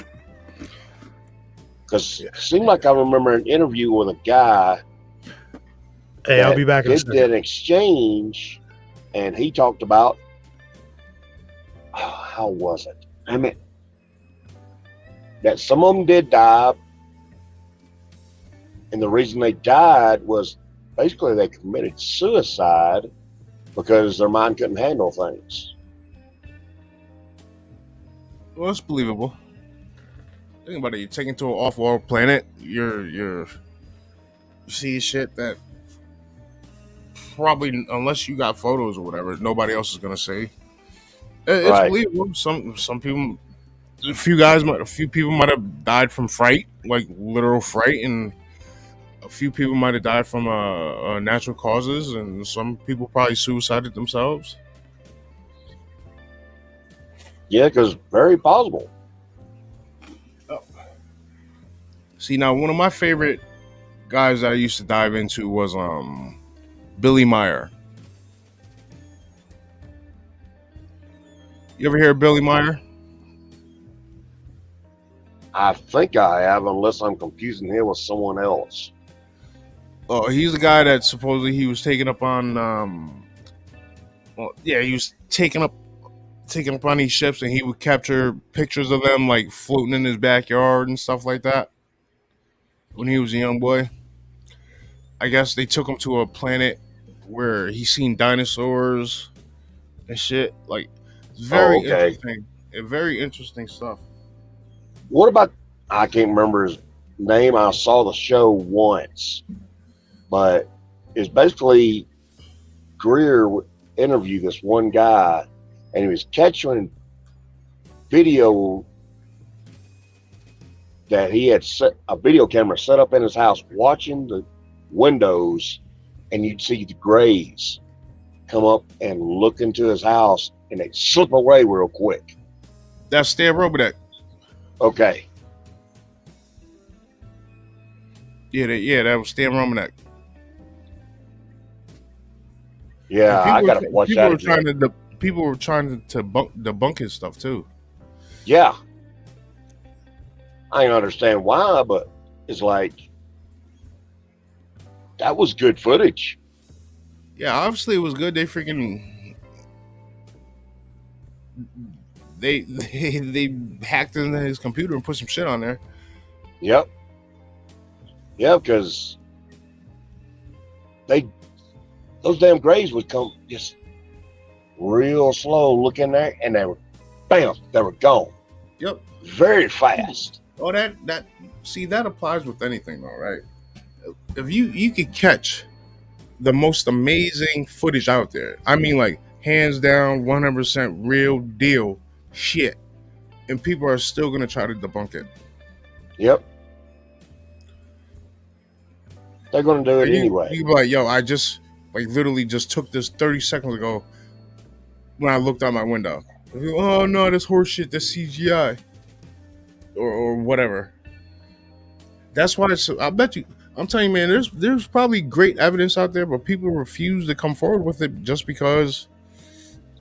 Because it seemed like I remember an interview with a guy. Hey, I'll be back in a second. Did an exchange, and he talked about how was it? I mean, that some of them did die, and the reason they died was basically they committed suicide because their mind couldn't handle things. Well, it's believable. Think about it. You're taken to an off-world planet. You see shit that probably, unless you got photos or whatever, nobody else is gonna see. It's believable. Some people, a few people might have died from fright, like literal fright, and a few people might have died from natural causes, and some people probably suicided themselves. Yeah, because very possible. See, now one of my favorite guys that I used to dive into was Billy Meyer. You ever hear of Billy Meyer? I think I have, unless I'm confusing him with someone else. Oh, he's the guy that supposedly he was taking up on. He was taking up on these ships, and he would capture pictures of them like floating in his backyard and stuff like that. When he was a young boy, I guess they took him to a planet where he seen dinosaurs and shit. Like, it's very interesting. Very interesting stuff. What about? I can't remember his name. I saw the show once, but it's basically Greer would interview this one guy, and he was catching video that he had set a video camera set up in his house, watching the windows, and you'd see the grays come up and look into his house, and they slip away real quick. That's Stan Robinek. Okay. Yeah, that was Stan Robinek. Yeah, I gotta watch that. People were trying to debunk his stuff too. Yeah. I don't understand why, but it's like, that was good footage. Yeah, obviously it was good. They hacked into his computer and put some shit on there. Yep. Yeah, because those damn grays would come just real slow, looking there, and they were gone. Yep. Very fast. Oh, that applies with anything, though, right? If you could catch the most amazing footage out there, I mean, like, hands down, 100% real deal shit, and people are still gonna try to debunk it. Yep. They're gonna do it anyway. You be like, yo, I just literally just took this 30 seconds ago when I looked out my window. Oh no, this horse shit, this CGI. Or whatever. That's why I bet you, I'm telling you, man, there's probably great evidence out there, but people refuse to come forward with it just because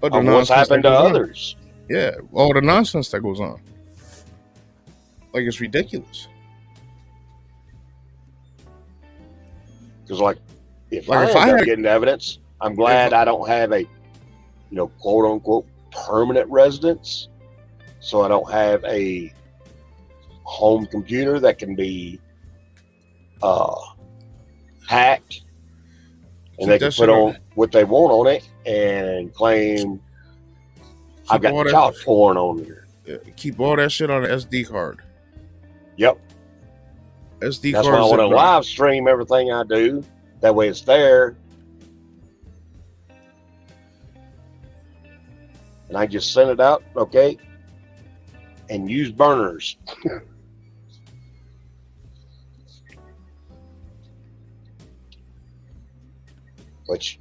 of what's happened to others. Yeah, all the nonsense that goes on. Like, it's ridiculous. Because, like, if I end up getting evidence, I'm glad I don't have a, quote unquote permanent residence. So I don't have a home computer that can be hacked, and they can put on what they want on it and claim I've got child porn on there. Keep all that shit on an SD card. Yep. SD That's card. why I want to live stream everything I do. That way it's there. And I just send it out, okay? And use burners. Which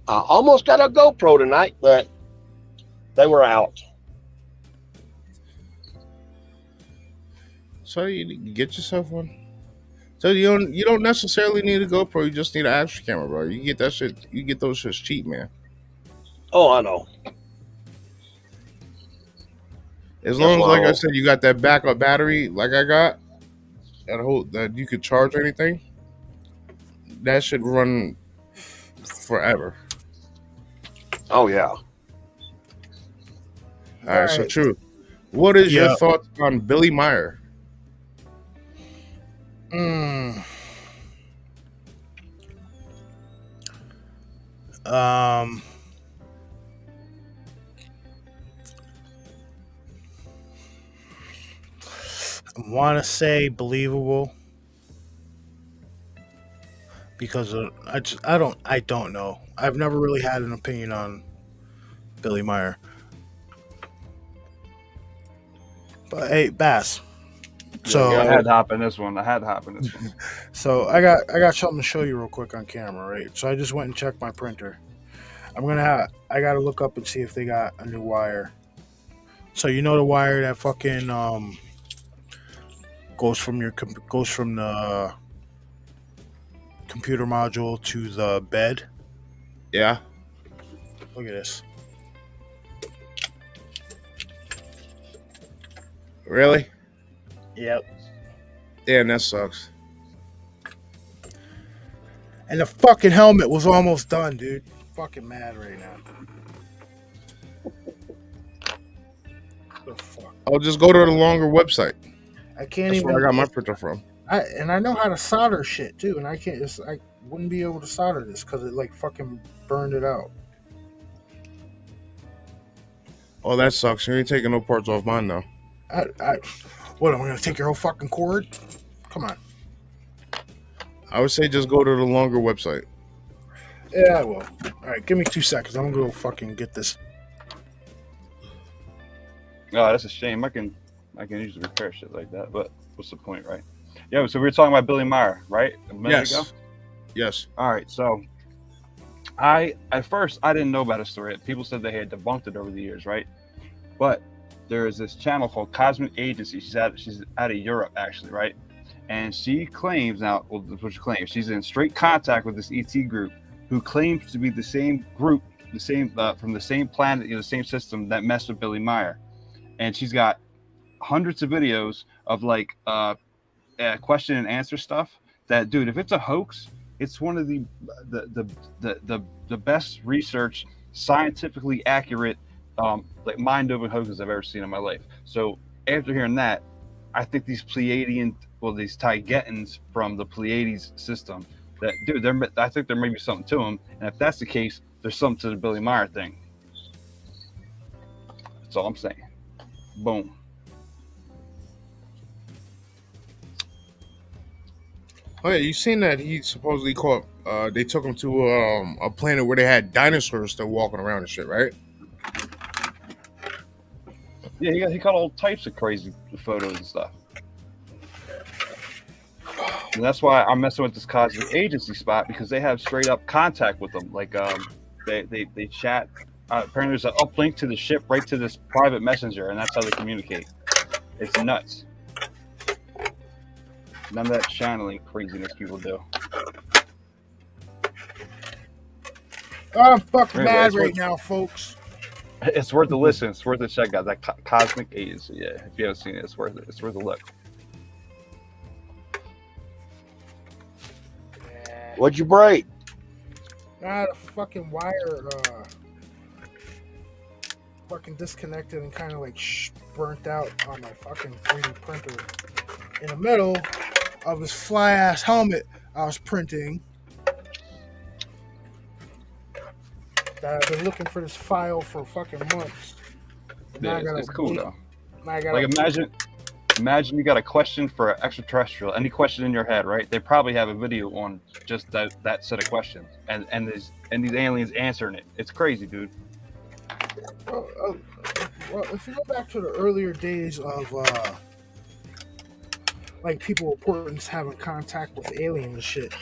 I almost got a GoPro tonight, but they were out. So you get yourself one. So you don't necessarily need a GoPro. You just need an action camera, bro. You get that shit. You get those shits cheap, man. Oh, I know. As long as, like I said, you got that backup battery, like I got, that you could charge anything. That should run forever. Oh yeah. All right. So true. What is your thoughts on Billy Meyer? I want to say believable because I don't know. I've never really had an opinion on Billy Meyer. But hey, Bass. So I had to hop in this one. So I got something to show you real quick on camera, right? So I just went and checked my printer. I gotta look up and see if they got a new wire. So you know the wire that fucking goes from the computer module to the bed. Yeah. Look at this. Really? Yep. Damn, that sucks. And the fucking helmet was almost done, dude. Fucking mad right now. What the fuck? I'll just go to the longer website. That's where I got my printer from. I know how to solder shit too, and I wouldn't be able to solder this because it like fucking burned it out. Oh, that sucks. You ain't taking no parts off mine though. What, am I gonna take your whole fucking cord? Come on. I would say just go to the longer website. Yeah, I will. Alright, give me 2 seconds. I'm gonna go fucking get this. Oh, that's a shame. I can usually repair shit like that, but what's the point, right? Yeah, so we were talking about Billy Meyer, right? A minute ago? Yes. All right, so at first I didn't know about his story. People said they had debunked it over the years, right? But there is this channel called Cosmic Agency. She's out of Europe, actually, right? And she claims she's in straight contact with this ET group, who claims to be the same group, from the same planet, the same system that messed with Billy Meyer. And she's got hundreds of videos of like question and answer stuff. That, dude, if it's a hoax, it's one of the best research, scientifically accurate, like mind-opening hoaxes I've ever seen in my life. So after hearing that, I think these Taigetans from the Pleiades system, that, dude, I think there may be something to them. And if that's the case, there's something to the Billy Meyer thing. That's all I'm saying. Boom. Oh yeah, you seen that he supposedly caught? They took him to a planet where they had dinosaurs still walking around and shit, right? Yeah, he caught all types of crazy photos and stuff. And that's why I'm messing with this Cosmic Agency spot, because they have straight up contact with them. Like they chat. Apparently, there's an uplink to the ship right to this private messenger, and that's how they communicate. It's nuts. None of that channeling craziness people do. I'm fucking mad right now, folks. It's worth a listen. It's worth a check out. That Cosmic Agency. Yeah, if you haven't seen it, it's worth it. It's worth a look. What'd you break? I had a fucking wire fucking disconnected and kind of like burnt out on my fucking 3D printer in the middle of this fly ass helmet I was printing. That I've been looking for this file for fucking months. Yeah, it's cool though. Like imagine you got a question for an extraterrestrial, any question in your head, right? They probably have a video on just that set of questions, and these aliens answering it. It's crazy, dude. Well, if you go back to the earlier days of like people reporting having contact with aliens and shit,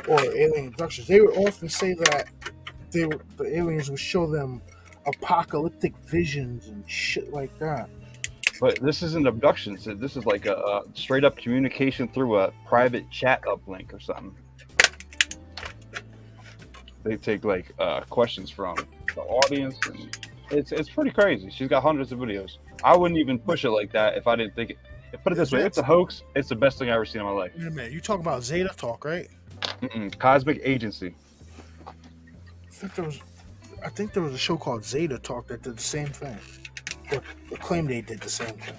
or alien abductions, they would often say that the aliens would show them apocalyptic visions and shit like that. But this isn't abductions. This is like a straight up communication through a private chat uplink or something. They take like questions from the audience, and it's pretty crazy. She's got hundreds of videos. I wouldn't even push it like that if I didn't think it. Put it this way: it's a hoax. It's the best thing I've ever seen in my life. Wait a minute, you talking about Zeta Talk, right? Cosmic Agency. I think there was a show called Zeta Talk that did the same thing. Or claimed they did the same thing.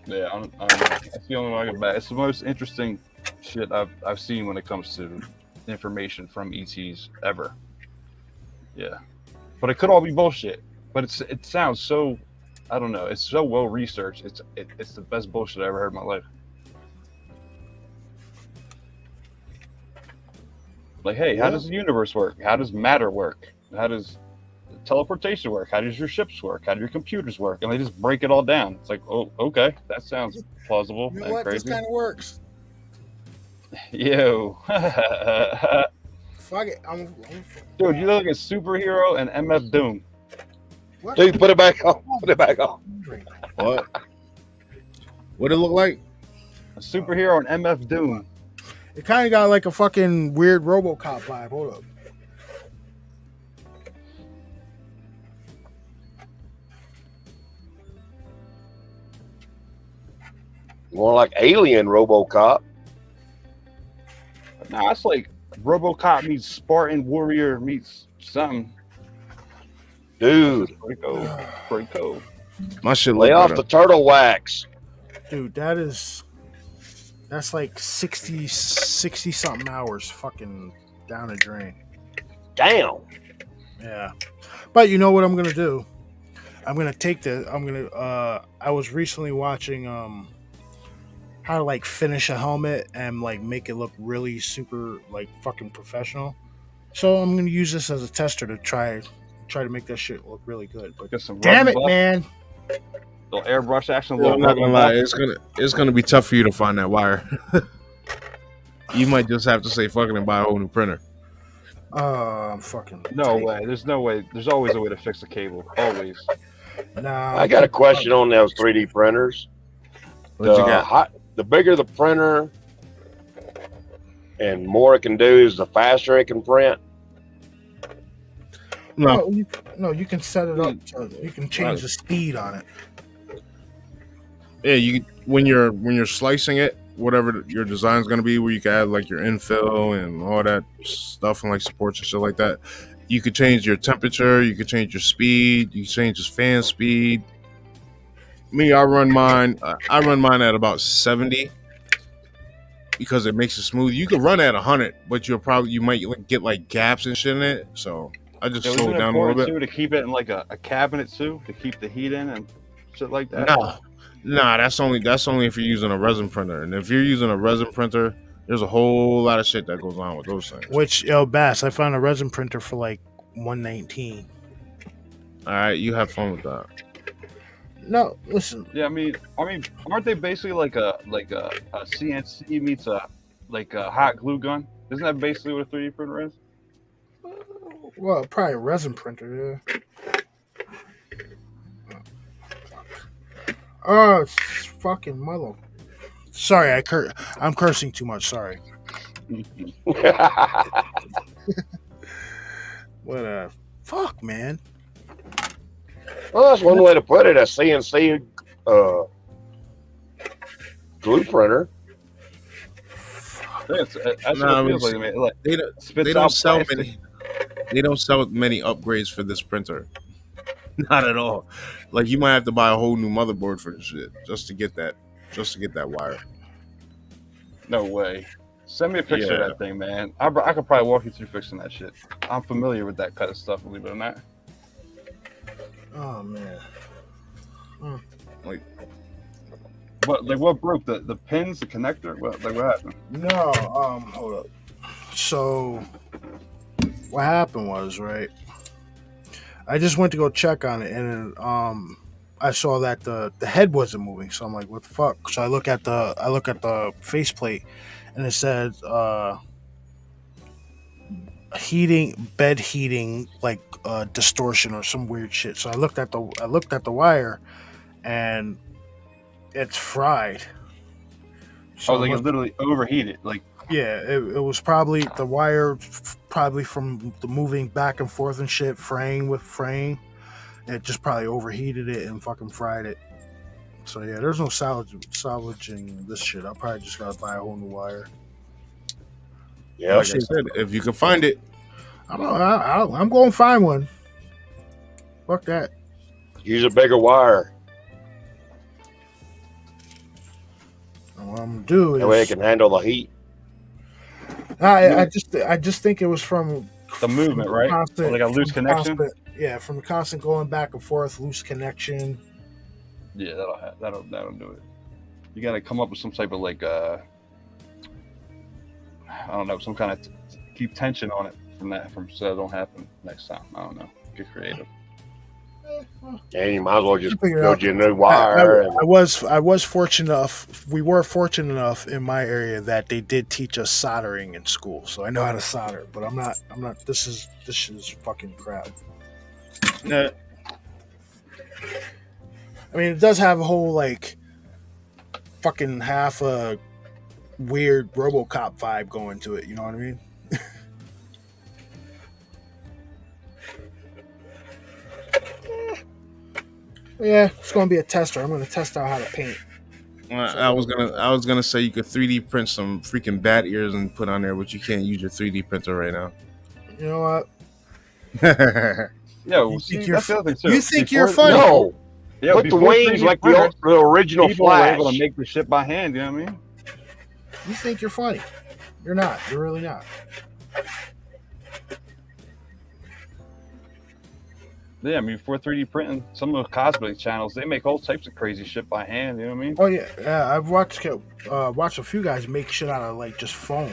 Yeah, that's the only one I can bet. It's the most interesting shit I've seen when it comes to information from ETs ever. Yeah, but it could all be bullshit. But it sounds so, I don't know. It's so well researched. It's the best bullshit I ever heard in my life. Like, hey, how does the universe work? How does matter work? How does teleportation work? How does your ships work? How do your computers work? And they just break it all down. It's like, oh, okay, that sounds plausible You know and what? crazy. This kind of works. Yo. Fuck it. Dude, you look like a superhero and MF Doom. What? Dude, put it back on. Put it back on. What? What it look like? A superhero and MF Doom. It kind of got like a fucking weird RoboCop vibe. Hold up. More like Alien RoboCop. Nah, it's like RoboCop meets Spartan Warrior meets something. Dude. Pretty cool. Pretty cool. My shit Lay off the turtle wax. Dude, that's like 60 something hours fucking down the drain. Damn. Yeah. But you know what I'm going to do? I was recently watching how to like finish a helmet and like make it look really super like fucking professional. So I'm going to use this as a tester to try to make that shit look really good. But damn it, man. Little airbrush action. I'm not gonna lie, it's gonna be tough for you to find that wire. You might just have to say fucking and buy a whole new printer. I'm fucking. No way. There's no way. There's always a way to fix a cable. Always. Nah. I got a question on those 3D printers. What you got? The bigger the printer and more it can do is the faster it can print. No, you can set it up so you can change the speed on it. Yeah, you when you're slicing it, whatever your design's gonna be, where you can add like your infill and all that stuff and like supports and shit like that. You could change your temperature, you could change your speed, you can change your fan speed. Me, I run mine at about 70 because it makes it smooth. You can run at 100, but you might get like gaps and shit in it. So I just slowed down a little bit. To keep it in like a cabinet too, to keep the heat in and shit like that. Nah, that's only if you're using a resin printer. And if you're using a resin printer, there's a whole lot of shit that goes on with those things. Which, Bass, I found a resin printer for like $119. All right, you have fun with that. No, listen. Yeah, I mean, aren't they basically like a CNC meets a hot glue gun? Isn't that basically what a 3D printer is? Well, probably a resin printer, yeah. Oh, it's fucking mother. Sorry, I'm cursing too much. Sorry. What a fuck, man. Well, that's one way to put it. A CNC glue printer. That's what it feels like, man. Like, they don't sell many. They don't sell many upgrades for this printer. Not at all. Like, you might have to buy a whole new motherboard for this shit just to get that wire. No way. Send me a picture of that thing, man. I could probably walk you through fixing that shit. I'm familiar with that kind of stuff, believe it or not. Oh man. Like, what broke? The pins, the connector? What happened? No, hold up. So what happened was, right, I just went to go check on it, and I saw that the head wasn't moving. So I'm like, what the fuck? So I look at the faceplate, and it said bed heating, like distortion or some weird shit. So I looked at the wire, and it's fried. So like it literally overheated, like. Yeah, it was probably the wire, probably from the moving back and forth and shit, fraying. It just probably overheated it and fucking fried it. So yeah, there's no salvaging this shit. I'll probably just gotta buy a whole new wire. Yeah, like I said, if you can find it, I'm going to find one. Fuck that. Use a bigger wire. And what I'm gonna do is that way it can handle the heat. I just think it was from the movement, right? Constant, like a loose connection. From the constant going back and forth, loose connection. Yeah, that'll do it. You got to come up with some type of like I don't know, some kind of keep tension on it from so it don't happen next time. I don't know. Get creative. And you might as well just build you a new wire. I was fortunate enough. We were fortunate enough in my area that they did teach us soldering in school, so I know how to solder. But I'm not. This is fucking crap. Yeah. I mean, it does have a whole like fucking half a weird RoboCop vibe going to it. You know what I mean? Yeah, it's gonna be a tester. I'm gonna test out how to paint. I was gonna say you could 3D print some freaking bat ears and put on there, but you can't use your 3D printer right now. You know what? Yo, that's the other thing too. You think you're funny? No. Yeah, put the wings like the original people Flash. People are able to make the shit by hand. You know what I mean? You think you're funny? You're not. You're really not. Yeah, I mean, for 3D printing, some of the cosplay channels, they make all types of crazy shit by hand. You know what I mean? Oh yeah, I've watched a few guys make shit out of like just foam.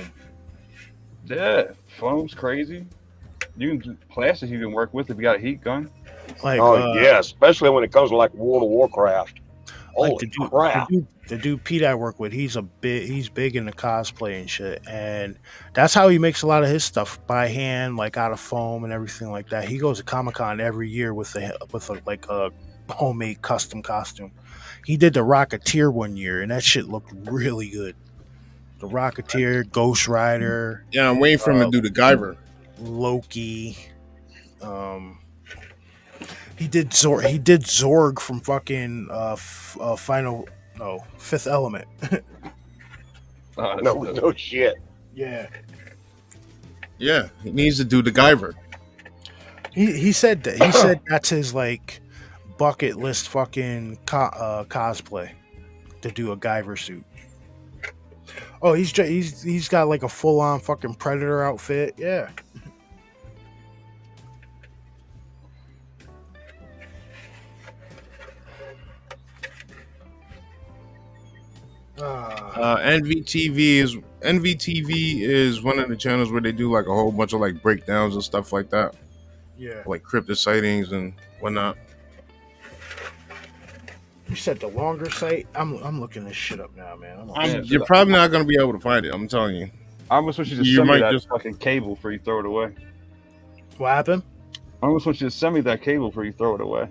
Yeah, foam's crazy. You can plastic you can work with if you got a heat gun. Like, yeah, especially when it comes to like World of Warcraft. Like the dude Pete I work with, he's big into cosplay and shit, and that's how he makes a lot of his stuff by hand, like out of foam and everything like that. He goes to Comic-Con every year with a homemade custom costume. He did the Rocketeer one year, and that shit looked really good. The Rocketeer, Ghost Rider. Yeah, I'm waiting for him to do the Guyver. Loki. He did Zorg from fucking Fifth Element. No shit. Yeah. Yeah, he needs to do the Guyver. He said that. He said that's his like bucket list fucking cosplay, to do a Guyver suit. Oh, he's got like a full on fucking Predator outfit. Yeah. NVTV is one of the channels where they do like a whole bunch of like breakdowns and stuff like that. Yeah. Like cryptid sightings and whatnot. You said the longer site? I'm looking this shit up now, man. You're probably not gonna be able to find it. I'm telling you. I almost want you to send me that fucking cable before you throw it away. What happened? I almost want you to send me that cable before you throw it away.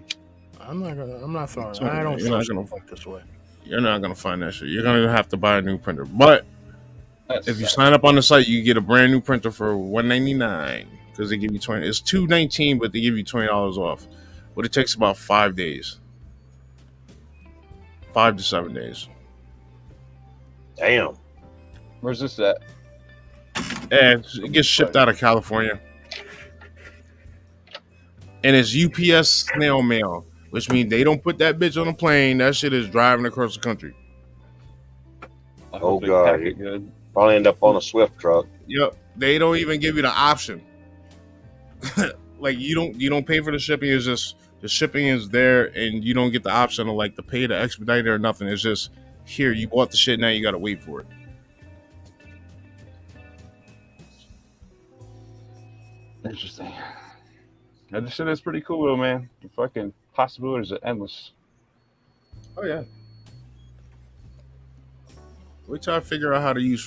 I'm not throwing it. I don't throw shit like this away. You're not gonna find that shit. You're gonna have to buy a new printer. But That's if you sad. sign up on the site, you get a brand new printer for $199 because they give you 20. It's $219, but they give you $20 off. But it takes about 5 days, 5 to 7 days. Damn. Where's this at? And it gets shipped out of California, and it's UPS snail mail, which means they don't put that bitch on a plane. That shit is driving across the country. I Oh hope they God. pack it good. Probably end up on a Swift truck. Yep, they don't even give you the option. Like you don't pay for the shipping. It's just the shipping is there, and you don't get the option of like to pay the expediter or nothing. It's just here. You bought the shit, now you gotta wait for it. Interesting. Yeah, this shit is pretty cool though, man. The fucking possibilities are endless. Oh yeah. We try to figure out how to use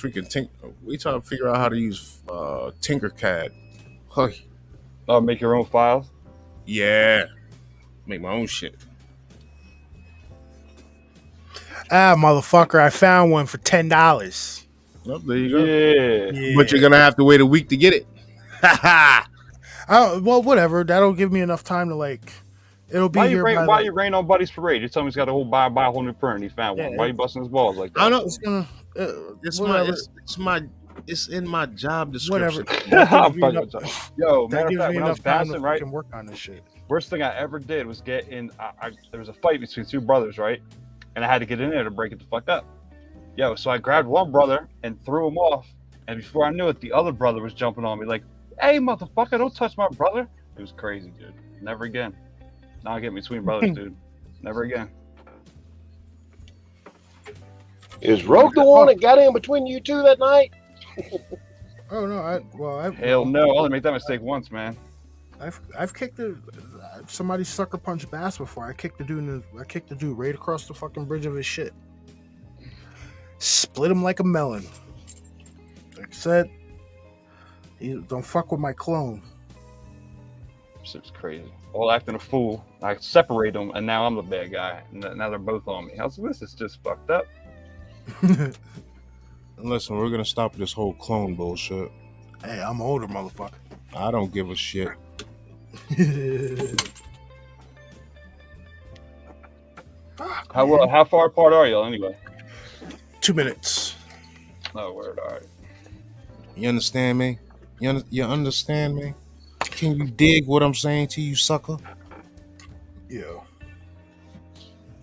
Tinkercad. Huh. Oh, make your own files? Yeah. Make my own shit. Ah, motherfucker! I found one for $10. Well, there you go. Yeah. But you're gonna have to wait a week to get it. Well, whatever. That'll give me enough time to like. It'll be Why here. you rain on Buddy's parade? You tell me he's got to buy a whole new printer and he found one. Why you busting his balls like that? I know. It's gonna. It's in my job description. Whatever. Yo, That matter of gives fact, me when I was enough time to passing, right? fucking work on this shit. Worst thing I ever did was get in. There was a fight between two brothers, right? And I had to get in there to break it the fuck up. Yo, so I grabbed one brother and threw him off. And before I knew it, the other brother was jumping on me like, "Hey, motherfucker, don't touch my brother." It was crazy, dude. Never again. Now I get between brothers, dude. Never again. Is Rogue the one that got in between you two that night? Oh no! Hell no! I only made that mistake once, man. I've kicked somebody sucker punch bass before. I kicked the dude right across the fucking bridge of his shit. Split him like a melon. Like I said, you don't fuck with my clone. Shit's crazy. All acting a fool. I separate them, and now I'm the bad guy. And now they're both on me. I was like, this is just fucked up. Listen, we're gonna stop this whole clone bullshit. Hey, I'm older, motherfucker. I don't give a shit. How far apart are y'all anyway? 2 minutes. Oh, word. All right. You understand me? You understand me? Can you dig what I'm saying to you, sucker? Yeah.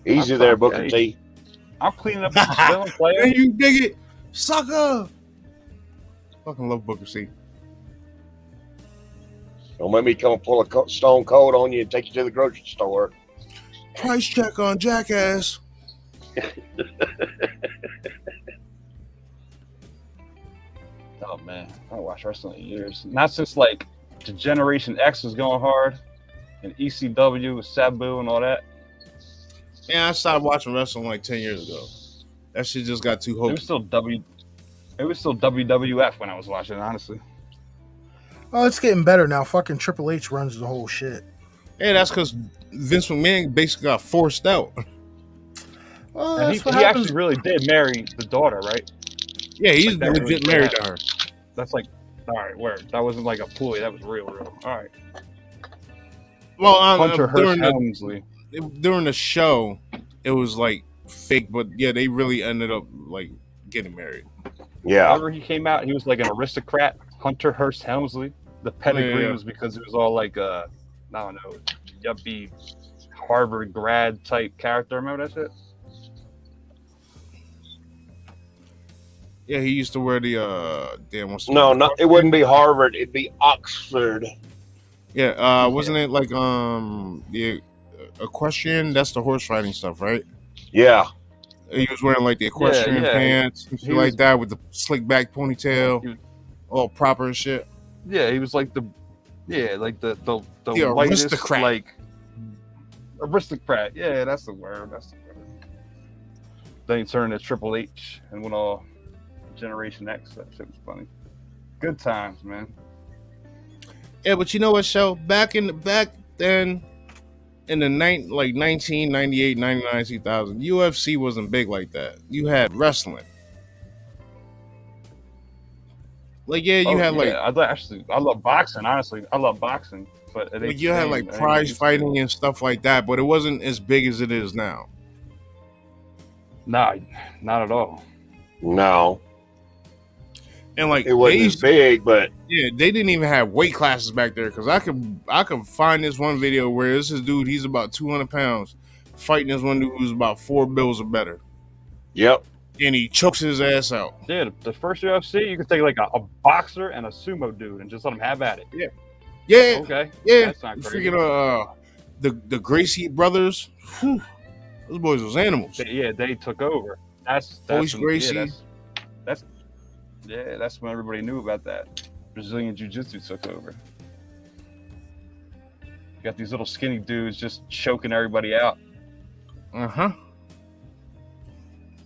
Easy there, Booker T. I'm cleaning up the spilling player. Can you dig it, sucker? Fucking love Booker C. Don't make me come pull a stone cold on you and take you to the grocery store. Price check on Jackass. Oh man, I haven't watched wrestling in years. Not since like the Generation X was going hard, and ECW with Sabu and all that. Yeah, I stopped watching wrestling like 10 years ago. That shit just got too It hokey. was still WWF when I was watching it, honestly. Oh, it's getting better now. Fucking Triple H runs the whole shit. Hey, that's because Vince McMahon basically got forced out. Well, And that's what he happens. actually really did marry the daughter, right? Yeah, he's Like that legit really married did to her. That's like, all right, word. That wasn't like a ploy. That was real. All right. Well, Hunter Hearst Helmsley. during the show, it was like fake, but yeah, they really ended up like getting married. Yeah. Whenever he came out, he was like an aristocrat. Hunter Hearst Helmsley. The pedigree Yeah. was because it was all like I don't know, yuppie Harvard grad type character. Remember that shit? Yeah, he used to wear the It wouldn't be Harvard. It'd be Oxford. Yeah, wasn't it like the equestrian? That's the horse riding stuff, right? Yeah. He was wearing like the equestrian pants and shit like that with the slick back ponytail, all proper and shit. Yeah, he was like the whitest, aristocrat. like aristocrat. Yeah, that's the word. Then he turned to Triple H and went all Generation X. That shit was funny. Good times, man. Yeah, but you know what, Show? Back then, in the 1998, 99, 2000, UFC wasn't big like that. You had wrestling. Like, yeah, you had like I love boxing. Honestly, I love boxing, but it ain't you had like prize fighting and stuff like that, but it wasn't as big as it is now. Nah, not at all. No. And like it wasn't as big, but yeah, they didn't even have weight classes back there. Because I could find this one video where this dude, he's about 200 pounds, fighting this one dude who's about 4 bills or better. Yep. And he chokes his ass out. Yeah, the first UFC, you could take like a boxer and a sumo dude and just let them have at it. Yeah. Okay. Yeah. That's not crazy. Freaking the Gracie brothers. Whew, those boys was animals. They took over. That's Gracie. That's when everybody knew about that. Brazilian Jiu-Jitsu took over. You got these little skinny dudes just choking everybody out.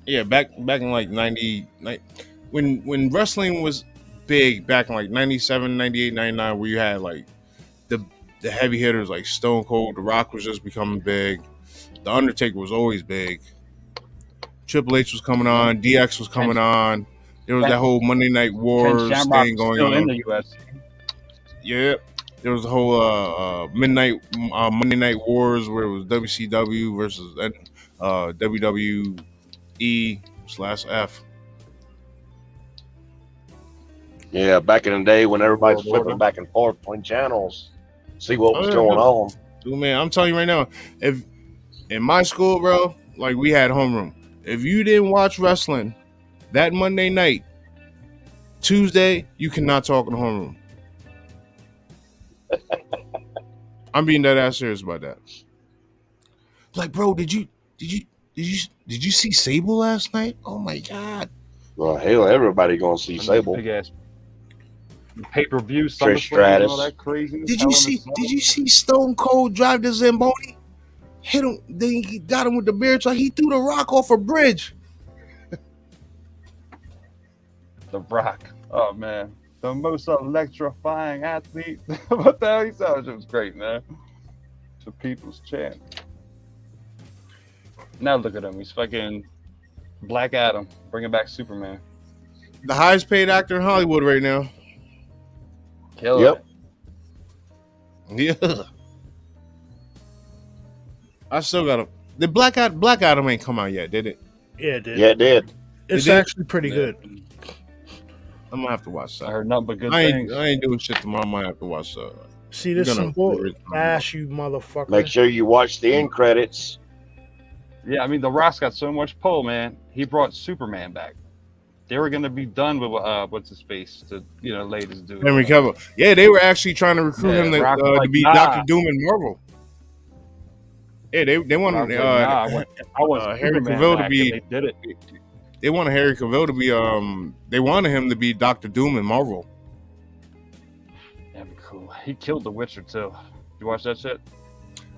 Yeah, back in like 90, when wrestling was big, back in like 97, 98, 99, where you had like the heavy hitters like Stone Cold, The Rock was just becoming big. The Undertaker was always big. Triple H was coming on. DX was coming on. There was that whole Monday Night Wars thing going on in the UFC. Yeah, there was a whole Monday Night Wars where it was WCW versus WWE/F. Yeah, back in the day when everybody was flipping back and forth between channels, see what was going on. Dude, man, I'm telling you right now, if in my school, bro, like we had homeroom. If you didn't watch wrestling that Monday night, Tuesday, you cannot talk in the homeroom. I'm being dead ass serious about that. Like, bro, did you see Sable last night? Oh my god! Well, hell, everybody gonna see Sable. Big ass pay-per-view, Trish Stratus. all that crazy. Did you see Stone Cold drive the Zamboni? Hit him, then he got him with the beer truck. He threw the Rock off a bridge. The Rock. Oh man, the most electrifying athlete. What the hell he said? It was great, man. The people's champ. Now look at him. He's fucking Black Adam, bringing back Superman. The highest paid actor in Hollywood right now. Kill it. Yeah. I still got him. The Black Adam ain't come out yet, did it? Yeah, it did. Yeah, it did. It's actually pretty good. I'm gonna have to watch that. I heard nothing but good I things. ain't doing shit tomorrow. I might have to watch that. See this symbol? Ash, you motherfucker. Make sure you watch the end credits. Yeah, I mean, The Rock's got so much pull, man. He brought Superman back. They were gonna be done with what's his face, the latest dude. Henry Cavill. Yeah, they were actually trying to recruit him to be Dr. Doom in Marvel. Yeah, they wanted Henry Cavill to be. They did it. They wanted Henry Cavill to be. They wanted him to be Dr. Doom in Marvel. That'd be cool. He killed The Witcher too. You watch that shit?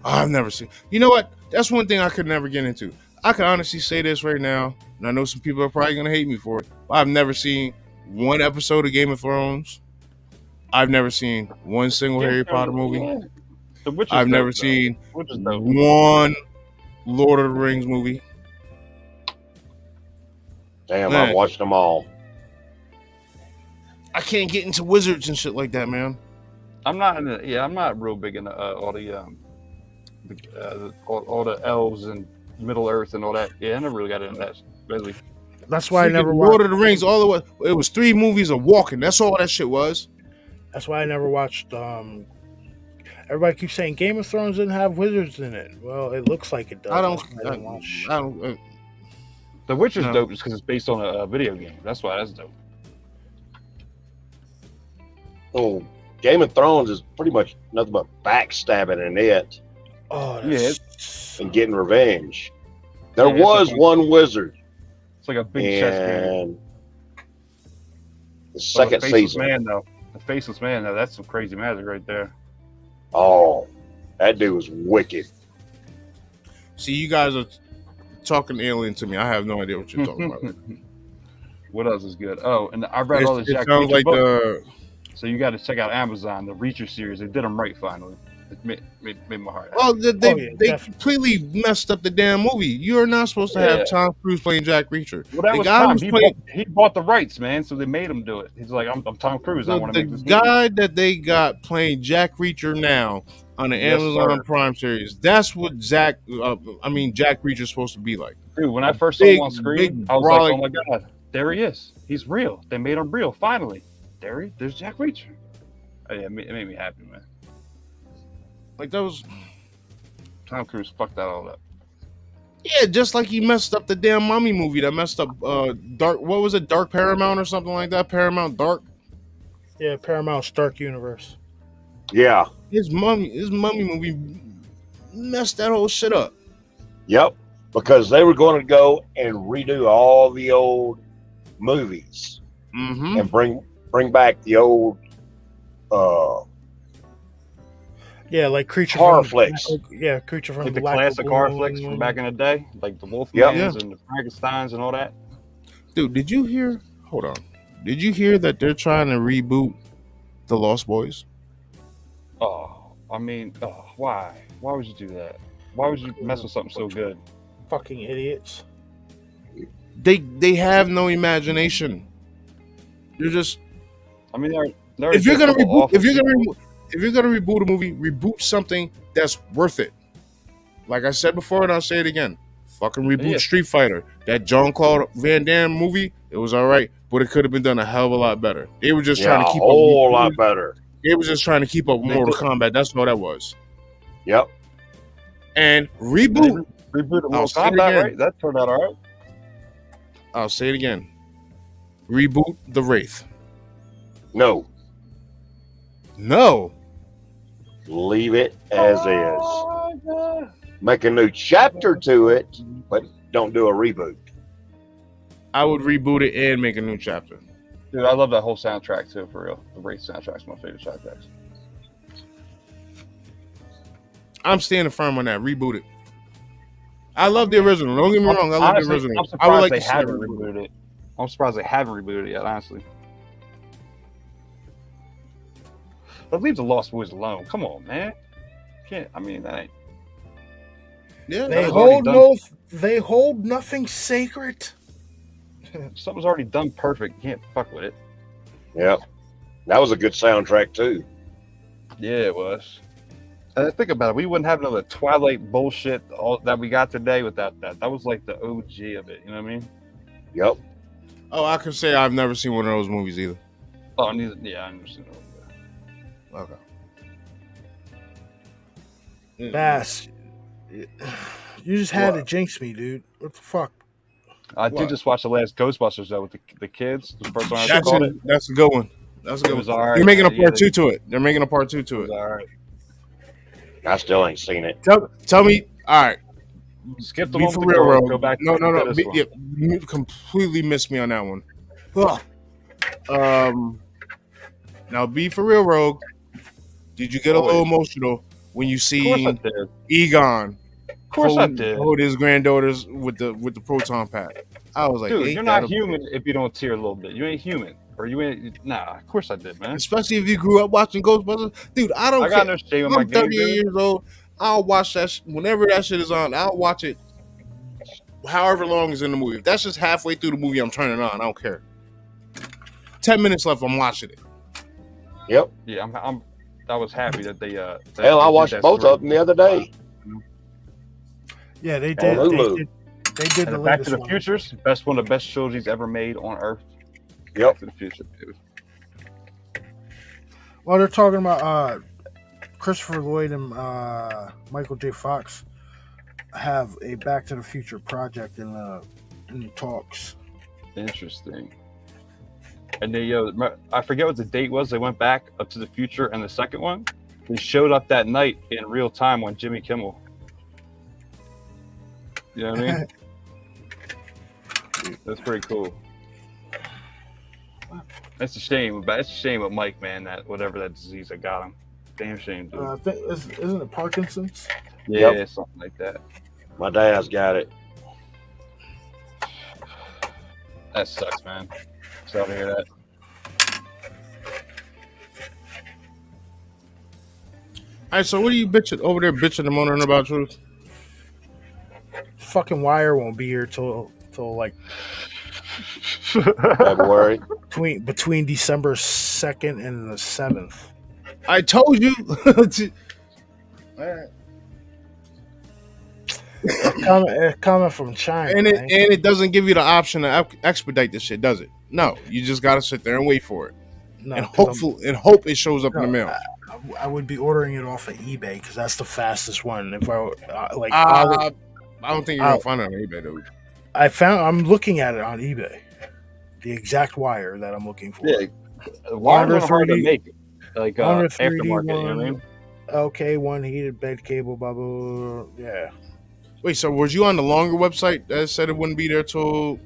I've never seen. You know what? That's one thing I could never get into. I can honestly say this right now, and I know some people are probably gonna hate me for it. But I've never seen one episode of Game of Thrones. I've never seen one single Harry Potter movie. I've never seen one Lord of the Rings movie. Damn, man. I've watched them all. I can't get into wizards and shit like that, man. I'm not real big into all the elves and Middle Earth and all that. Yeah, I never really got into that. Really. That's why I never watched Lord of the Rings. All the way, it was 3 movies of walking. That's all that shit was. That's why I never watched. Everybody keeps saying Game of Thrones didn't have wizards in it. Well, it looks like it does. I don't. The Witcher's dope just because it's based on a video game. That's why that's dope. Oh, Game of Thrones is pretty much nothing but backstabbing in it. Oh, yeah, and getting revenge. There was one wizard. It's like a big chess game. The second season. The Faceless Man, though, that's some crazy magic right there. Oh, that dude was wicked. See, you guys are talking alien to me. I have no idea what you're talking about. What else is good? Oh, and I read all the Jack Reacher books. So you got to check out Amazon, the Reacher series. They did them right finally. It made my heart. Well, they definitely. completely messed up the damn movie. You are not supposed to have Tom Cruise playing Jack Reacher. Well, that the was guy Tom. who's playing He bought the rights, man. So they made him do it. He's like, I'm Tom Cruise. I want to the make this guy movie. that they got playing Jack Reacher now on the Amazon Prime series. That's what Jack Reacher's supposed to be like. Dude, when I first saw him on screen, I was brolic, like, oh my god, there he is. He's real. They made him real. Finally, there's Jack Reacher. Oh, yeah, it made me happy, man. Like that was Tom Cruise fucked that all up. Yeah, just like he messed up the damn Mummy movie that messed up Dark. What was it? Dark Paramount or something like that? Paramount Dark. Yeah, Paramount's Dark Universe. Yeah. His mummy movie messed that whole shit up. Yep. Because they were going to go and redo all the old movies and bring back the old yeah, like Creature horror flicks. Yeah, Creature from like the Black classic horror flicks from back in the day, like the Wolfmans and the Frankensteins and all that. Dude, did you hear? Hold on. Did you hear that they're trying to reboot The Lost Boys? Oh, I mean, why? Why would you do that? Why would you mess with something so good? Fucking idiots. They have no imagination. They're just. I mean, if you're gonna reboot a movie, reboot something that's worth it. Like I said before, and I'll say it again. Fucking reboot Street Fighter. That Jean-Claude Van Damme movie, it was all right, but it could have been done a hell of a lot better. They were just trying to keep a whole lot better. They were just trying to keep up Mortal Kombat. That's all that was. Yep. And reboot. Reboot Mortal Kombat, right? That turned out all right. I'll say it again. Reboot The Wraith. No. Leave it as is. Make a new chapter to it, but don't do a reboot. I would reboot it and make a new chapter. Dude, I love that whole soundtrack too, for real. The Wraith soundtrack's my favorite soundtracks. I'm standing firm on that. Reboot it. I love the original. Don't get me wrong. I love the original. I'm surprised they haven't rebooted it. I'm surprised they haven't rebooted it yet, honestly. But leave the Lost Boys alone. Come on, man. Can't. I mean, that ain't. Yeah, they hold nothing sacred. Something's already done perfect. You can't fuck with it. Yep. That was a good soundtrack too. Yeah, it was. Think about it. We wouldn't have another Twilight bullshit that we got today without that. That was like the OG of it. You know what I mean? Yep. Oh, I can say I've never seen one of those movies either. Oh, neither. Yeah, I've never seen those. Okay. Bass, you just had to jinx me, dude. What the fuck? I did just watch the last Ghostbusters though with the kids. The first one that's a good one. That's a good one. Right. They're making a part 2 to it. They're making a part 2 to it. All right. I still ain't seen it. Tell me. All right. Skip the Be one for with real, the girl. bro. Go back. No. You completely missed me on that one. Now be for real, Rogue. Did you get a little emotional when you see Egon hold his granddaughters with the proton pack? I was like, dude, you're not human if you don't tear a little bit. You ain't human, or you ain't. Nah, of course I did, man. Especially if you grew up watching Ghostbusters, dude. I don't. I got no shame in my game. I'm 38 years old. I'll watch that whenever that shit is on. I'll watch it, however long is in the movie. If that's just halfway through the movie, I'm turning it on. I don't care. 10 minutes left. I'm watching it. Yep. Yeah, I was happy that they. Hell, I watched both of them the other day. Yeah, they did. They did the Back to the one. Future's one of the best trilogies ever made on Earth. Yep. Back to the Future, dude. Well, they're talking about Christopher Lloyd and Michael J. Fox have a Back to the Future project in the talks. Interesting. And they, I forget what the date was. They went back up to the future, and the second one, they showed up that night in real time on Jimmy Kimmel. You know what I mean? That's pretty cool. That's a shame. But it's a shame with Mike, man. That whatever that disease that got him. Damn shame, dude. I think isn't it Parkinson's? Yeah, something like that. My dad's got it. That sucks, man. Sorry to hear that. All right, so what are you bitching over there, bitching and moaning about, Truth? Fucking wire won't be here till like February. Between December 2nd and the 7th. I told you. It's coming from China, and it doesn't give you the option to expedite this shit, does it? No, you just gotta sit there and wait for it, and hope it shows up in the mail. I would be ordering it off of eBay because that's the fastest one. If I I don't think you're gonna find it on eBay, dude. I'm looking at it on eBay. The exact wire that I'm looking for. Yeah, wire's hard to make. Like aftermarket, you know what I mean? Okay, one heated bed cable, blah, blah, blah. Yeah. Wait, so was you on the longer website that said it wouldn't be there till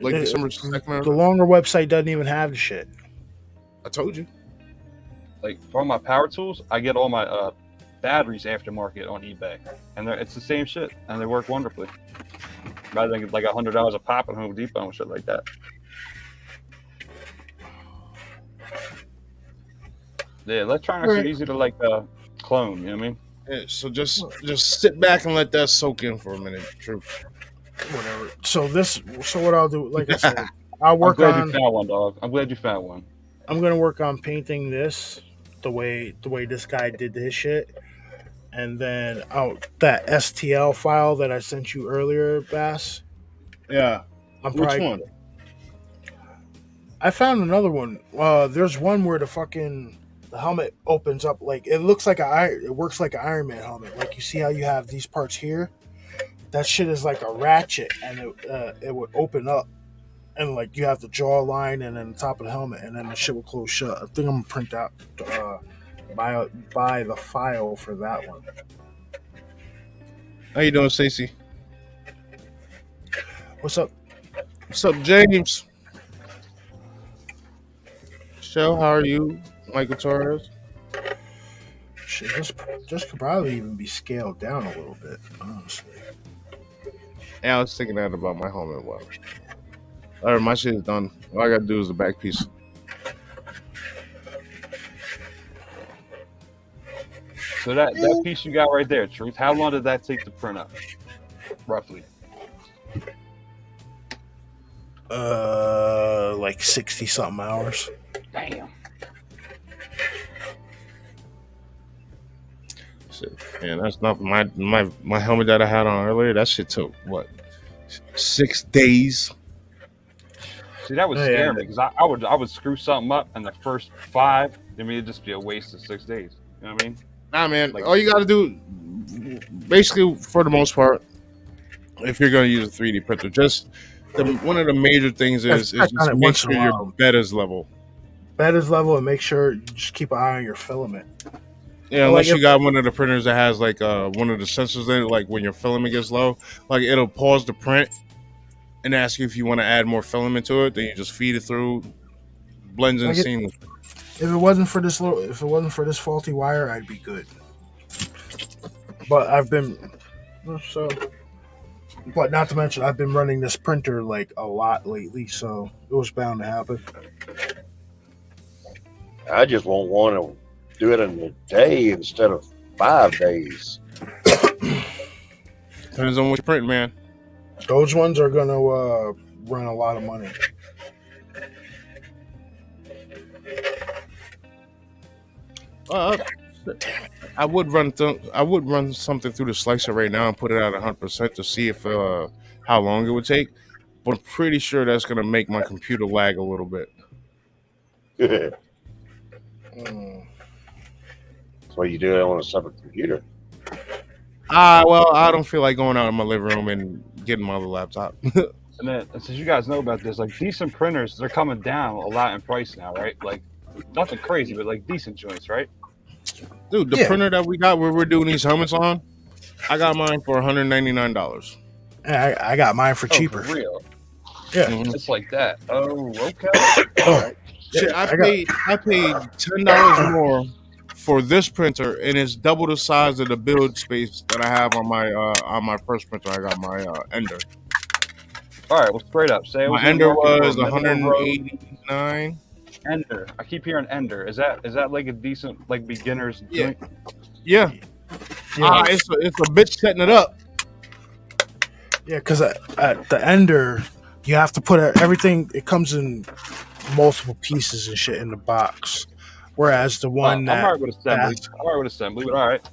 like December 2nd? The longer website doesn't even have the shit. I told you. Like for all my power tools, I get all my batteries aftermarket on eBay, and it's the same shit, and they work wonderfully. Rather than like $100 a pop at Home Depot and shit like that. Yeah, electronics are easy to like clone. You know what I mean? Yeah, so just sit back and let that soak in for a minute. True. Whatever. So what I'll do, like I said, I'll work on. I'm glad you found one, dog. I'm glad you found one. I'm gonna work on painting this the way this guy did his shit, and then that STL file that I sent you earlier, Bass. Yeah. Which one? I found another one. There's one where the helmet opens up, like it looks like it works like an Iron Man helmet. Like you see how you have these parts here? That shit is like a ratchet, and it would open up, and like you have the jaw line, and then the top of the helmet, and then the shit will close shut. I think I'm gonna print out, buy the file for that one. How you doing, Stacey? What's up? What's up, James? Shell, how are you? Michael Torres. Shit, this could probably even be scaled down a little bit, honestly. Yeah, I was thinking that about my helmet. Alright, my shit is done. All I gotta do is the back piece. So that piece you got right there, Truth, how long did that take to print up? Roughly. Like 60-something hours. Damn. Man, that's not my helmet that I had on earlier. That shit took what 6 days. See, that would scare me because I would screw something up, and the first 5, I mean, it'd just be a waste of 6 days. You know what I mean? Nah, man. Like, all you got to do, basically, for the most part, if you're going to use a 3D printer, one of the major things is just make sure your bed is level. Bed is level, and make sure you just keep an eye on your filament. Yeah, unless you got one of the printers that has like one of the sensors in it, like when your filament gets low, like it'll pause the print and ask you if you want to add more filament to it. Then you just feed it through, blends in seamless. If it wasn't for this faulty wire, I'd be good. But but not to mention I've been running this printer like a lot lately, so it was bound to happen. I just won't want to do it in a day instead of 5 days. Depends on which print, man. Those ones are gonna run a lot of money. I would run something through the slicer right now and put it at 100% to see if how long it would take. But I'm pretty sure that's gonna make my computer lag a little bit. That's why you do it on a separate computer. Well, I don't feel like going out in my living room and getting my other laptop. And then, since you guys know about this, like decent printers, they're coming down a lot in price now, right? Like nothing crazy, but like decent joints, right? Dude, the printer that we got where we're doing these helmets on, I got mine for $199. I got mine for cheaper. For real? Yeah, it's like that. Oh, okay. All right. Shit, I paid $10 more for this printer, and it's double the size of the build space that I have on my first printer. I got my Ender. All right, well, straight up, say my Ender was $189. Ender, I keep hearing Ender. Is that like a decent like beginner's joint? Yeah. Yeah, It's a bitch setting it up. yeah, because at the Ender, you have to put everything. It comes in multiple pieces and shit in the box. Whereas the one I'm that alright with assembly. I'm alright with assembly, but all right.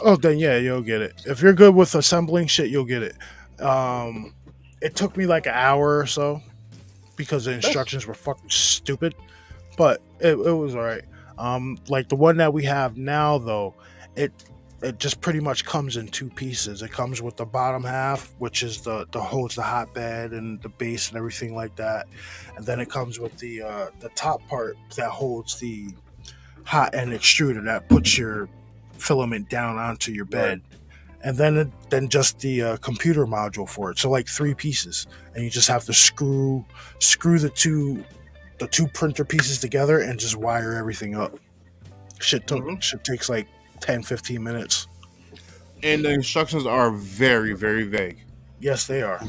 oh, then yeah, you'll get it. If you're good with assembling shit, you'll get it. Um, it took me like an hour or so because the That's instructions were fucking stupid, but it was all right. Like the one that we have now, though, it it just pretty much comes in two pieces. It comes with the bottom half, which is the holds the hotbed and the base and everything like that, and then it comes with the top part that holds the hot end extruder that puts your filament down onto your bed, and then just the computer module for it. So like three pieces, and you just have to screw the two printer pieces together and just wire everything up. Shit takes like 10-15 minutes. And the instructions are very, very vague. Yes, they are.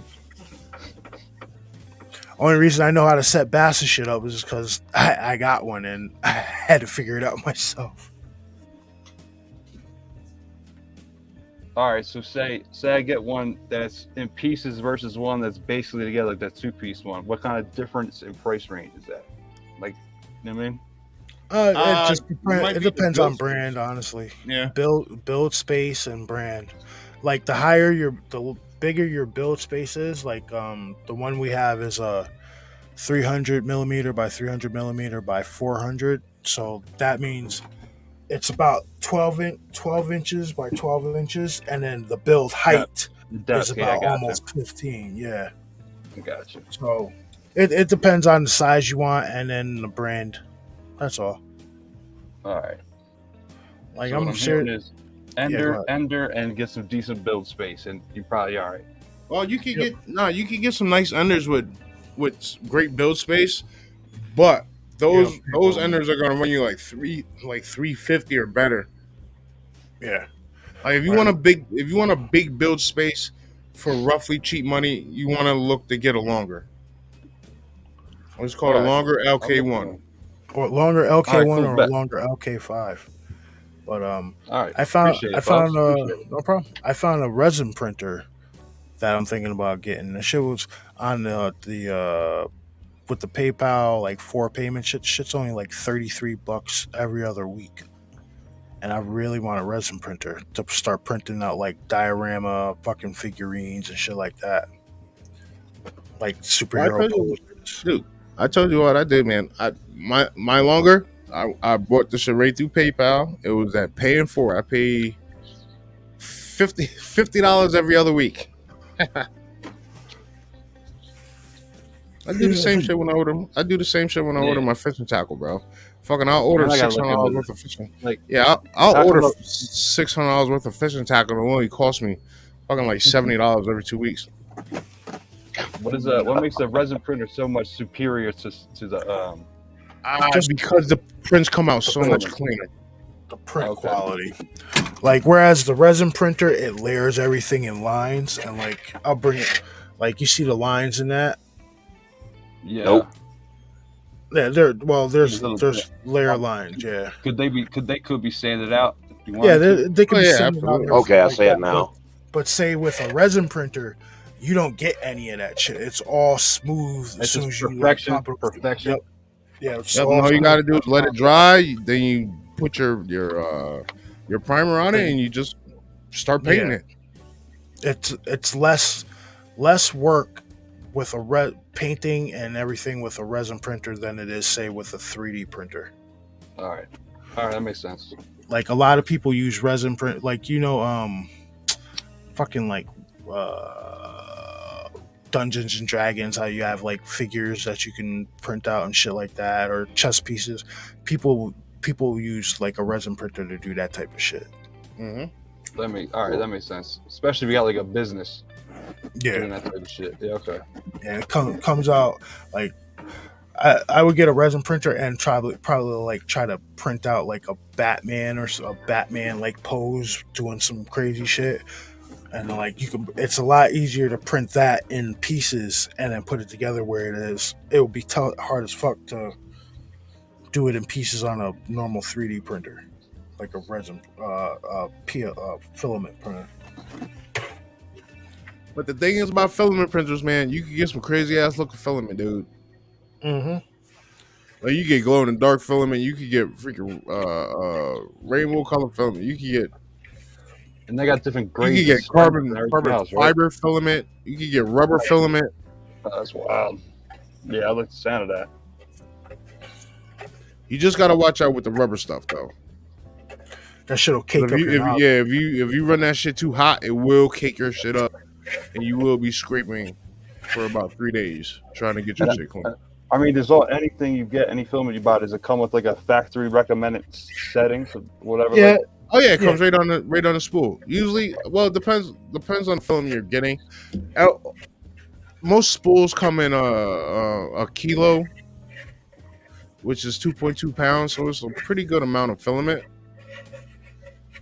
Only reason I know how to set Bass's shit up is because I got one and I had to figure it out myself. all right. So say I get one that's in pieces versus one that's basically together, like that 2-piece one. What kind of difference in price range is that? Like, you know what I mean? It just might it be the depends on build brand, honestly. Yeah. Build space and brand. Like the bigger your build space is. Like the one we have is a 300 millimeter by 300 millimeter by 400. So that means it's about 12 inches by 12 inches, and then the build height is Yeah, I about got almost 15. Yeah. you. I got you. So it depends on the size you want and then the brand. That's all. All right. Like So what I'm I'm sure. hearing is go Ender, and get some decent build space, and you're probably all right. Well, you can Yep. you can get some nice enders with great build space, but those enders are gonna run you like 350 or better. Yeah. Like if you Right. want a big build space for roughly cheap money, you want to look to get a longer. It's called a All right. longer I'll look LK1. Or longer All right, LK1 cool, or a bet. longer LK5. But All right. I found Appreciate it, Pops. Appreciate it. no problem. I found a resin printer that I'm thinking about getting. The shit was on the with the PayPal like 4 payment shit. Shit's only like $33 every other week. And I really want a resin printer to start printing out like diorama fucking figurines and shit like that. Like Well, superhero posters. dude, I told you what I did, man. My longer, I bought the shit right through PayPal. It was at Pay in 4. I pay $50 every other week. I do the same shit when I order. I do the same shit when I order my fishing tackle, bro. Fucking, I'll order And I gotta $600 look into worth of fishing. Like, Yeah, I'll I order come up- $600 worth of fishing tackle. It only cost me fucking like $70 every 2 weeks. what makes a resin printer so much superior to the Just Because the prints come out so much cleaner. the print Okay. quality. Like whereas the resin printer, it layers everything in lines, and like I'll bring it. Like you see the lines in that. yeah. Nope. Yeah, there's Little- layer lines. Yeah, Could they be sanded out if you yeah, wanted to? they can Oh, be yeah, sanded out and absolutely. Okay, I everything see like it that, now. But say with a resin printer, you don't get any of that shit. It's all smooth as It's soon just as you perfection. pop it. Perfection. Yep. Yeah, it's Yep, all all you gotta do is let it smooth. dry. Then you put your primer on it, and you just start painting Yeah. it. It's less work with a painting and everything with a resin printer than it is say with a 3D printer. All right, that makes sense. Like a lot of people use resin print, like fucking like Dungeons and Dragons, how you have like figures that you can print out and shit like that, or chess pieces. People use like a resin printer to do that type of shit. Mm-hmm. That makes sense. Especially if you got like a business doing Yeah, that type of shit. Yeah, okay. and it comes out like I would get a resin printer and probably like try to print out like a Batman or a Batman like pose doing some crazy shit. And like it's a lot easier to print that in pieces and then put it together where it is. It would be hard as fuck to do it in pieces on a normal 3D printer. like a resin filament printer. But the thing is about filament printers, man, you can get some crazy ass looking filament, dude. Mm-hmm. Like you get glow in the dark filament, you could get freaking rainbow color filament. You could get, and they got different grades. You could get carbon else, fiber right? filament. You could get rubber filament. That's wild. Yeah, I like the sound of that. You just gotta watch out with the rubber stuff, though. That shit'll cake up your mouth. If you run that shit too hot, it will cake your shit up, and you will be scraping for about 3 days trying to get your shit clean. I mean, anything you get, any filament you buy, does it come with like a factory recommended settings or whatever? Yeah. Like? Oh yeah, it comes right on the spool. Usually, well, it depends on the film you're getting. Most spools come in a kilo, which is 2.2 pounds, so it's a pretty good amount of filament.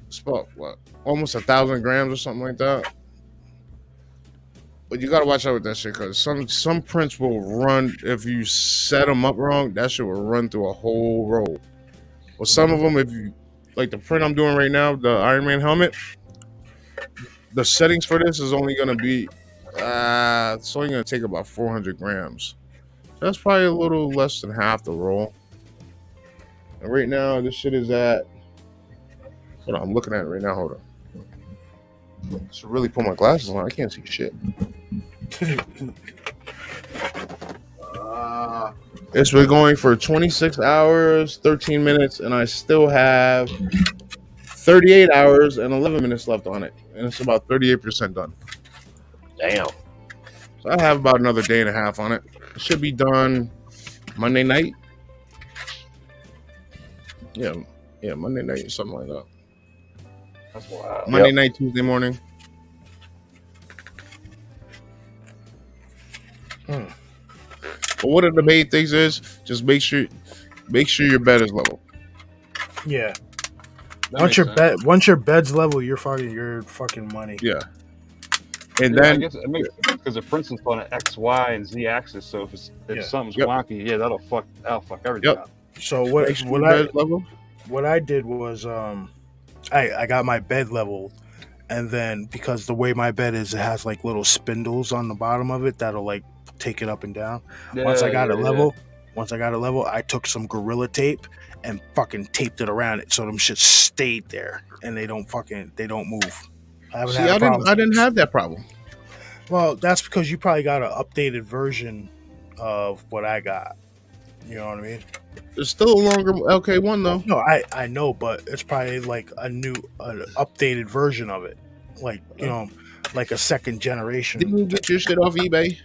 It's about almost 1,000 grams or something like that. But you gotta watch out with that shit because some prints will run if you set them up wrong. That shit will run through a whole roll. Well, some of them, if you like the print I'm doing right now, the Iron Man helmet, the settings for this is only gonna be it's only gonna take about 400 grams. That's probably a little less than half the roll. And right now, this shit is at. Hold on, I'm looking at it right now. Hold on. I should really put my glasses on. I can't see shit. It's been going for 26 hours, 13 minutes, and I still have 38 hours and 11 minutes left on it. And it's about 38% done. Damn. So I have about another day and a half on it. It should be done Monday night. Yeah, Monday night, something like that. That's wild. Monday night, Tuesday morning. But one of the main things is just make sure your bed is level. Yeah. Once your bed's level, you're fucking money. Yeah. And then I guess it makes sense because the prints is on an X, Y, and Z axis. So if something's wonky, that'll fuck everything up. So what I did was I got my bed leveled, and then because the way my bed is, it has like little spindles on the bottom of it that'll like take it up and down. Once I got it level, I took some Gorilla Tape and fucking taped it around it so them shit stayed there and they don't move. I didn't have that problem. Well, that's because you probably got an updated version of what I got. You know what I mean? There's still a longer LK1 though. No, I know, but it's probably like an updated version of it, like like a second generation. Didn't you get your shit off eBay?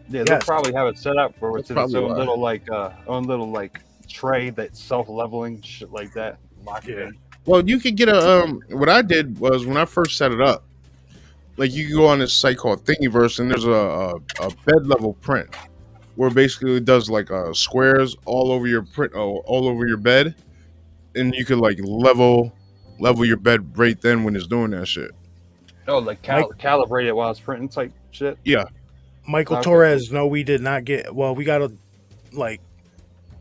Yeah, they'll probably have it set up where it's in its own little like tray that's self-leveling shit like that. Lock it in. Well, you could get what I did was when I first set it up, like you can go on this site called Thingiverse and there's a bed level print where basically it does like squares all over your print, all over your bed, and you could like level your bed right then when it's doing that shit. Oh, like calibrate it while it's printing type shit. Yeah. Michael Torres, no, we did not get. Well, we got like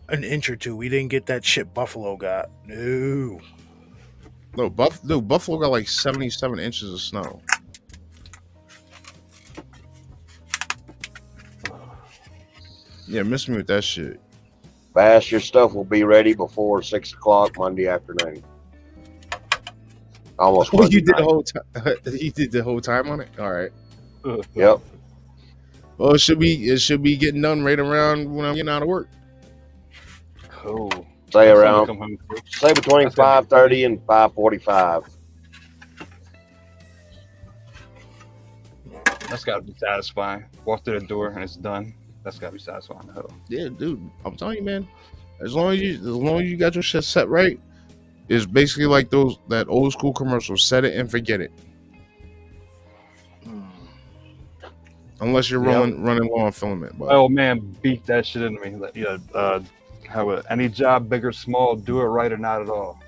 an inch or two. We didn't get that shit Buffalo got. No. No, Buffalo got like 77 inches of snow. Yeah, miss me with that shit. Bass, your stuff will be ready before 6 o'clock Monday afternoon. Almost. Oh, you did the whole time. You did the whole time on it. All right. Yep. Well, it should be getting done right around when I'm getting out of work. Cool. Say between 5:30 and 5:45. That's got to be satisfying. Walk through the door and it's done. That's got to be satisfying. Yeah, dude. I'm telling you, man. As long as you got your shit set right, it's basically like that old school commercial. Set it and forget it. Unless you're running low on filament. But. Oh man, beat that shit into me. Any job, big or small, do it right or not at all.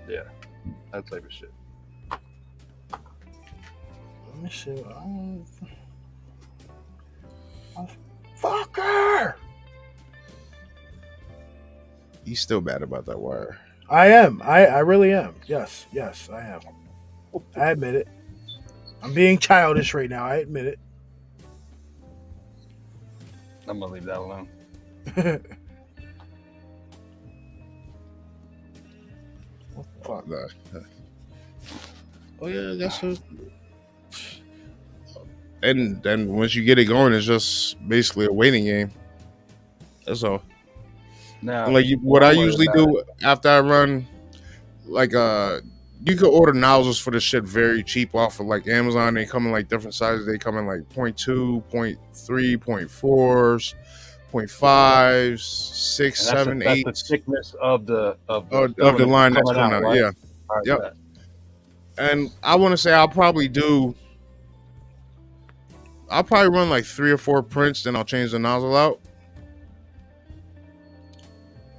Yeah, that type of shit. Let me see. Fucker! He's still bad about that wire. I am. I really am. Yes, I am. I admit it. I'm being childish right now. I admit it. I'm gonna leave that alone. Fuck that. Oh yeah, that's a. And then once you get it going, it's just basically a waiting game. That's all. Now, Like what I usually do after I run, like you can order nozzles for this shit very cheap off of like Amazon. They come in like different sizes. They come in like 0.2, 0.3, 0.4s, 0.5s, 6, 7, 8. That's the thickness of the line that's coming out. Right? Yeah. Right, Yep. And I want to say I'll probably run like 3 or 4 prints, then I'll change the nozzle out.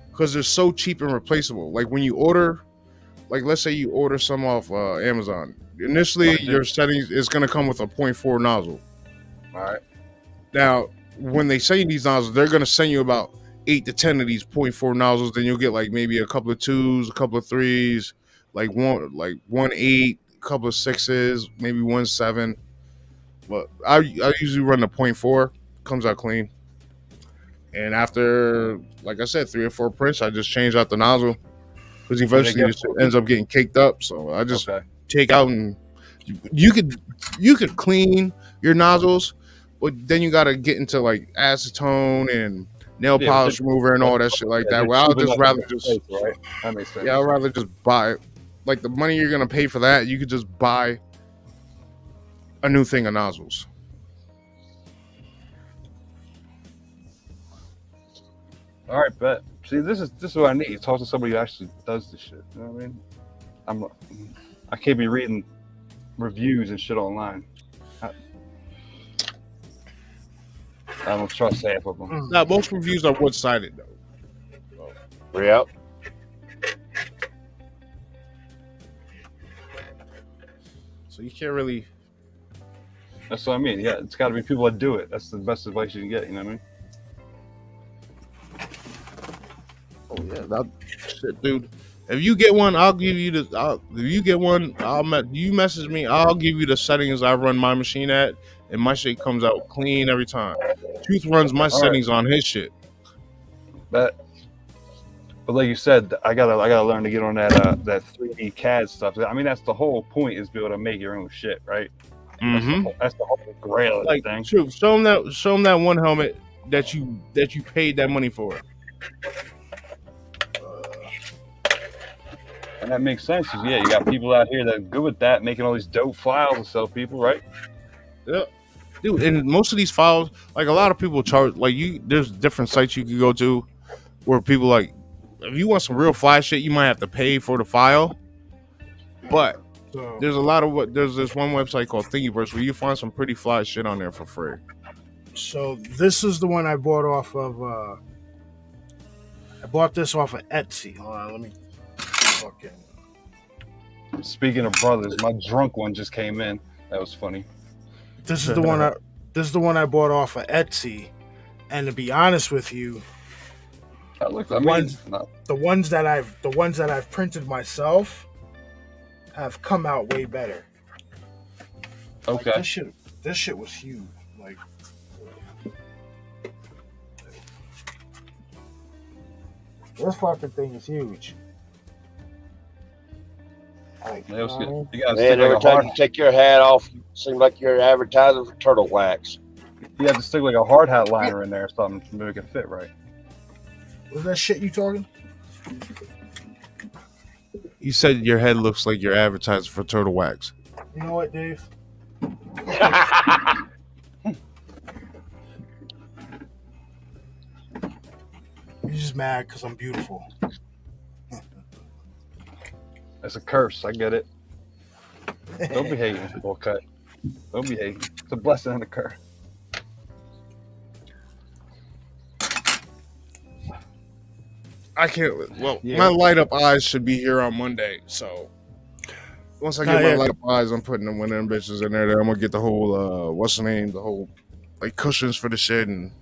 Because they're so cheap and replaceable. Like when you order, like let's say you order some off Amazon. Initially, your settings is going to come with a 0.4 nozzle. All right. Now, when they send you these nozzles, they're going to send you about 8 to 10 of these 0.4 nozzles. Then you'll get like maybe a couple of 2s, a couple of 3s, like 1 8, a couple of 6s, maybe 1 7. But I usually run the 0.4. Comes out clean. And after, like I said, 3 or 4 prints, I just change out the nozzle because eventually it ends up getting caked up. So I just take out, and you could clean your nozzles, but then you got to get into like acetone and nail polish remover and all that shit like that. Well, I'd rather just buy, like the money you're gonna pay for that, you could just buy a new thing of nozzles. All right, bet. See, this is what I need. Talk to somebody who actually does this shit. You know what I mean? I can't be reading reviews and shit online. I don't trust half of them. Now, most reviews are one-sided though. Yeah. So you can't really. That's what I mean. Yeah, it's got to be people that do it. That's the best advice you can get. You know what I mean? Oh yeah, that shit, dude. If you get one, I'll give you the. If you get one, you message me. I'll give you the settings I run my machine at, and my shit comes out clean every time. Truth runs my settings on his shit. But like you said, I gotta learn to get on that 3D CAD stuff. I mean, that's the whole point, is be able to make your own shit, right? Mm-hmm. That's the whole grail of the thing. True. Show them that one helmet that you paid that money for. And that makes sense. Yeah, you got people out here that are good with that, making all these dope files to sell people, right? Yeah. Dude, and most of these files, like a lot of people charge, like there's different sites you can go to where people like, if you want some real fly shit, you might have to pay for the file. But there's this one website called Thingiverse where you find some pretty fly shit on there for free. So this is the one I bought off of. I bought this off of Etsy. Hold on, let me. Fucking. Speaking of brothers, my drunk one just came in. That was funny. This is the one. This is the one I bought off of Etsy, and to be honest with you, the ones that I've printed myself have come out way better. Okay. Like, this shit was huge. Like, this fucking thing is huge. Like, Man, every time you take your hat off, it seems like you're advertising for turtle wax. You have to stick like a hard hat liner in there or something to make it fit right. Was that shit you talking? You said your head looks like you're advertising for turtle wax. You know what, Dave? You're just mad because I'm beautiful. It's a curse. I get it. Don't be hating, bull cut. Don't be hating. It's a blessing and a curse. I can't. Well, my light up eyes should be here on Monday. So once I get my light up eyes, I'm putting them one of them bitches in there. Then I'm gonna get the whole what's the name? The whole like cushions for the shit, and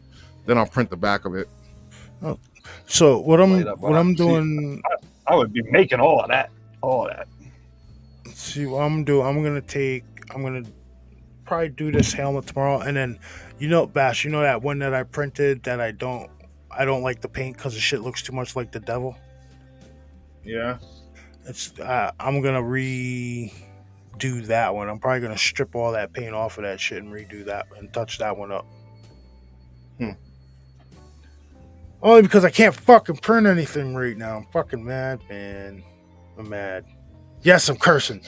then I'll print the back of it. Oh. So what I'm doing. I would be making all of that. All of that. Let's see what I'm gonna do. I'm gonna probably do this helmet tomorrow, and then Bash, that one that I printed that I don't like the paint because the shit looks too much like the devil. Yeah. It's I'm gonna redo that one. I'm probably gonna strip all that paint off of that shit and redo that and touch that one up. Only because I can't fucking print anything right now. I'm fucking mad, man. I'm mad. Yes, I'm cursing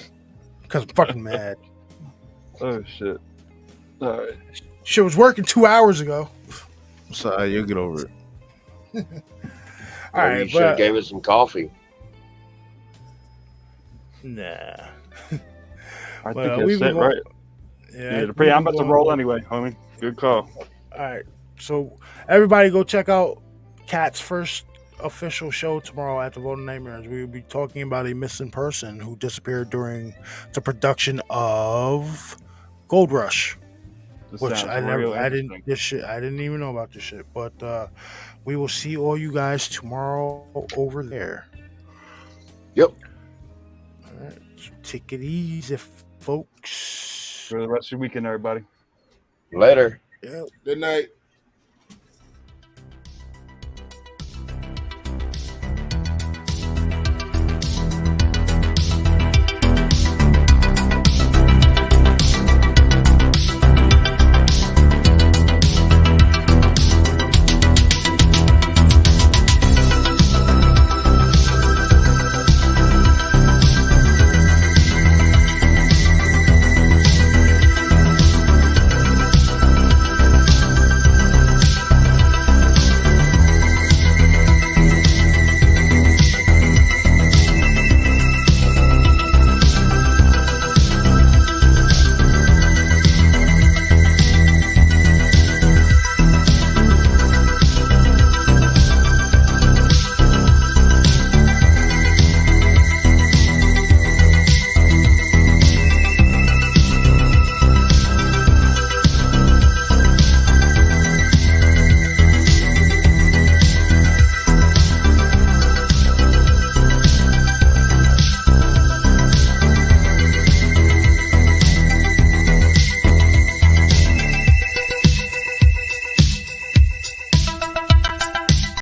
because I'm fucking mad. Oh shit! All right. Shit was working 2 hours ago. Sorry, you'll get over it. All right, you should have gave us some coffee. Nah. I think that's it, right? Yeah, I'm about to roll anyway, homie. Good call. All right, so everybody go check out Kat's first official show tomorrow at the Voting Nightmares. We will be talking about a missing person who disappeared during the production of Gold Rush. Which I didn't even know about this shit. But we will see all you guys tomorrow over there. Yep. All right, so take it easy, folks. For the rest of your weekend, everybody. Later. Yep. Good night.